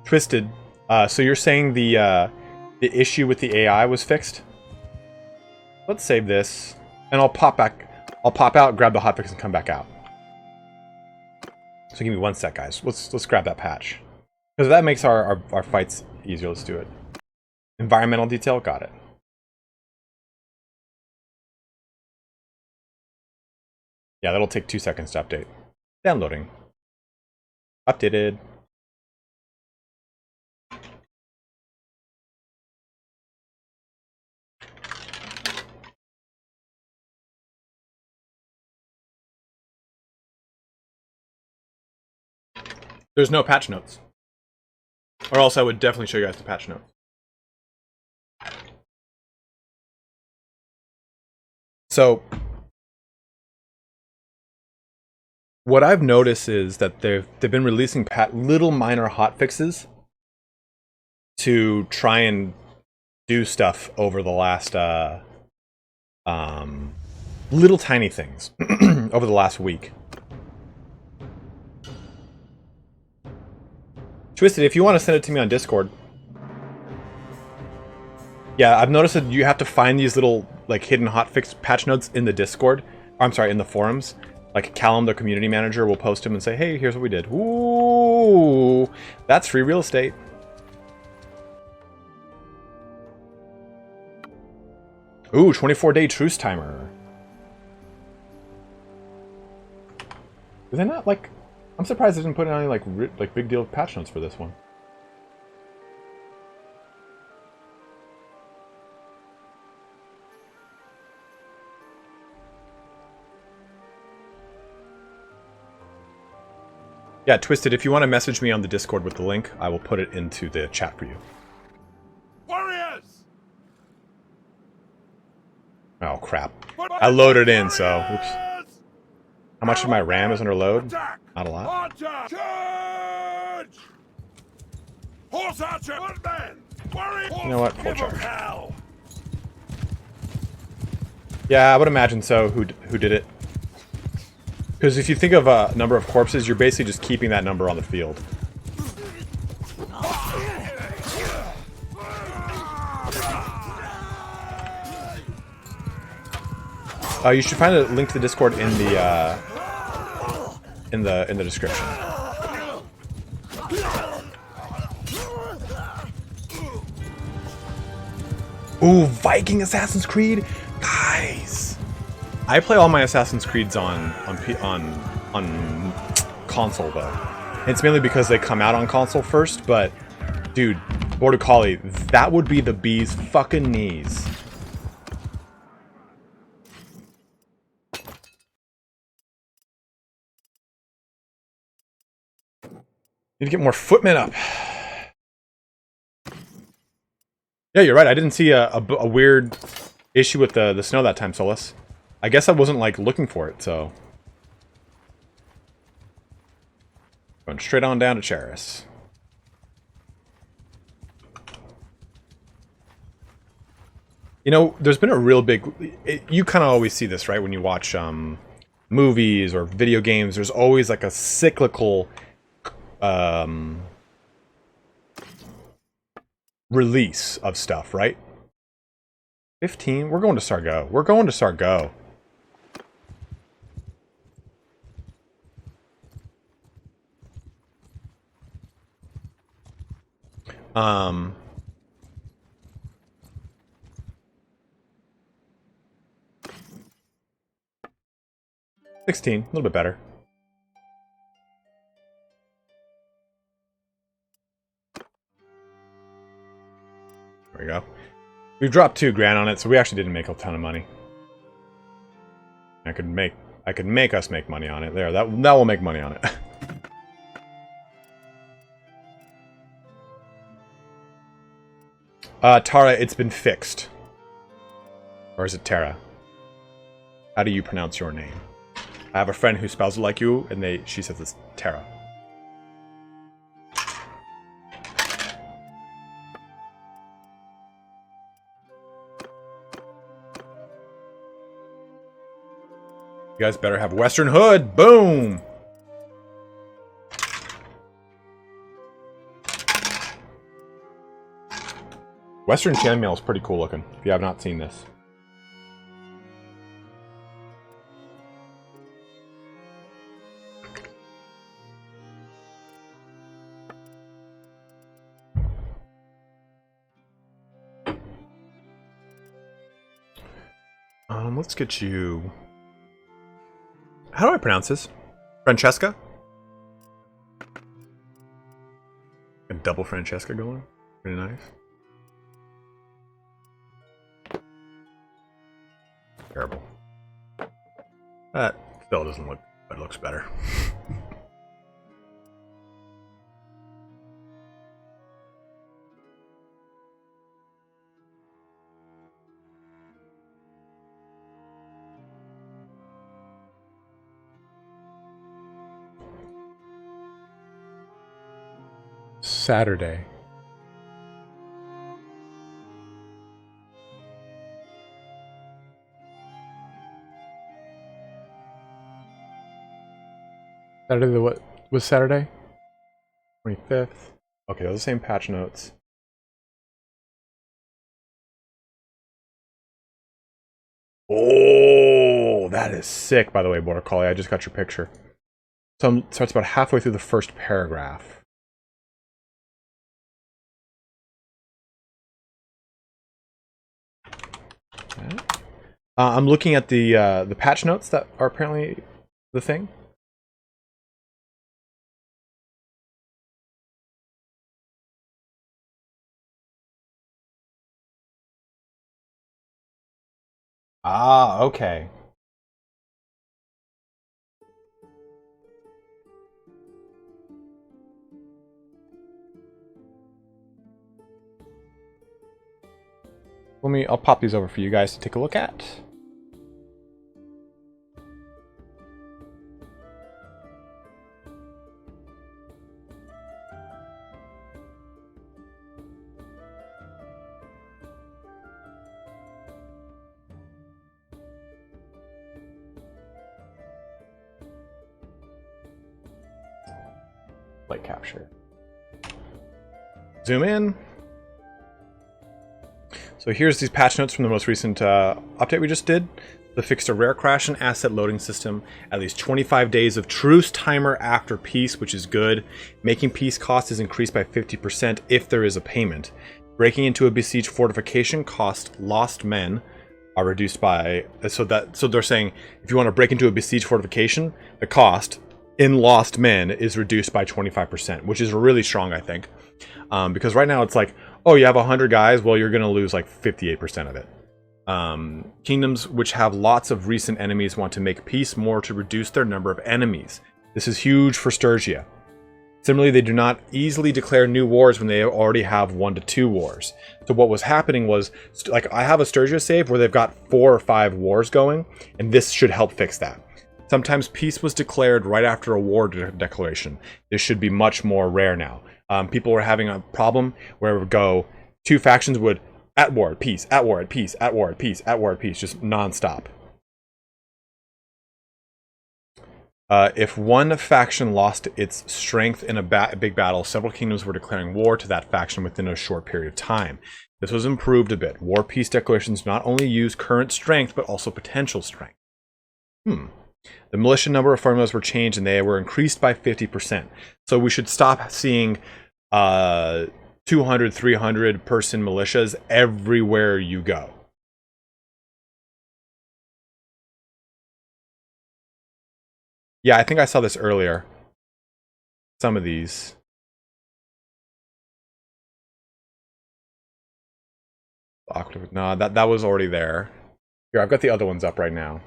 Twisted. So you're saying the issue with the AI was fixed? Let's save this, and I'll pop back. I'll pop out, grab the hotfix, and come back out. So give me one sec, guys. Let's grab that patch, because that makes our fights easier. Let's do it. Environmental detail, got it. Yeah, that'll take 2 seconds to update. Downloading. Updated. There's no patch notes. Or else I would definitely show you guys the patch notes. So, what I've noticed is that they've been releasing little minor hotfixes to try and do stuff over the last little tiny things over the last week. Twisted, if you want to send it to me on Discord. Yeah, I've noticed that you have to find these little like hidden hotfix patch notes in the Discord. Or, I'm sorry, in the forums. Like Callum, the community manager, will post them and say, "Hey, here's what we did." Ooh, that's free real estate. Ooh, 24-day truce timer. Is that not like? I'm surprised they didn't put any like big deal patch notes for this one. Yeah, Twisted, if you want to message me on the Discord with the link, I will put it into the chat for you. Warriors! Oh, crap. I loaded in, so... Oops. How much of my RAM is under load? Not a lot. Charge! Horse archer! One man! Warrior! You know what? Full charge. Yeah, I would imagine so. Who did it? Because if you think of a number of corpses, you're basically just keeping that number on the field. You should find a link to the Discord in the description. Ooh, Viking Assassin's Creed, guys! I play all my Assassin's Creeds on console though. And it's mainly because they come out on console first. But dude, Border Collie, that would be the bee's fucking knees. Need to get more footmen up. Yeah, you're right. I didn't see a weird issue with the snow that time, Solus. I guess I wasn't, like, looking for it, so... Going straight on down to Charis. You know, there's been a real big... you kind of always see this, right? When you watch movies or video games, there's always, like, a cyclical... release of stuff, right? 15? We're going to Sargo. We're going to Sargo. Um... 16, a little bit better. There we go. We dropped $2,000 on it, so we actually didn't make a ton of money. I could make us make money on it. There, that will make money on it. Tara, it's been fixed. Or is it Tara? How do you pronounce your name? I have a friend who spells it like you, and she says it's Tara. You guys better have Western Hood. Boom! Western chainmail is pretty cool looking, if you have not seen this. Let's get you... How do I pronounce this? Francesca? A double Francesca going? Pretty nice. Terrible. That still doesn't look... It looks better. Saturday. Saturday, what was Saturday? 25th. Okay, those are the same patch notes. Oh, that is sick, by the way, Border Collie. I just got your picture. So it starts about halfway through the first paragraph. I'm looking at the patch notes that are apparently the thing. Ah, okay. I'll pop these over for you guys to take a look at. Light capture. Zoom in. So here's these patch notes from the most recent update we just did. The fixed a rare crash and asset loading system. At least 25 days of truce timer after peace, which is good. Making peace cost is increased by 50% if there is a payment. Breaking into a besieged fortification cost lost men are reduced by... So they're saying if you want to break into a besieged fortification, the cost in lost men is reduced by 25%, which is really strong, I think. Because right now it's like, oh, you have 100 guys, well, you're going to lose like 58% of it. Kingdoms which have lots of recent enemies want to make peace more to reduce their number of enemies. This is huge for Sturgia. Similarly, they do not easily declare new wars when they already have 1 to 2 wars. So what was happening was, like, I have a Sturgia save where they've got 4 or 5 wars going, and this should help fix that. Sometimes peace was declared right after a war declaration. This should be much more rare now. People were having a problem where it would go, 2 factions would at war, at peace, at war, at peace, at war, at peace, at war, at peace, just non-stop. If one faction lost its strength in a big battle, several kingdoms were declaring war to that faction within a short period of time. This was improved a bit. War-peace declarations not only use current strength, but also potential strength. The militia number of formulas were changed, and they were increased by 50%. So we should stop seeing 200, 300 person militias everywhere you go. Yeah, I think I saw this earlier. Some of these. No, that was already there. Here, I've got the other ones up right now.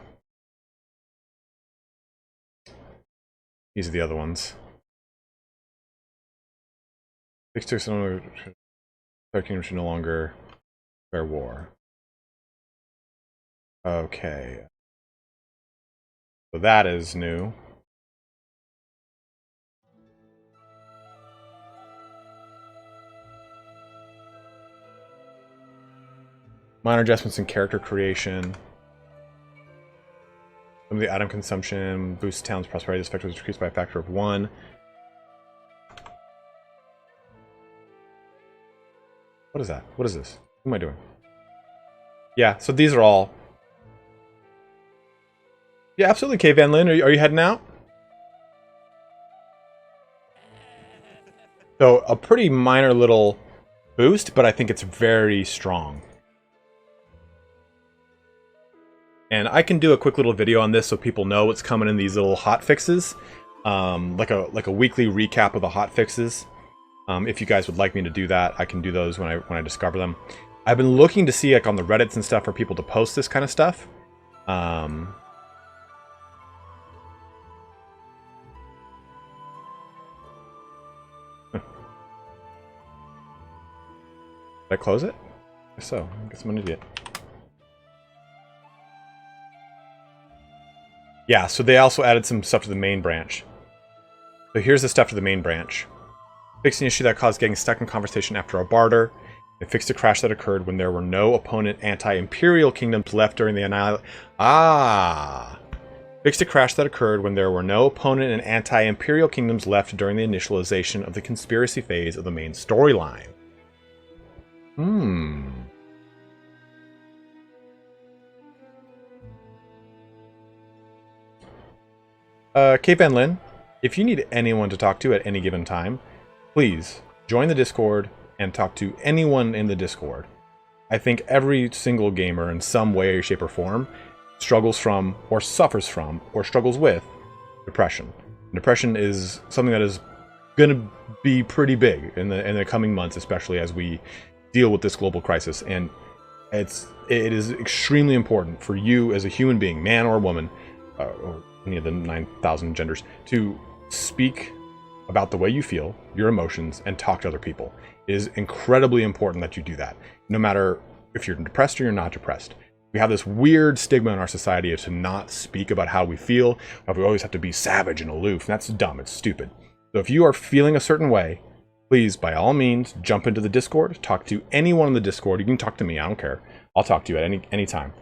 These are the other ones. 13 should no longer declare war. Okay. So that is new. Minor adjustments in character creation. Some of the item consumption boosts town's prosperity. This effect was decreased by a factor of 1. What is that? What is this? What am I doing? Yeah, so these are all... Yeah, absolutely, K. Van Lin. Are you heading out? So, a pretty minor little boost, but I think it's very strong. And I can do a quick little video on this so people know what's coming in these little hot fixes. Like a weekly recap of the hot fixes. If you guys would like me to do that, I can do those when I discover them. I've been looking to see, like, on the Reddits and stuff for people to post this kind of stuff. Did I close it? I guess so. I guess I'm an idiot. Yeah, so they also added some stuff to the main branch. So here's the stuff to the main branch. Fixed an issue that caused getting stuck in conversation after a barter. It fixed a crash that occurred when there were no opponent anti-imperial kingdoms left during the annihilation. Fixed a crash that occurred when there were no opponent and anti-imperial kingdoms left during the initialization of the conspiracy phase of the main storyline. Kate Van Lin, if you need anyone to talk to at any given time, please join the Discord and talk to anyone in the Discord. I think every single gamer in some way, shape, or form struggles from, or suffers from, or struggles with depression. Depression is something that is going to be pretty big in the coming months, especially as we deal with this global crisis. And it is extremely important for you as a human being, man or woman, or any of the 9,000 genders, to speak about the way you feel, your emotions, and talk to other people. It is incredibly important that you do that, no matter if you're depressed or you're not depressed. We have this weird stigma in our society to not speak about how we feel, how we always have to be savage and aloof, and that's dumb, it's stupid. So if you are feeling a certain way, please, by all means, jump into the Discord, talk to anyone in the Discord. You can talk to me, I don't care. I'll talk to you at any time.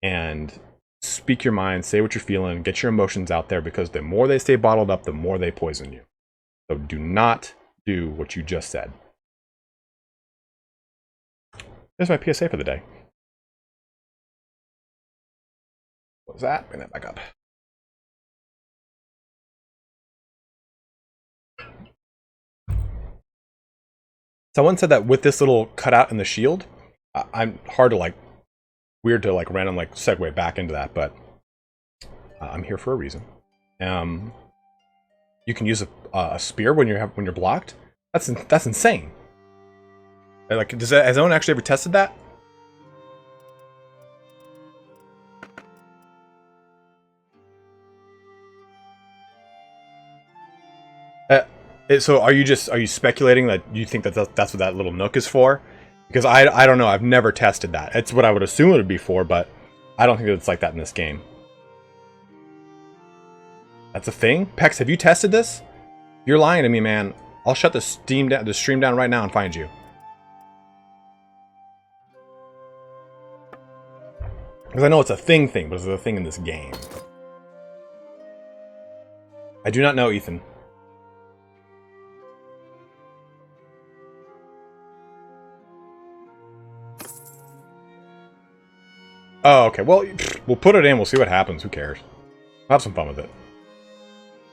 And speak your mind, say what you're feeling, get your emotions out there, because the more they stay bottled up, the more they poison you. So do not do what you just said. There's my PSA for the day. What was that? Bring that back up. Someone said that with this little cutout in the shield, I'm hard to like, weird to like random like segue back into that, but I'm here for a reason. You can use a spear when you're blocked. That's insane. Like, has anyone actually ever tested that? So are you speculating that you think that that's what that little nook is for? Because I don't know. I've never tested that. It's what I would assume it would be for, but I don't think that it's like that in this game. That's a thing? Pex, have you tested this? You're lying to me, man. I'll shut the stream down right now and find you. Because I know it's a thing, but it's a thing in this game. I do not know, Ethan. Oh, okay. Well, we'll put it in. We'll see what happens. Who cares? Have some fun with it.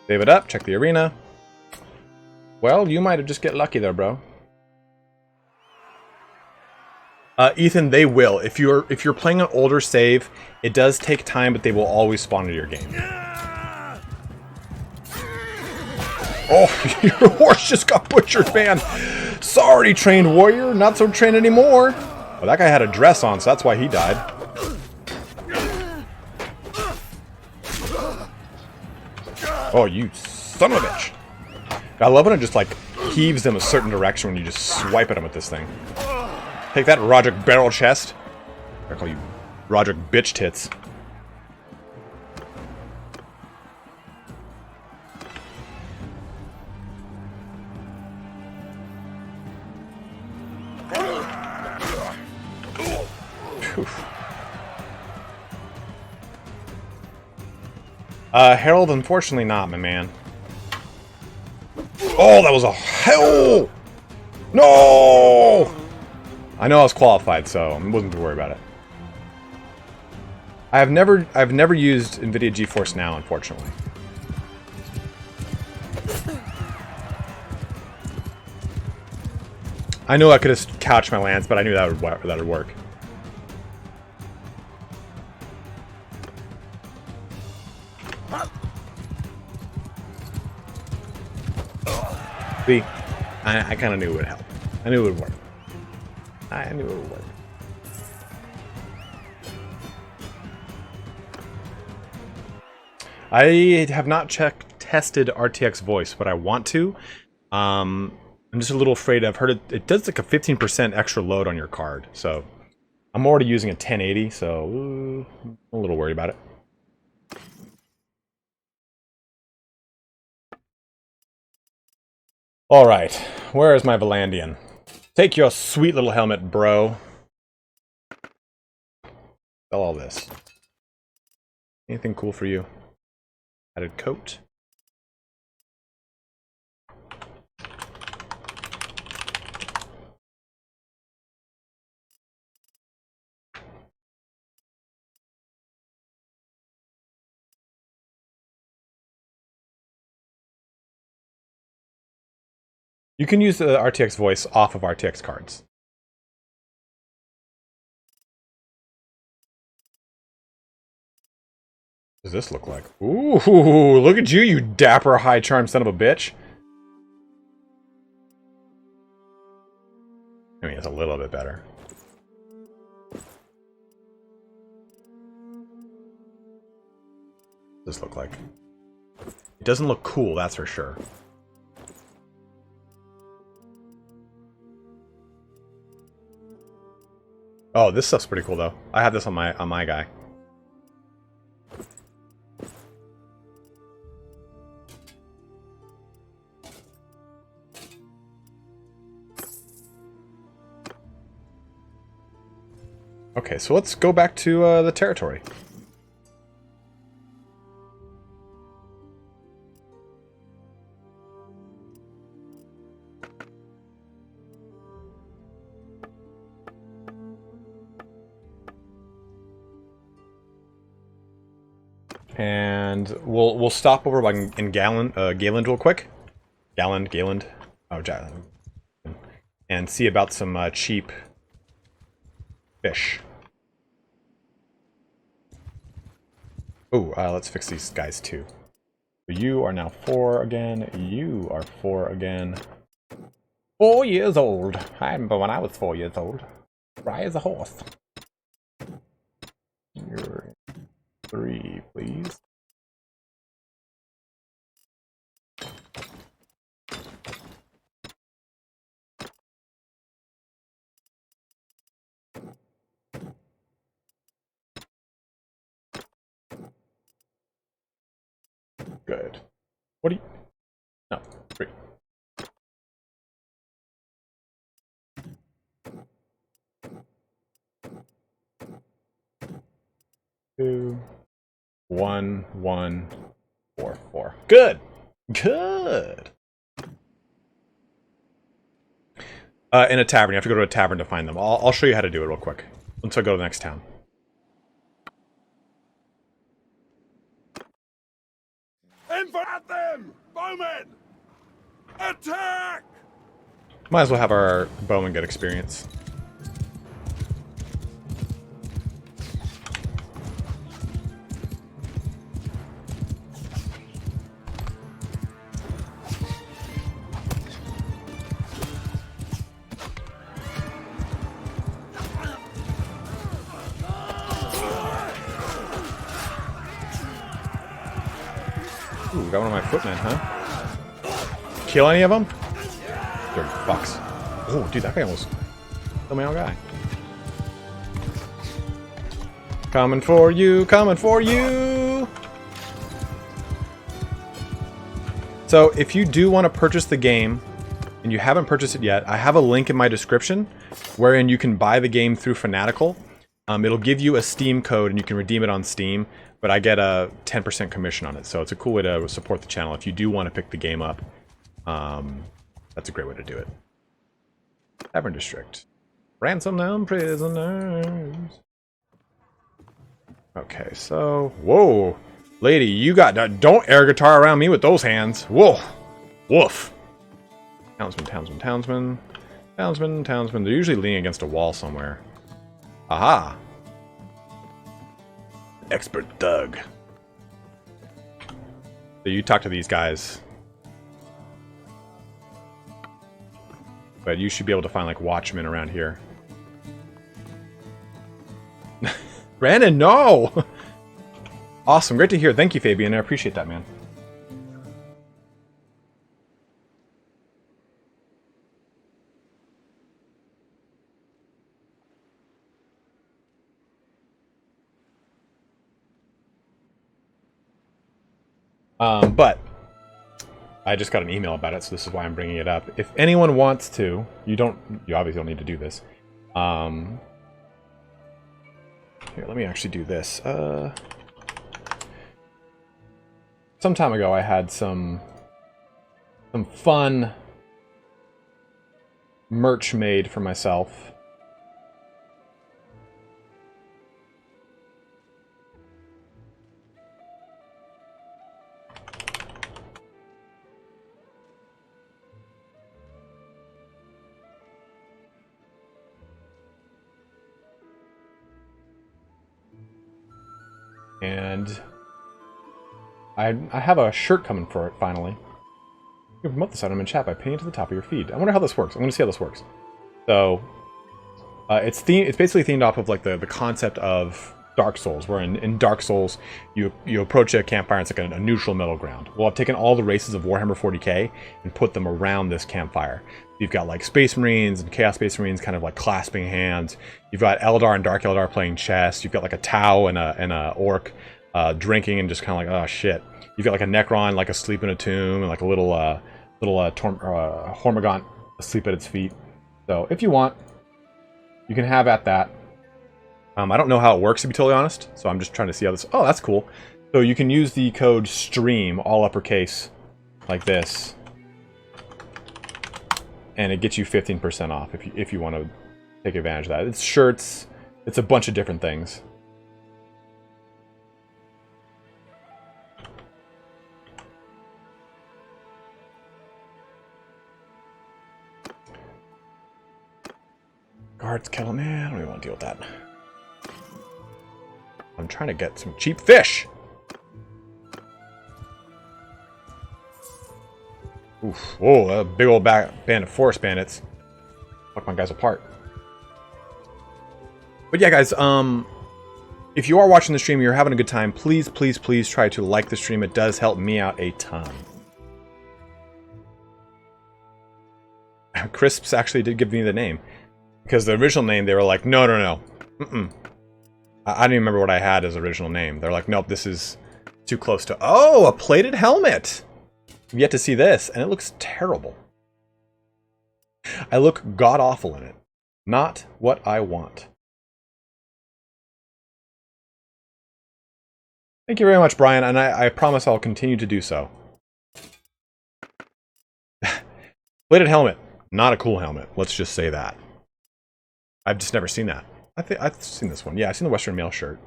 Save it up. Check the arena. Well, you might have just get lucky there, bro. Ethan, they will. If you're playing an older save, it does take time, but they will always spawn into your game. Oh, your horse just got butchered, man. Sorry, trained warrior. Not so trained anymore. Well, that guy had a dress on, so that's why he died. Oh, you son of a bitch. I love when it just, like, heaves them a certain direction when you just swipe at them with this thing. Take that, Roderick Barrel Chest. I call you Roderick Bitch Tits. Harold, unfortunately not, my man. Oh, that was a hell! No! I know I was qualified, so I wasn't too worried about it. I've never used NVIDIA GeForce Now, unfortunately. I knew I could have couched my lance, but I knew that would work. See, I kind of knew it would help. I knew it would work. I knew it would work. I have not tested RTX voice, but I want to. I'm just a little afraid. I've heard it does like a 15% extra load on your card, so I'm already using a 1080, so I'm a little worried about it. All right, where is my Valandian? Take your sweet little helmet, bro. Sell all this. Anything cool for you? Added coat. You can use the RTX voice off of RTX cards. What does this look like? Ooh, look at you, you dapper high charm son of a bitch. I mean, it's a little bit better. What does this look like? It doesn't look cool, that's for sure. Oh, this stuff's pretty cool though. I have this on my guy. Okay, so let's go back to the territory. And we'll stop over in Galen real quick. Galen. Oh, Galen. And see about some cheap fish. Oh, let's fix these guys too. You are now 4 again. You are 4 again. 4 years old. I remember when I was 4 years old. Dry as a horse. You're 3, please. Good. What do you... No, 3. 2, 1, 1, 4, 4. Good! Good! In a tavern. You have to go to a tavern to find them. I'll show you how to do it real quick. Once I go to the next town. Infant at them! Bowmen! Attack! Might as well have our bowman get experience. Ooh, got one of my footmen, huh? Kill any of them? Dirty fucks. Oh, dude, that guy almost killed my own guy. Coming for you, coming for you! So, if you do want to purchase the game, and you haven't purchased it yet, I have a link in my description, wherein you can buy the game through Fanatical. It'll give you a Steam code, and you can redeem it on Steam, but I get a 10% commission on it, so it's a cool way to support the channel if you do want to pick the game up. That's a great way to do it. Tavern District. Ransom them prisoners. Okay, so... Whoa! Lady, you got... Don't air guitar around me with those hands. Whoa! Woof! Townsman. They're usually leaning against a wall somewhere. Aha! Expert thug. So you talk to these guys. But you should be able to find, like, watchmen around here. Brandon, no! Awesome, great to hear. Thank you, Fabian. I appreciate that, man. But I just got an email about it, so this is why I'm bringing it up. If anyone wants to, you obviously don't need to do this. Here, let me actually do this. Some time ago, I had some fun merch made for myself. And I have a shirt coming for it, finally. You can promote this item in chat by pinning it to the top of your feed. I wonder how this works. I'm going to see how this works. So, it's basically themed off of, like, the concept of Dark Souls, where in Dark Souls, you approach a campfire and it's like a neutral middle ground. Well, I've taken all the races of Warhammer 40k and put them around this campfire. You've got, like, Space Marines and Chaos Space Marines kind of, like, clasping hands. You've got Eldar and Dark Eldar playing chess. You've got, like, a Tau and a Orc drinking and just kind of like, oh, shit. You've got, like, a Necron, like, asleep in a tomb, and, like, a little Hormagaunt asleep at its feet. So, if you want, you can have at that. I don't know how it works, to be totally honest, so I'm just trying to see how this... Oh, that's cool. So you can use the code STREAM, all uppercase, like this. And it gets you 15% off if you want to take advantage of that. It's shirts, it's a bunch of different things. Guards kettle, man. I don't even want to deal with that. I'm trying to get some cheap fish. Oof. Oh, a big old band of forest bandits. Fuck my guys apart. But yeah, guys, if you are watching the stream and you're having a good time, please, please, please try to like the stream. It does help me out a ton. Crisps actually did give me the name. Because the original name, they were like, no, no, no. I don't even remember what I had as original name. They're like, nope, this is too close to... Oh, a plated helmet! I've yet to see this, and it looks terrible. I look god-awful in it. Not what I want. Thank you very much, Brian, and I promise I'll continue to do so. Plated helmet. Not a cool helmet. Let's just say that. I've just never seen that. I think I've seen this one. Yeah, I've seen the Western Mail shirt.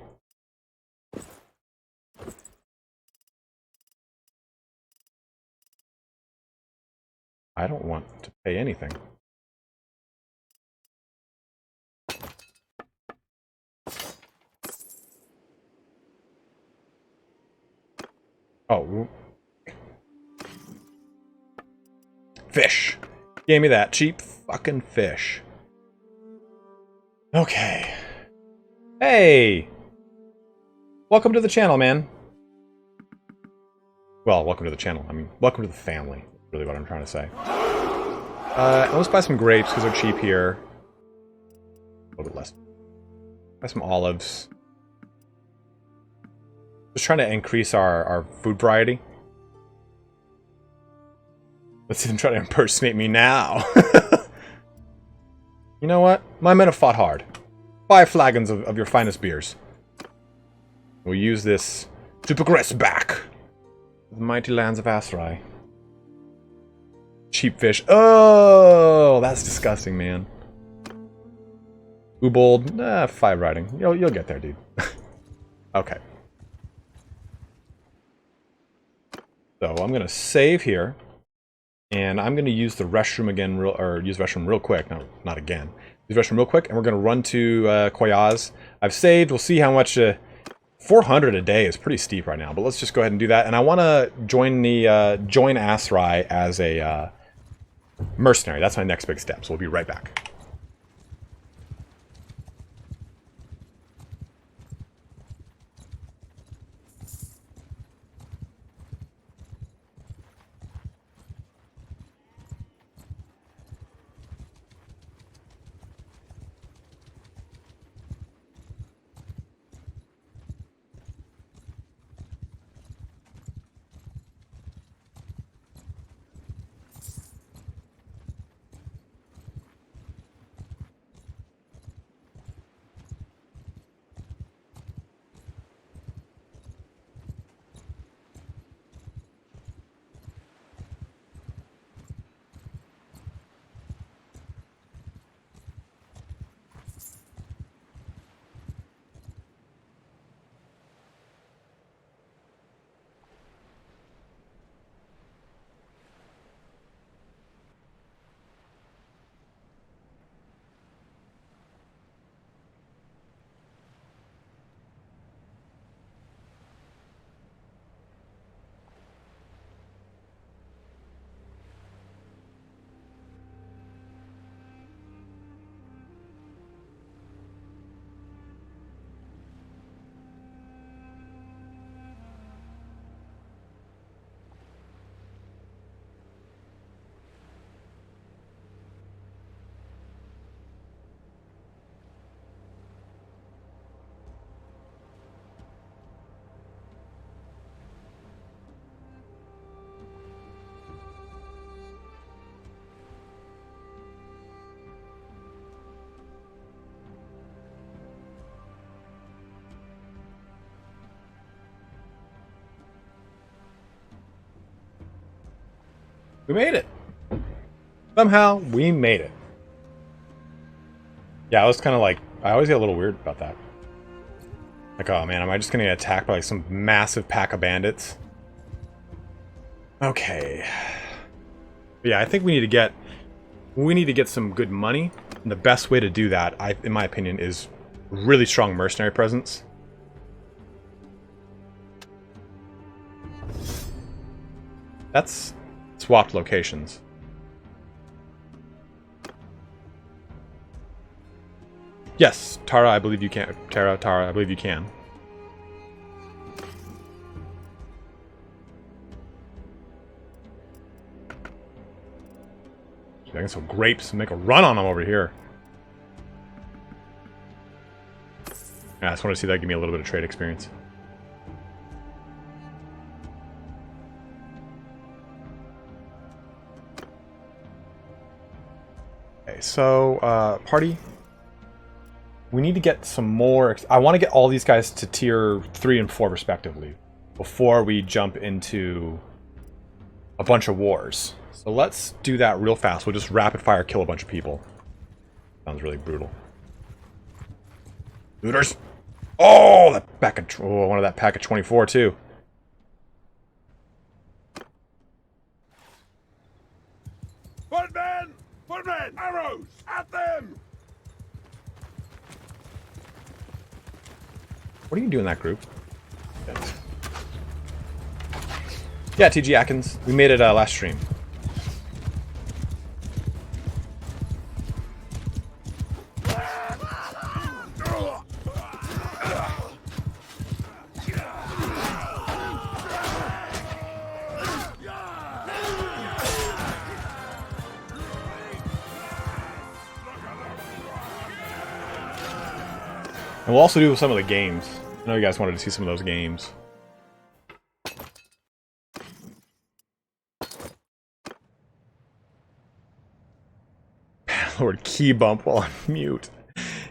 I don't want to pay anything. Oh. Fish. Gave me that cheap fucking fish. Okay. Hey! Welcome to the channel, man. Well, welcome to the channel. I mean, welcome to the family. Really what I'm trying to say. Let's buy some grapes because they're cheap here. A little bit less. Buy some olives. Just trying to increase our food variety. Let's see them try to impersonate me now. You know what? My men have fought hard. 5 flagons of your finest beers. We'll use this to progress back. The mighty lands of Aserai. Cheap fish. Oh, that's disgusting, man. Ubold, 5 riding. You'll get there, dude. Okay. So I'm gonna save here, and I'm gonna use the restroom again, use restroom real quick. No, not again. Use restroom real quick, and we're gonna run to Koyaz. I've saved. We'll see how much. 400 a day is pretty steep right now, but let's just go ahead and do that. And I want to join the join Aserai as a mercenary. That's my next big step. So we'll be right back. We made it! Somehow, we made it. Yeah, I was kind of like... I always get a little weird about that. Like, oh man, am I just gonna get attacked by like some massive pack of bandits? Okay. Yeah, I think we need to get We need to get some good money, and the best way to do that, in my opinion, is really strong mercenary presence. That's swapped locations. Yes, Tara, I believe you can. Tara, I believe you can. I can sell grapes and make a run on them over here. Yeah, I just want to see that give me a little bit of trade experience. Okay, so, party. We need to get some more... I want to get all these guys to tier 3 and 4 respectively before we jump into a bunch of wars. So let's do that real fast. We'll just rapid fire kill a bunch of people. Sounds really brutal. Looters! Oh, that pack of... Oh, I wanted that pack of 24 too. Footmen! Footmen! Arrows! At them! What are you doing in that group? Yeah, TG Atkins. We made it last stream. And we'll also do some of the games. I know you guys wanted to see some of those games. Bannerlord key bump while on mute.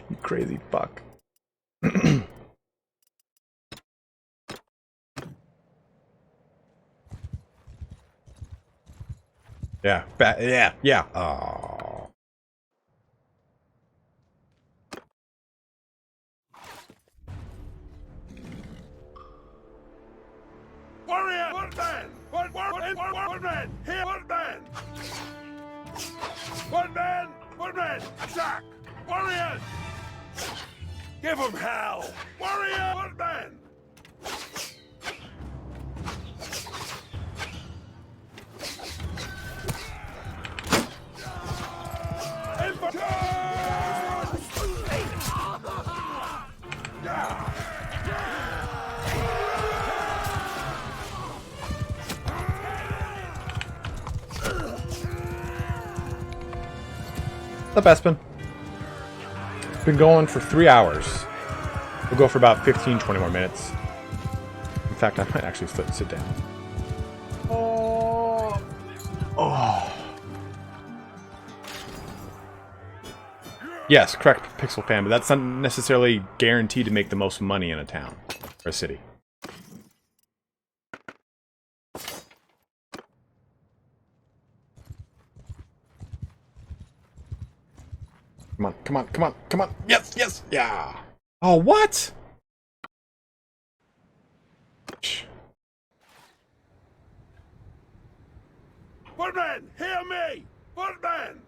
You crazy fuck. Yeah. Oh. Warrior! Footman! Footman! Here! Footman! Footman! Footman! Attack! Warriors! Give them hell! Warrior! Footman! What's up, Espen? Been going for 3 hours. We'll go for about 15-20 more minutes. In fact, I might actually sit down. Oh. Yes, correct, Pixel fan, but that's not necessarily guaranteed to make the most money in a town or a city. Come on, come on, come on, come on. Yes, yes, yeah. Oh, what? Footman, hear me! Footman!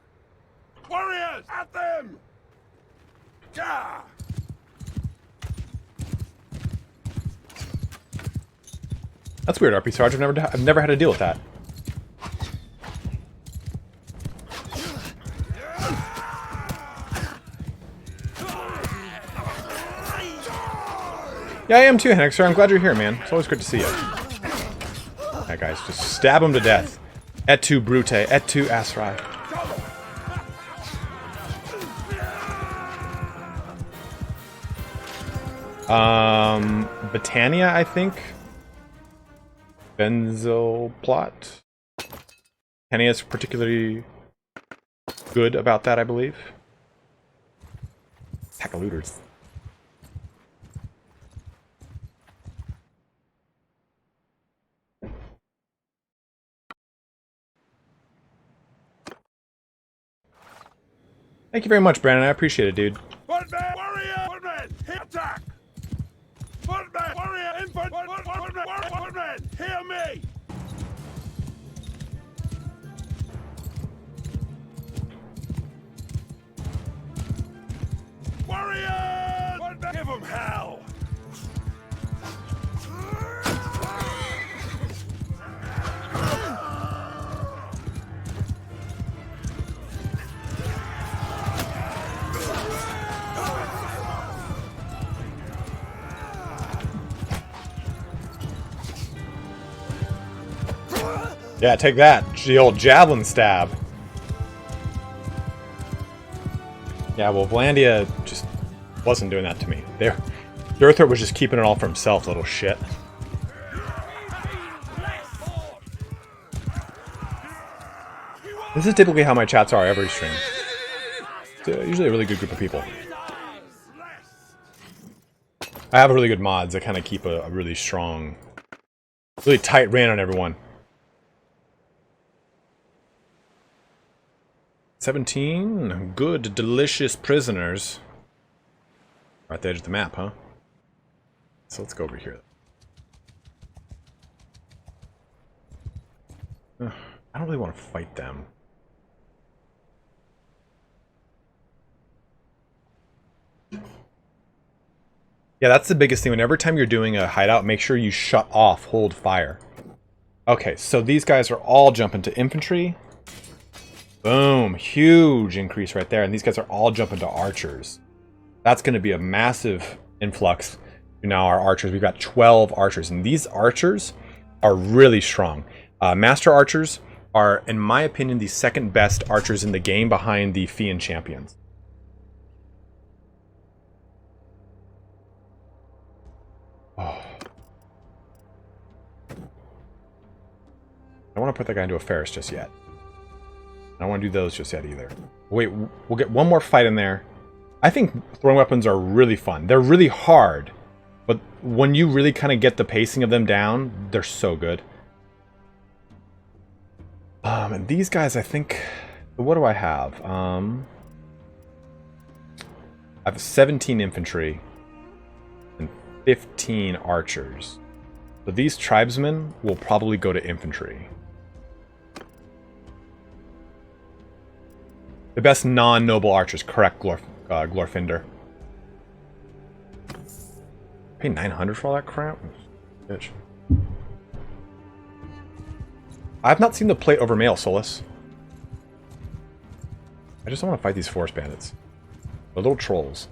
Warriors, at them! Yeah! That's weird, RP Sarge. I've never had to deal with that. Yeah, I am too, Henrik, sir. I'm glad you're here, man. It's always good to see you. Alright, guys, just stab him to death. Et tu, Brute. Et tu, Aserai. Britannia, I think. Benzoplot. Britannia is particularly good about that, I believe. Pack of looters. Thank you very much, Brandon. I appreciate it, dude. Footman! Warrior! Footman! Hit attack! Footman! Warrior! Infant! Footman! Hear me! Yeah, take that. The old javelin stab. Yeah, well, Vlandia just wasn't doing that to me. Their threat was just keeping it all for himself, little shit. This is typically how my chats are every stream. It's usually a really good group of people. I have really good mods that kind of keep a really strong, really tight rein on everyone. 17 good, delicious prisoners. Right at the edge of the map, huh? So let's go over here. I don't really want to fight them. Yeah, that's the biggest thing. Whenever time you're doing a hideout, make sure you shut off hold fire. Okay, so these guys are all jumping to infantry. Boom, huge increase right there. And these guys are all jumping to archers. That's going to be a massive influx to now our archers. We've got 12 archers, and these archers are really strong. Master archers are, in my opinion, the second best archers in the game behind the Fian champions. Oh. I don't want to put that guy into a Ferris just yet. I don't want to do those just yet either. Wait, we'll get one more fight in there. I think throwing weapons are really fun. They're really hard, but when you really kind of get the pacing of them down, they're so good. And these guys, I think... What do I have? I have 17 infantry and 15 archers. So these tribesmen will probably go to infantry. The best non-noble archers, correct, Glorfinder. Pay 900 for all that crap? Bitch. I've not seen the plate over mail, Solus. I just don't want to fight these forest bandits. They're little trolls.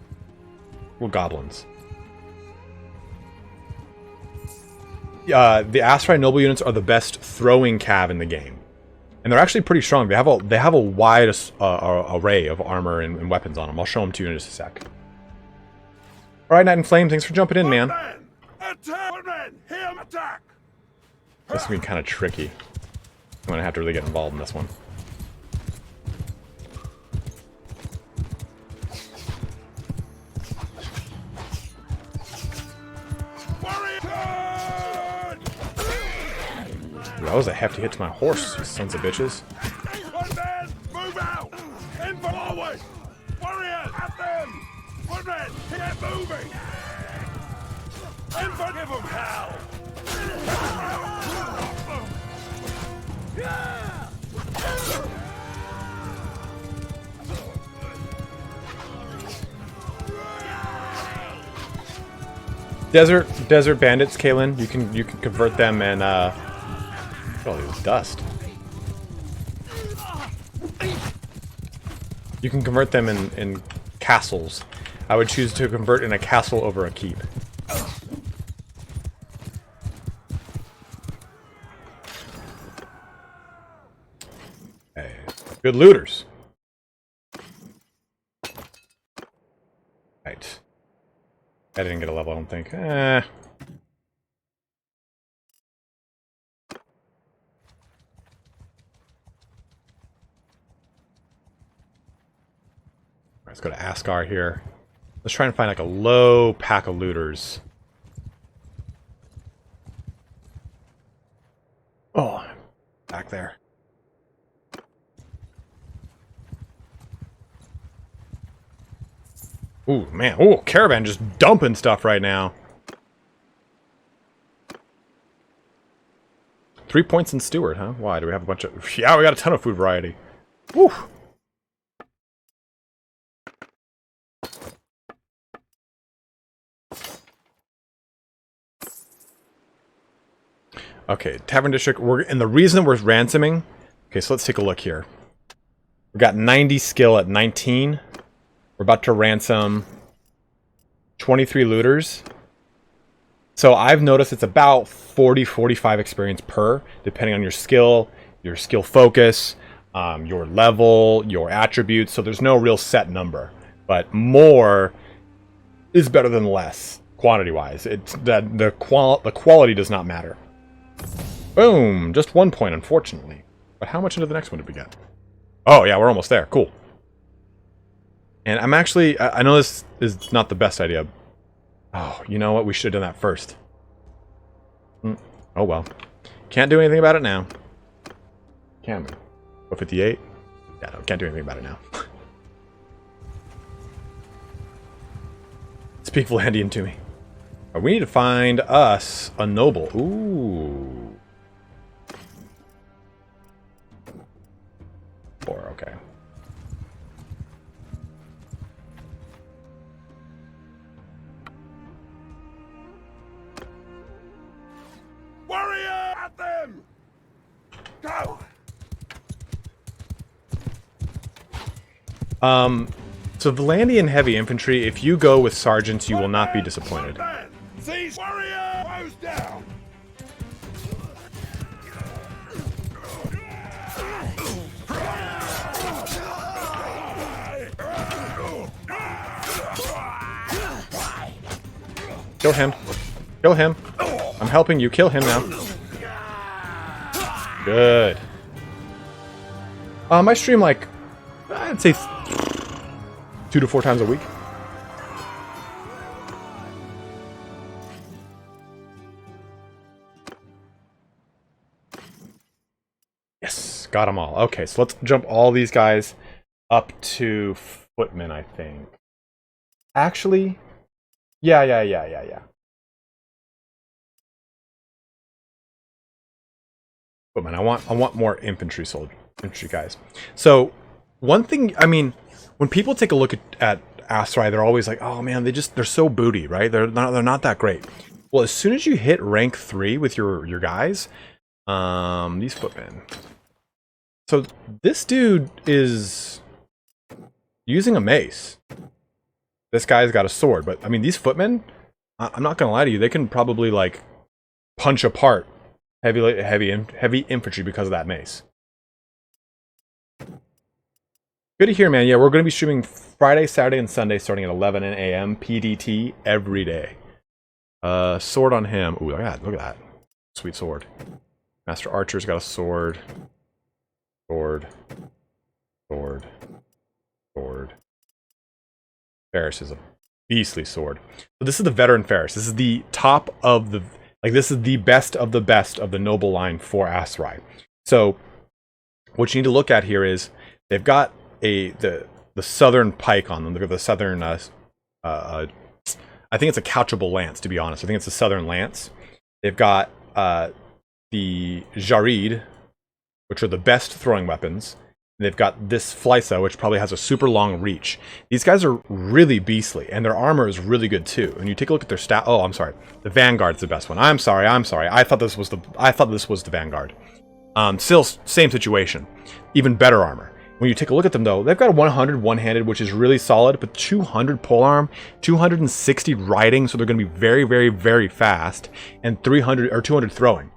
Little goblins. The Aserai noble units are the best throwing cav in the game. And they're actually pretty strong. They have a wide array of armor and weapons on them. I'll show them to you in just a sec. All right, Night and Flame, thanks for jumping in, man. This is gonna be kind of tricky. I'm gonna have to really get involved in this one. Ooh, that was a hefty hit to my horse, you sons of bitches. One man, move out! In forward! Warriors, at them! One man, get moving! In for give them hell! Desert bandits, Kalen. You can convert them and oh, it was dust. You can convert them in castles. I would choose to convert in a castle over a keep. Hey, good looters. Right. I didn't get a level, I don't think. Let's go to Askar here. Let's try and find like a low pack of looters. Oh, back there. Ooh, man. Ooh, caravan just dumping stuff right now. 3 points in Steward, huh? Why? Do we have a bunch of... Yeah, we got a ton of food variety. Woo! Okay, Tavern District. And the reason we're ransoming... Okay, so let's take a look here. We got 90 skill at 19. We're about to ransom 23 looters. So I've noticed it's about 40-45 experience per, depending on your skill your skill focus, your level, your attributes. So there's no real set number, but more is better than less quantity-wise. It's that the quality does not matter. Boom! Just 1 point, unfortunately. But how much into the next one did we get? Oh yeah, we're almost there. Cool. And I'm actually, I know this is not the best idea. Oh, you know what? We should have done that first. Oh well. Can't do anything about it now. Can we? 58? Yeah, no, can't do anything about it now. Speak Vlandian to me. Right, we need to find us a noble. Ooh. 4, okay. Warrior at them! Go! So Vlandian heavy infantry, if you go with sergeants, you will not be disappointed. Seize warrior! Goes down! Kill him. Kill him. I'm helping you. Kill him now. Good. I stream like, I'd say 2 to 4 times a week. Yes, got them all. Okay, so let's jump all these guys up to footmen, I think. Actually, yeah. Footmen. I want more infantry guys. So one thing, I mean, when people take a look at Aserai, they're always like, oh man, they're so booty, right? They're not that great. Well, as soon as you hit rank 3 with your guys, these footmen. So this dude is using a mace. This guy's got a sword, but I mean, these footmen, I'm not gonna lie to you, they can probably like punch apart heavy infantry because of that mace. Good to hear, man. Yeah, we're going to be streaming Friday, Saturday, and Sunday starting at 11 a.m. PDT every day. Sword on him. Ooh, look at that. Sweet sword. Master Archer's got a sword. Sword. Ferris is a beastly sword. So this is the veteran Ferris. This is the top of the... Like, this is the best of the noble line for Aserai. So, what you need to look at here is they've got the southern pike on them. Look at the southern. I think it's a couchable lance. To be honest, I think it's a southern lance. They've got the Jarid, which are the best throwing weapons. And they've got this Flysa, which probably has a super long reach. These guys are really beastly, and their armor is really good too. And you take a look at their stat. Oh, I'm sorry. The Vanguard's the best one. I'm sorry. I thought this was the Vanguard. Still, same situation. Even better armor. When you take a look at them, though, they've got a 100 one-handed, which is really solid, but 200 polearm, 260 riding, so they're going to be very, very, very fast, and 300 or 200 throwing.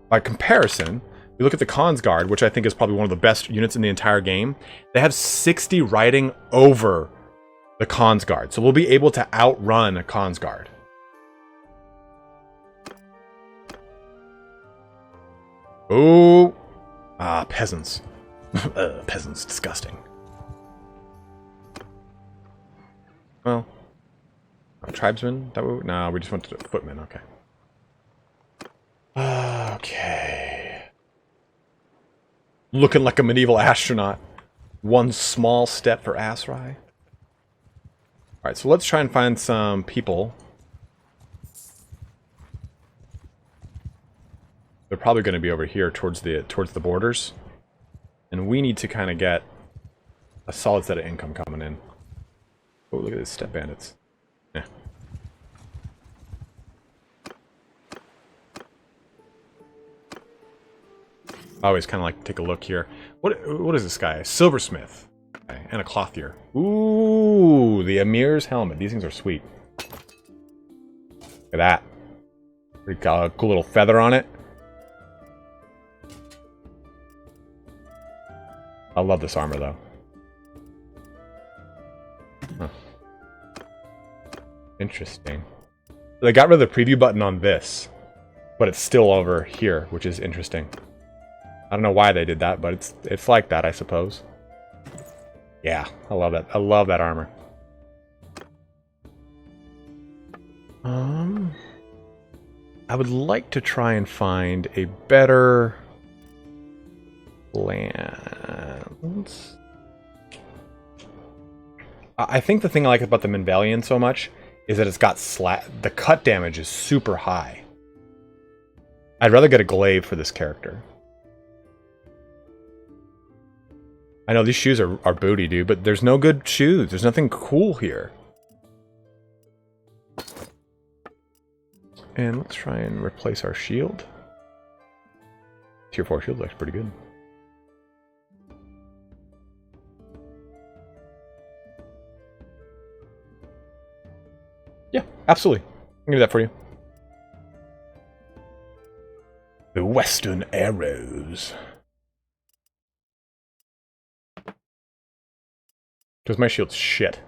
By comparison, you look at the Kahn's Guard, which I think is probably one of the best units in the entire game. They have 60 riding over the Kahn's Guard, so we'll be able to outrun a Kahn's Guard. Oh, peasants. Peasants, disgusting. Well, tribesman? No, we just went to the footmen. Okay. Okay. Looking like a medieval astronaut. One small step for Aserai. Alright, so let's try and find some people. They're probably going to be over here towards the borders. And we need to kind of get a solid set of income coming in. Oh, look at these step bandits. Yeah. I always kind of like to take a look here. What is this guy? Silversmith. Okay, and a clothier. Ooh, the Emir's helmet. These things are sweet. Look at that. Pretty got a cool little feather on it. I love this armor, though. Huh. Interesting. They got rid of the preview button on this, but it's still over here, which is interesting. I don't know why they did that, but it's like that, I suppose. Yeah, I love that. I love that armor. I would like to try and find a better lance. I think the thing I like about the Minvalian so much is that it's got the cut damage is super high. I'd rather get a glaive for this character. I know these shoes are booty, dude, but there's no good shoes. There's nothing cool here. And let's try and replace our shield. Tier 4 shield looks pretty good. Yeah, absolutely. I can do that for you. The Western Arrows. Because my shield's shit.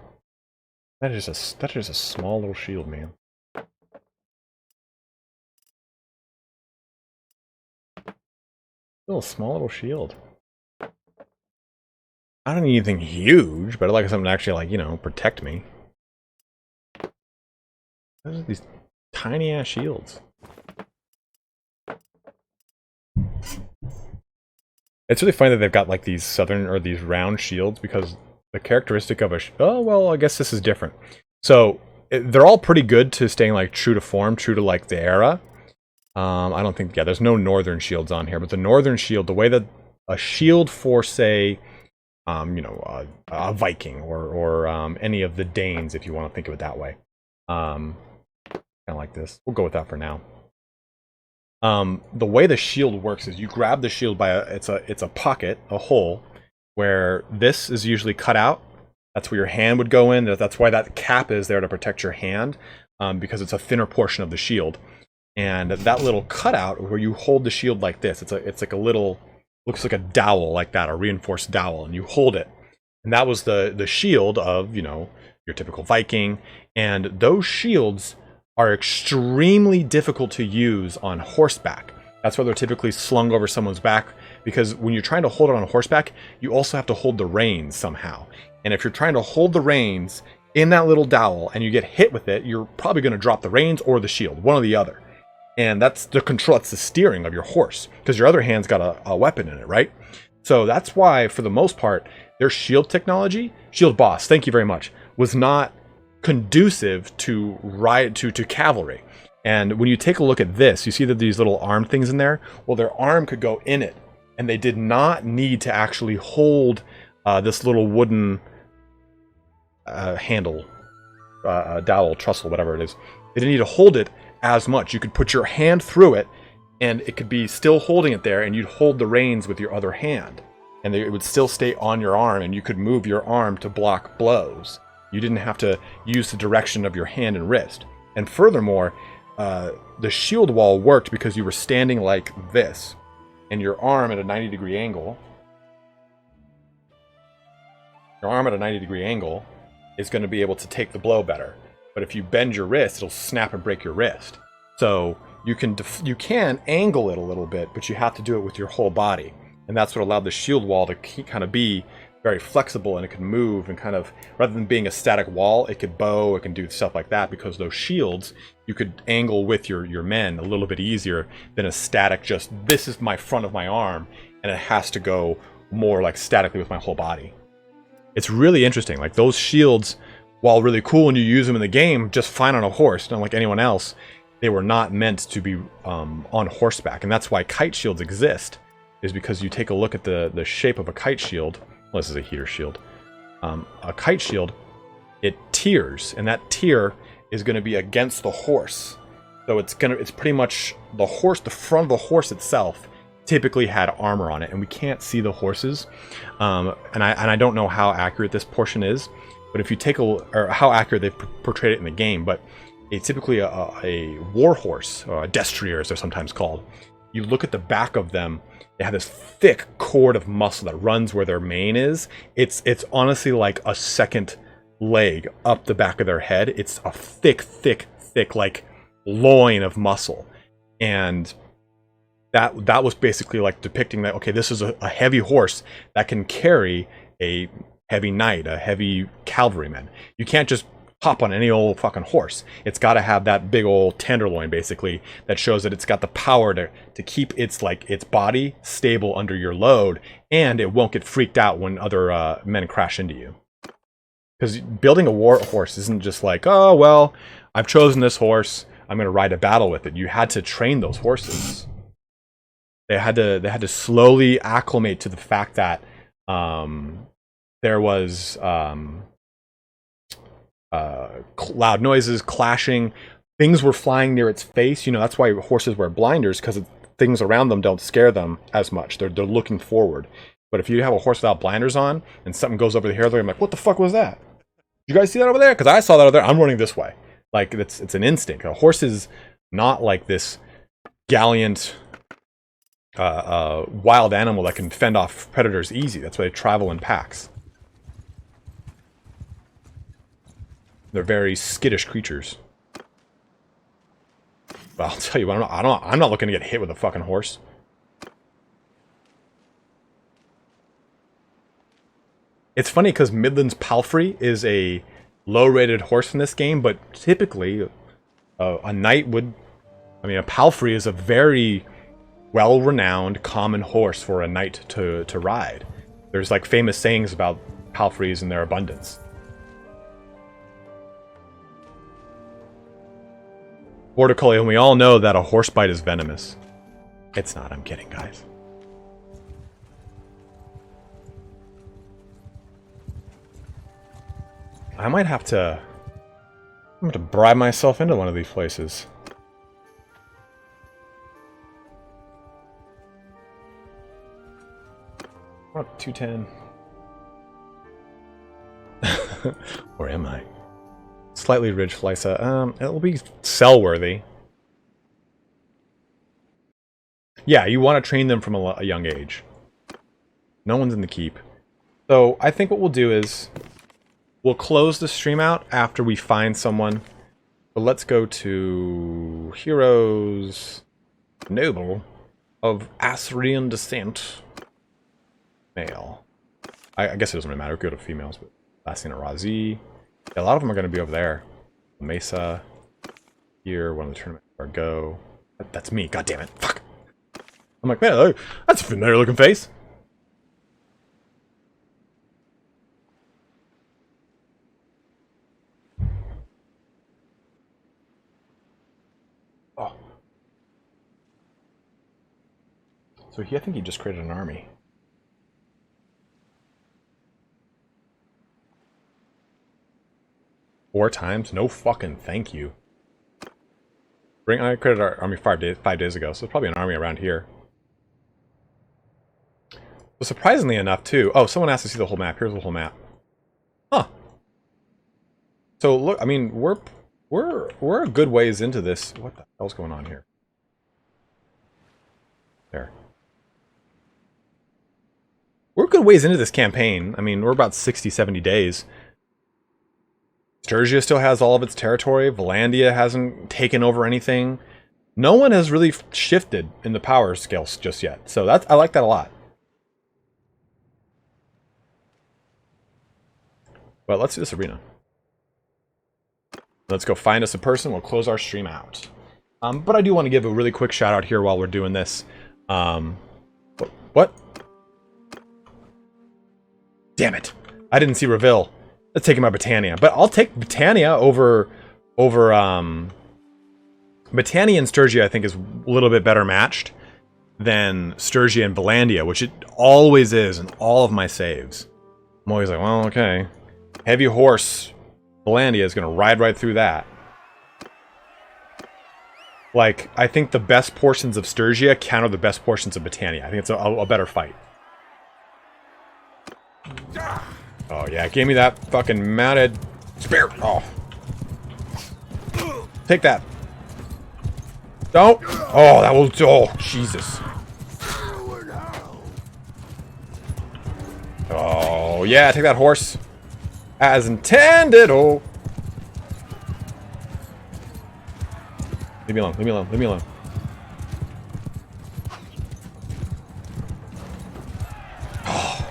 That is a small little shield, man. Still a small little shield. I don't need anything huge, but I'd like something to actually, like, you know, protect me. Those are these tiny ass shields. It's really funny that they've got like these southern or these round shields because the characteristic of a oh well, I guess this is different. So they're all pretty good to staying like true to form, true to like the era. I don't think there's no northern shields on here, but the northern shield, the way that a shield for say, you know, a Viking or any of the Danes, if you want to think of it that way. Kind of like this. We'll go with that for now. The way the shield works is you grab the shield by it's a pocket, a hole, where this is usually cut out. That's where your hand would go in. That's why that cap is there to protect your hand, because it's a thinner portion of the shield. And that little cutout where you hold the shield like this, it's like a little, looks like a dowel like that, a reinforced dowel, and you hold it. And that was the shield of, you know, your typical Viking. And those shields are extremely difficult to use on horseback. That's why they're typically slung over someone's back, because when you're trying to hold it on horseback, you also have to hold the reins somehow. And if you're trying to hold the reins in that little dowel and you get hit with it, you're probably going to drop the reins or the shield, one or the other. And that's the control, that's the steering of your horse, because your other hand's got a weapon in it, right? So that's why, for the most part, their shield technology, shield boss, thank you very much, was not conducive to cavalry. And when you take a look at this, you see that these little arm things in there, well, their arm could go in it, and they did not need to actually hold this little wooden handle, dowel, trestle, whatever it is. They didn't need to hold it as much. You could put your hand through it, and it could be still holding it there, and you'd hold the reins with your other hand, and it would still stay on your arm, and you could move your arm to block blows. You didn't have to use the direction of your hand and wrist. And furthermore, the shield wall worked because you were standing like this, and your arm at a 90-degree angle. Your arm at a 90-degree angle is going to be able to take the blow better. But if you bend your wrist, it'll snap and break your wrist. So you can angle it a little bit, but you have to do it with your whole body. And that's what allowed the shield wall to kind of be very flexible, and it could move and kind of, rather than being a static wall, it could bow, it can do stuff like that, because those shields, you could angle with your men a little bit easier than a static, just this is my front of my arm, and it has to go more like statically with my whole body. It's really interesting. Like, those shields, while really cool when you use them in the game, just fine on a horse, not like anyone else, they were not meant to be on horseback. And that's why kite shields exist, is because you take a look at the shape of a kite shield. Well, this is a heater shield. A kite shield, it tiers, and that tier is going to be against the horse. So it's pretty much the horse, the front of the horse itself typically had armor on it, and we can't see the horses. And I don't know how accurate this portion is, but if you take or how accurate they've portrayed it in the game, but it's typically a war horse, or a destrier as they're sometimes called. you look at the back of them, they have this thick cord of muscle that runs where their mane is. It's honestly like a second leg up the back of their head. It's a thick like loin of muscle. And that was basically like depicting that, okay, this is a heavy horse that can carry a heavy knight, a heavy cavalryman. You can't just hop on any old fucking horse. It's got to have that big old tenderloin, basically, that shows that it's got the power to keep its body stable under your load, and it won't get freaked out when other men crash into you. Because building a war horse isn't just like, oh well, I've chosen this horse, I'm going to ride a battle with it. You had to train those horses. They had to slowly acclimate to the fact that there was loud noises, clashing, things were flying near its face. You know, that's why horses wear blinders, because things around them don't scare them as much. They're looking forward. But if you have a horse without blinders on and something goes over the hair, they're like, what the fuck was that? You guys see that over there? Because I saw that over there. I'm running this way. Like, it's an instinct. A horse is not like this gallant wild animal that can fend off predators easy. That's why they travel in packs. They're very skittish creatures. But I'll tell you what, I'm not looking to get hit with a fucking horse. It's funny because Midland's Palfrey is a low-rated horse in this game, but typically a knight would... I mean, a Palfrey is a very well-renowned common horse for a knight to ride. There's like famous sayings about Palfreys and their abundance. Border Collie, and we all know that a horse bite is venomous. It's not, I'm kidding, guys. I might have to... I'm going to bribe myself into one of these places. Oh, 210. Where am I? Slightly ridged Flysa. It'll be sell-worthy. Yeah, you want to train them from a young age. No one's in the keep. So, I think what we'll do is... we'll close the stream out after we find someone. But let's go to... Heroes... Noble of Assyrian descent. Male. I guess it doesn't really matter. Go to females, but... Lassina Razi. Yeah, a lot of them are going to be over there. Mesa. Here, one of the tournaments are go. That's me, god damn it. Fuck. I'm like, man, that's a familiar looking face. Oh. So I think he just created an army. Four times? No fucking thank you. I created our army 5 days ago, so it's probably an army around here. So surprisingly enough, too... Oh, someone asked to see the whole map. Here's the whole map. Huh. So, look, I mean, we're a good ways into this. What the hell's going on here? There. We're a good ways into this campaign. I mean, we're about 60, 70 days. Sturgia still has all of its territory. Valandia hasn't taken over anything. No one has really shifted in the power scales just yet. So that's, I like that a lot. But let's do this arena. Let's go find us a person. We'll close our stream out. But I do want to give a really quick shout out here while we're doing this. What? Damn it. I didn't see Reveal. Let's take him out Britannia. But I'll take Britannia over Britannia and Sturgia, I think, is a little bit better matched than Sturgia and Valandia, which it always is in all of my saves. I'm always like, well, okay. Heavy horse Valandia is going to ride right through that. Like, I think the best portions of Sturgia counter the best portions of Britannia. I think it's a better fight. Oh, yeah, give me that fucking mounted spear. Oh. Take that. Don't. Oh, that will. Oh, Jesus. Oh, yeah, take that horse. As intended. Oh. Leave me alone, leave me alone, leave me alone. Oh.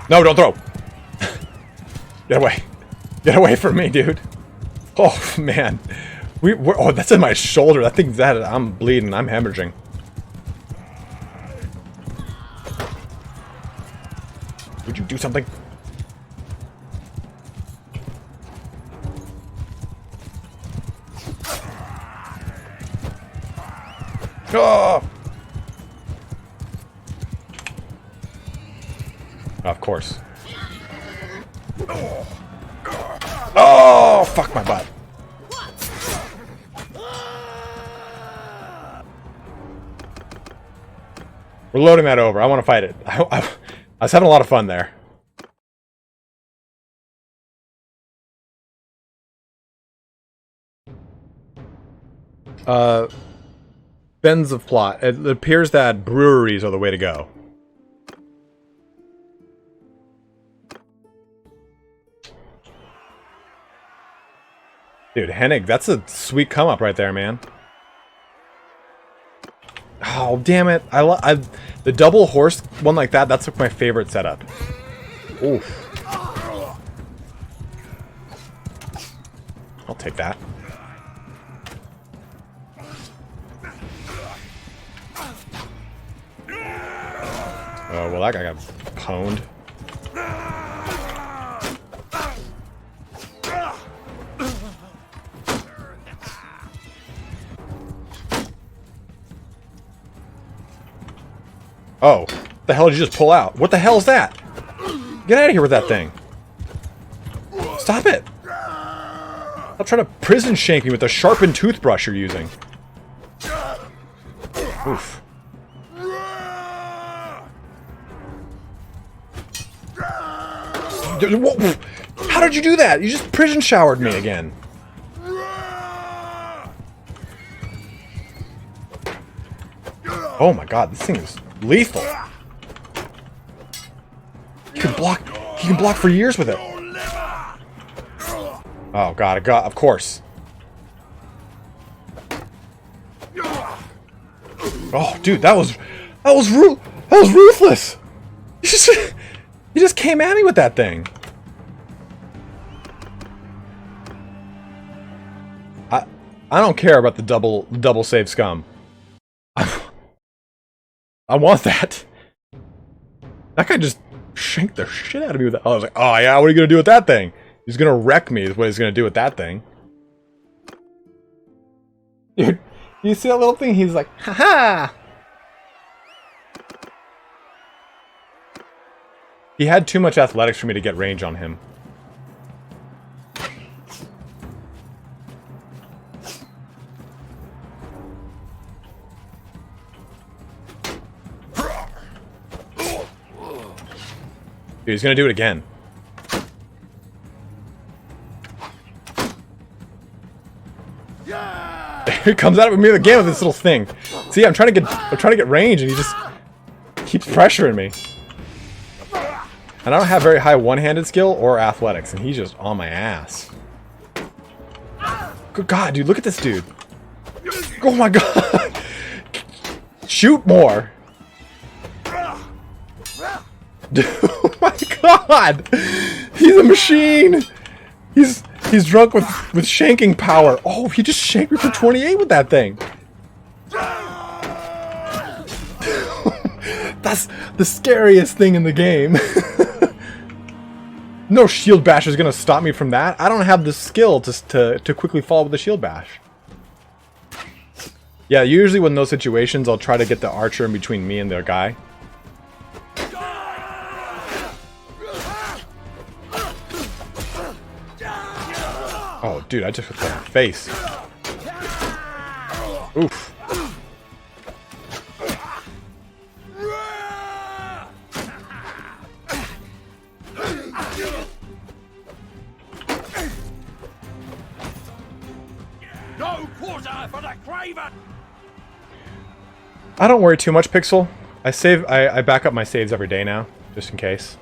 No, don't throw. Get away. Get away from me, dude. Oh, man. Oh, that's in my shoulder. That thing's that. I'm bleeding. I'm hemorrhaging. Would you do something? Oh! Of course. Oh, fuck my butt. We're loading that over. I want to fight it. I was having a lot of fun there. Bends of plot. It appears that breweries are the way to go. Dude, Hennig, that's a sweet come up right there, man. Oh, damn it. The double horse one like that, that's like my favorite setup. Oof. I'll take that. Oh, well, that guy got pwned. Oh, what the hell did you just pull out? What the hell is that? Get out of here with that thing. Stop it. Stop trying to prison shank me with the sharpened toothbrush you're using. Oof. How did you do that? You just prison showered me again. Oh my god, this thing is lethal. He can block for years with it. Oh god, of course. Oh dude, that was ruthless. He just came at me with that thing. I don't care about the double save scum. I want that. That guy just shanked the shit out of me with that. I was like, oh yeah, what are you gonna do with that thing? He's gonna wreck me is what he's gonna do with that thing. Dude, you see that little thing? He's like, haha! He had too much athletics for me to get range on him. Dude, he's gonna do it again. He comes out with me again with this little thing. See, I'm trying to get range, and he just keeps pressuring me. And I don't have very high one-handed skill or athletics, and he's just on my ass. Good God, dude, look at this dude. Oh my God. Shoot more. Dude, oh my God. He's a machine. He's drunk with shanking power. Oh, he just shanked me for 28 with that thing. That's the scariest thing in the game. No shield bash is gonna stop me from that. I don't have the skill to quickly fall with the shield bash. Yeah, usually when those situations, I'll try to get the archer in between me and their guy. Oh, dude, I just hit that face. Oof. Tavern. I don't worry too much, Pixel. I back up my saves every day now, just in case.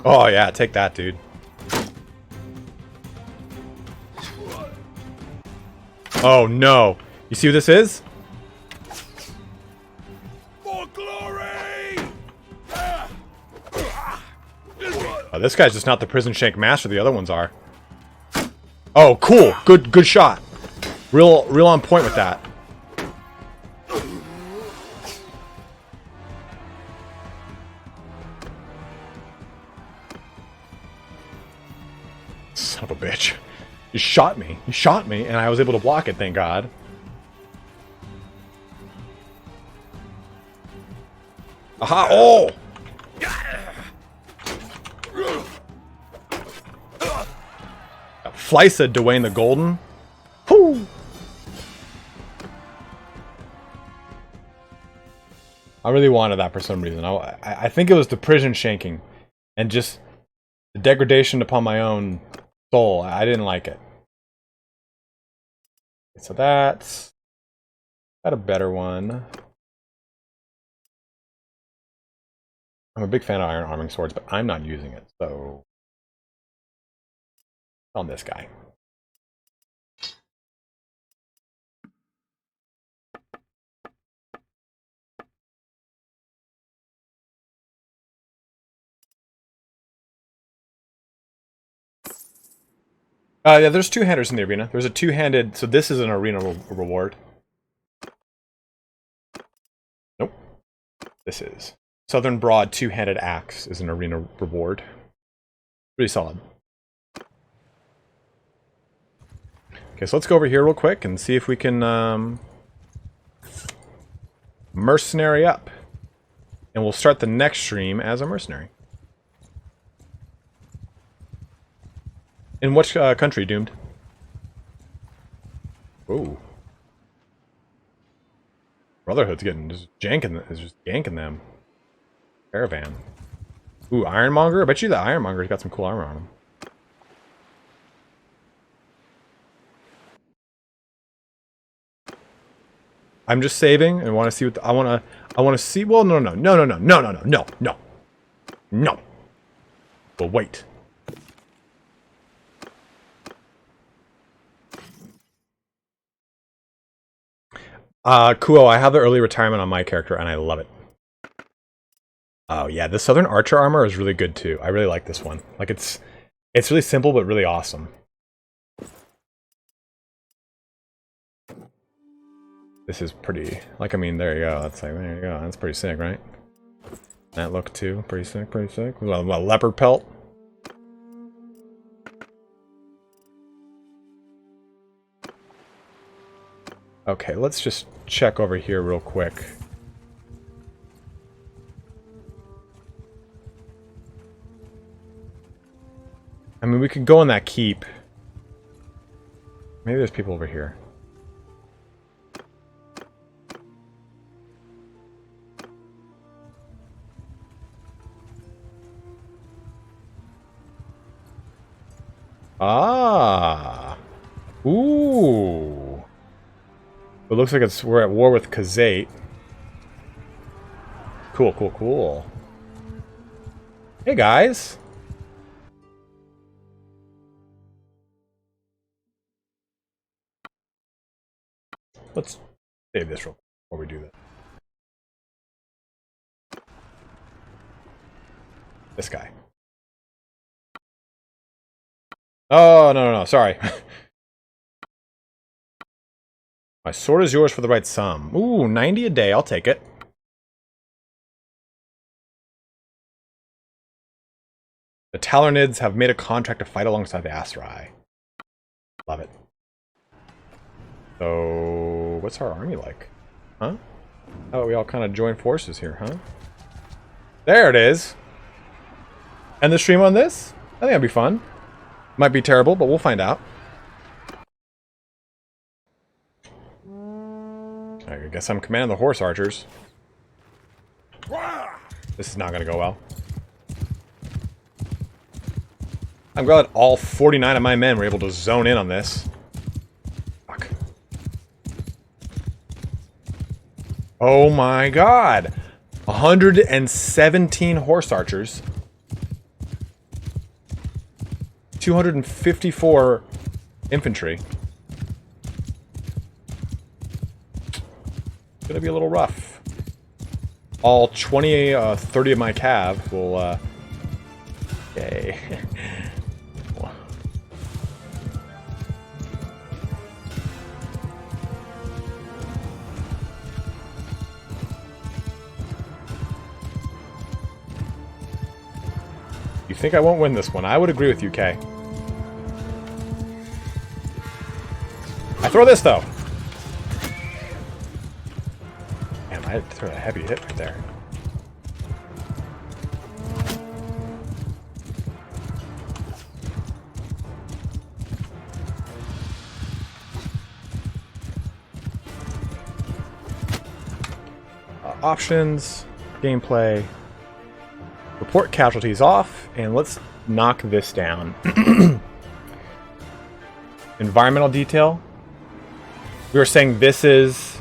Oh yeah, take that, dude. Oh no. You see what this is? For glory. Oh, this guy's just not the prison shank master, the other ones are. Oh, cool. Good shot. Real on point with that. Son of a bitch. You shot me. You shot me, and I was able to block it, thank God. Aha! Oh! Flysa Dwayne the Golden. Whoo! I really wanted that for some reason. I think it was the prison shanking. And just the degradation upon my own soul. I didn't like it. So that's... got a better one. I'm a big fan of iron arming swords, but I'm not using it, so... on this guy. Yeah, there's two-handers in the arena. There's a two-handed... so this is an arena reward. Nope. This is. Southern Broad two-handed axe is an arena reward. Pretty solid. Okay, so let's go over here real quick and see if we can mercenary up. And we'll start the next stream as a mercenary. In which country, Doomed? Ooh. Brotherhood's getting just yanking them. Caravan. Ooh, Ironmonger? I bet you the Ironmonger's got some cool armor on him. I'm just saving and want to see what I want to see. Well, no. But wait. Cool. I have the early retirement on my character, and I love it. Oh yeah, the Southern Archer armor is really good too. I really like this one. Like it's really simple but really awesome. This is pretty. Like I mean, there you go. That's like there you go. That's pretty sick, right? That look too, pretty sick, pretty sick. A leopard pelt. Okay, let's just check over here real quick. I mean, we could go in that keep. Maybe there's people over here. Ah. Ooh. It looks like we're at war with Khazate. Cool, cool, cool. Hey, guys. Let's save this real quick before we do that. This guy. Oh, no, sorry. My sword is yours for the right sum. Ooh, 90 a day, I'll take it. The Talonids have made a contract to fight alongside the Aserai. Love it. So, what's our army like? Huh? How about we all kind of join forces here, huh? There it is! End the stream on this? I think that'd be fun. Might be terrible, but we'll find out. I guess I'm commanding the horse archers. This is not going to go well. I'm glad all 49 of my men were able to zone in on this. Fuck. Oh my god! 117 horse archers. 254 infantry. It's gonna be a little rough. All 30 of my cav will, yay. You think I won't win this one? I would agree with you, Kay. I throw this, though. Damn, I had to throw a heavy hit right there. Options, gameplay, report casualties off, and let's knock this down. Environmental detail. We were saying this is...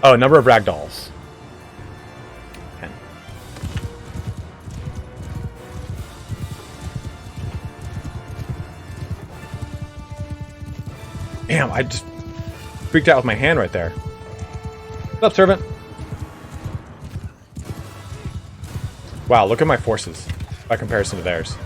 Oh, number of ragdolls. 10. Damn, I just freaked out with my hand right there. What's up, servant? Wow, look at my forces by comparison to theirs.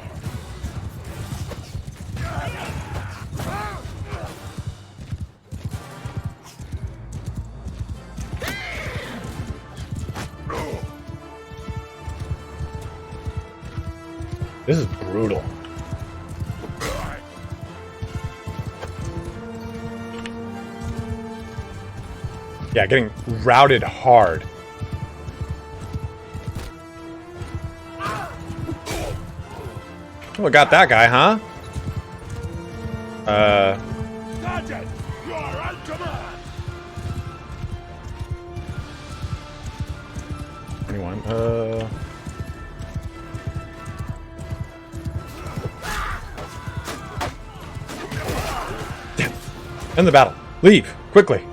This is brutal. Yeah, getting routed hard. Oh, I got that guy, huh? Sergeant, you are on command. 21. Damn. End the battle. Leave, quickly.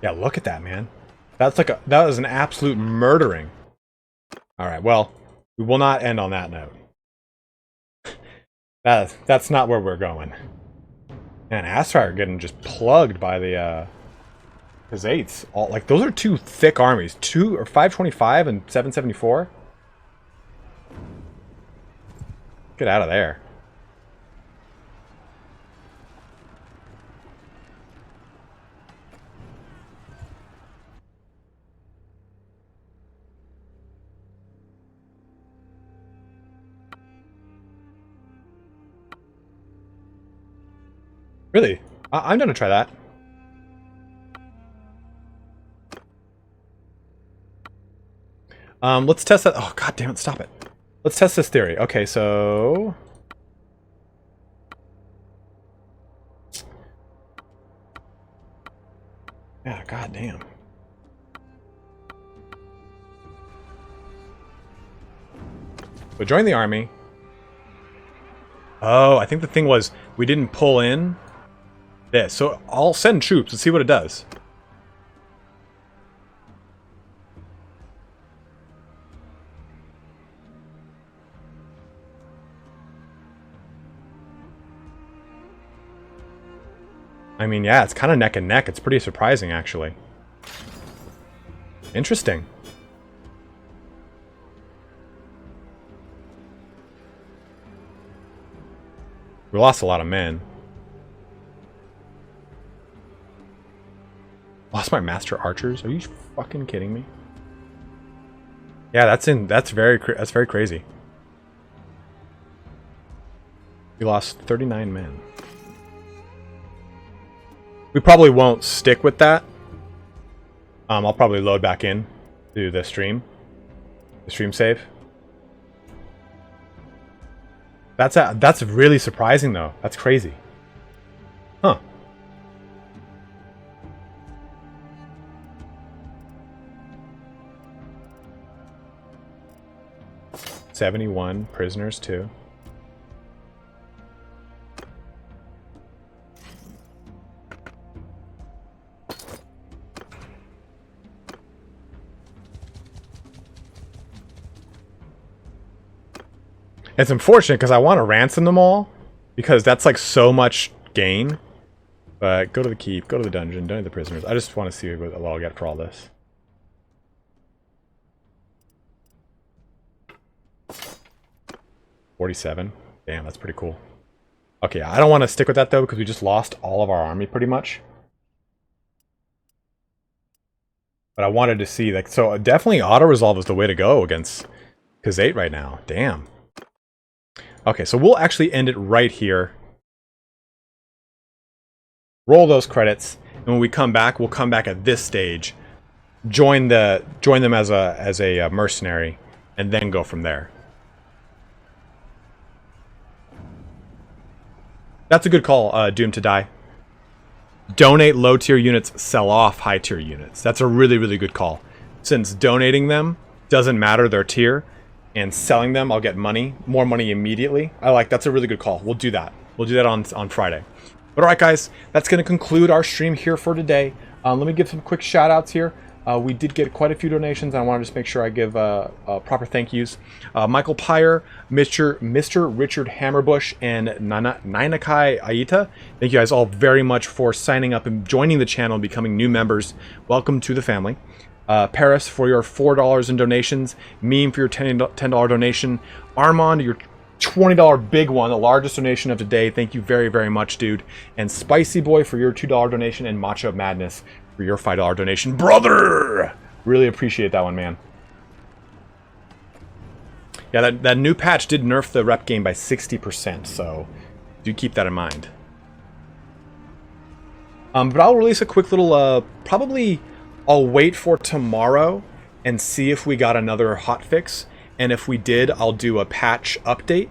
Yeah, look at that, man. That's like that was an absolute murdering. All right, well, we will not end on that note. That's not where we're going. Man, Aserai are getting just plugged by the his eights. All like those are two thick armies. 525 and 774. Get out of there. Really? I'm gonna try that. Let's test that. Oh, god damn it, stop it. Let's test this theory. Okay, so... Yeah, god damn. So join the army. Oh, I think the thing was we didn't pull in this. So I'll send troops and see what it does. I mean, yeah, it's kind of neck and neck. It's pretty surprising, actually. Interesting. We lost a lot of men. Lost my master archers? Are you fucking kidding me? Yeah, that's very crazy. We lost 39 men. We probably won't stick with that. I'll probably load back in to the stream save. That's really surprising, though. That's crazy. Huh. $71 prisoners, too. It's unfortunate because I want to ransom them all because that's like so much gain. But go to the keep, go to the dungeon, donate the prisoners. I just want to see what I'll get for all this. $47. Damn, that's pretty cool. Okay, I don't want to stick with that though because we just lost all of our army pretty much. But I wanted to see, like, so definitely auto-resolve is the way to go against Khazate right now. Damn. Okay, so we'll actually end it right here. Roll those credits, and when we come back, we'll come back at this stage, join them as a mercenary, and then go from there. That's a good call, Doom to Die. Donate low-tier units, sell off high-tier units. That's a really, really good call. Since donating them doesn't matter their tier, and selling them, I'll get money, more money immediately. That's a really good call. We'll do that. We'll do that on Friday. But alright guys, that's going to conclude our stream here for today. Let me give some quick shout outs here. We did get quite a few donations, and I want to just make sure I give proper thank yous. Michael Pyre, Mr. Richard Hammerbush, and Nainakai Aita. Thank you guys all very much for signing up and joining the channel and becoming new members. Welcome to the family. Paris for your $4 in donations. Meme for your $10 donation. Armand, your $20 big one, the largest donation of today. Thank you very, very much, dude. And Spicy Boy for your $2 donation. And Macho Madness for your $5 donation. Brother! Really appreciate that one, man. Yeah, that new patch did nerf the rep game by 60%, so do keep that in mind. But I'll release a quick little, probably I'll wait for tomorrow and see if we got another hotfix. And if we did, I'll do a patch update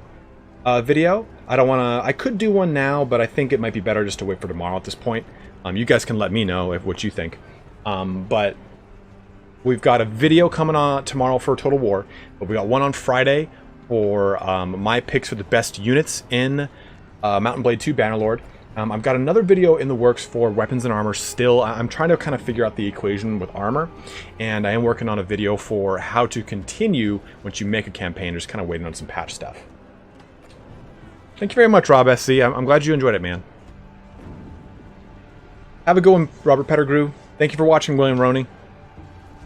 video. I could do one now, but I think it might be better just to wait for tomorrow at this point. You guys can let me know what you think. But we've got a video coming on tomorrow for Total War, but we got one on Friday for my picks for the best units in Mountain Blade 2 Bannerlord. I've got another video in the works for weapons and armor still. I'm trying to kind of figure out the equation with armor, and I am working on a video for how to continue once you make a campaign. Just kind of waiting on some patch stuff. Thank you very much, Rob SC. I'm glad you enjoyed it, man. Have a good one, Robert Pettigrew. Thank you for watching, William Roney.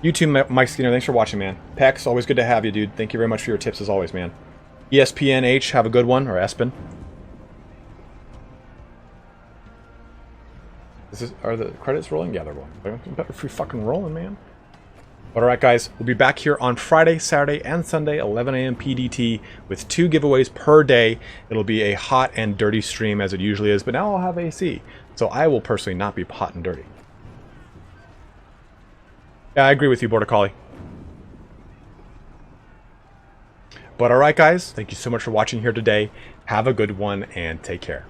You too, Mike Skinner. Thanks for watching, man. Pex, always good to have you, dude. Thank you very much for your tips as always, man. ESPNH, have a good one, or Espen. Are the credits rolling? Yeah, they're rolling. They're better if we fucking rolling, man. But alright, guys, we'll be back here on Friday, Saturday, and Sunday, 11 a.m. PDT, with 2 giveaways per day. It'll be a hot and dirty stream as it usually is, but now I'll have AC, so I will personally not be hot and dirty. Yeah, I agree with you, Border Collie. But alright, guys, thank you so much for watching here today. Have a good one, and take care.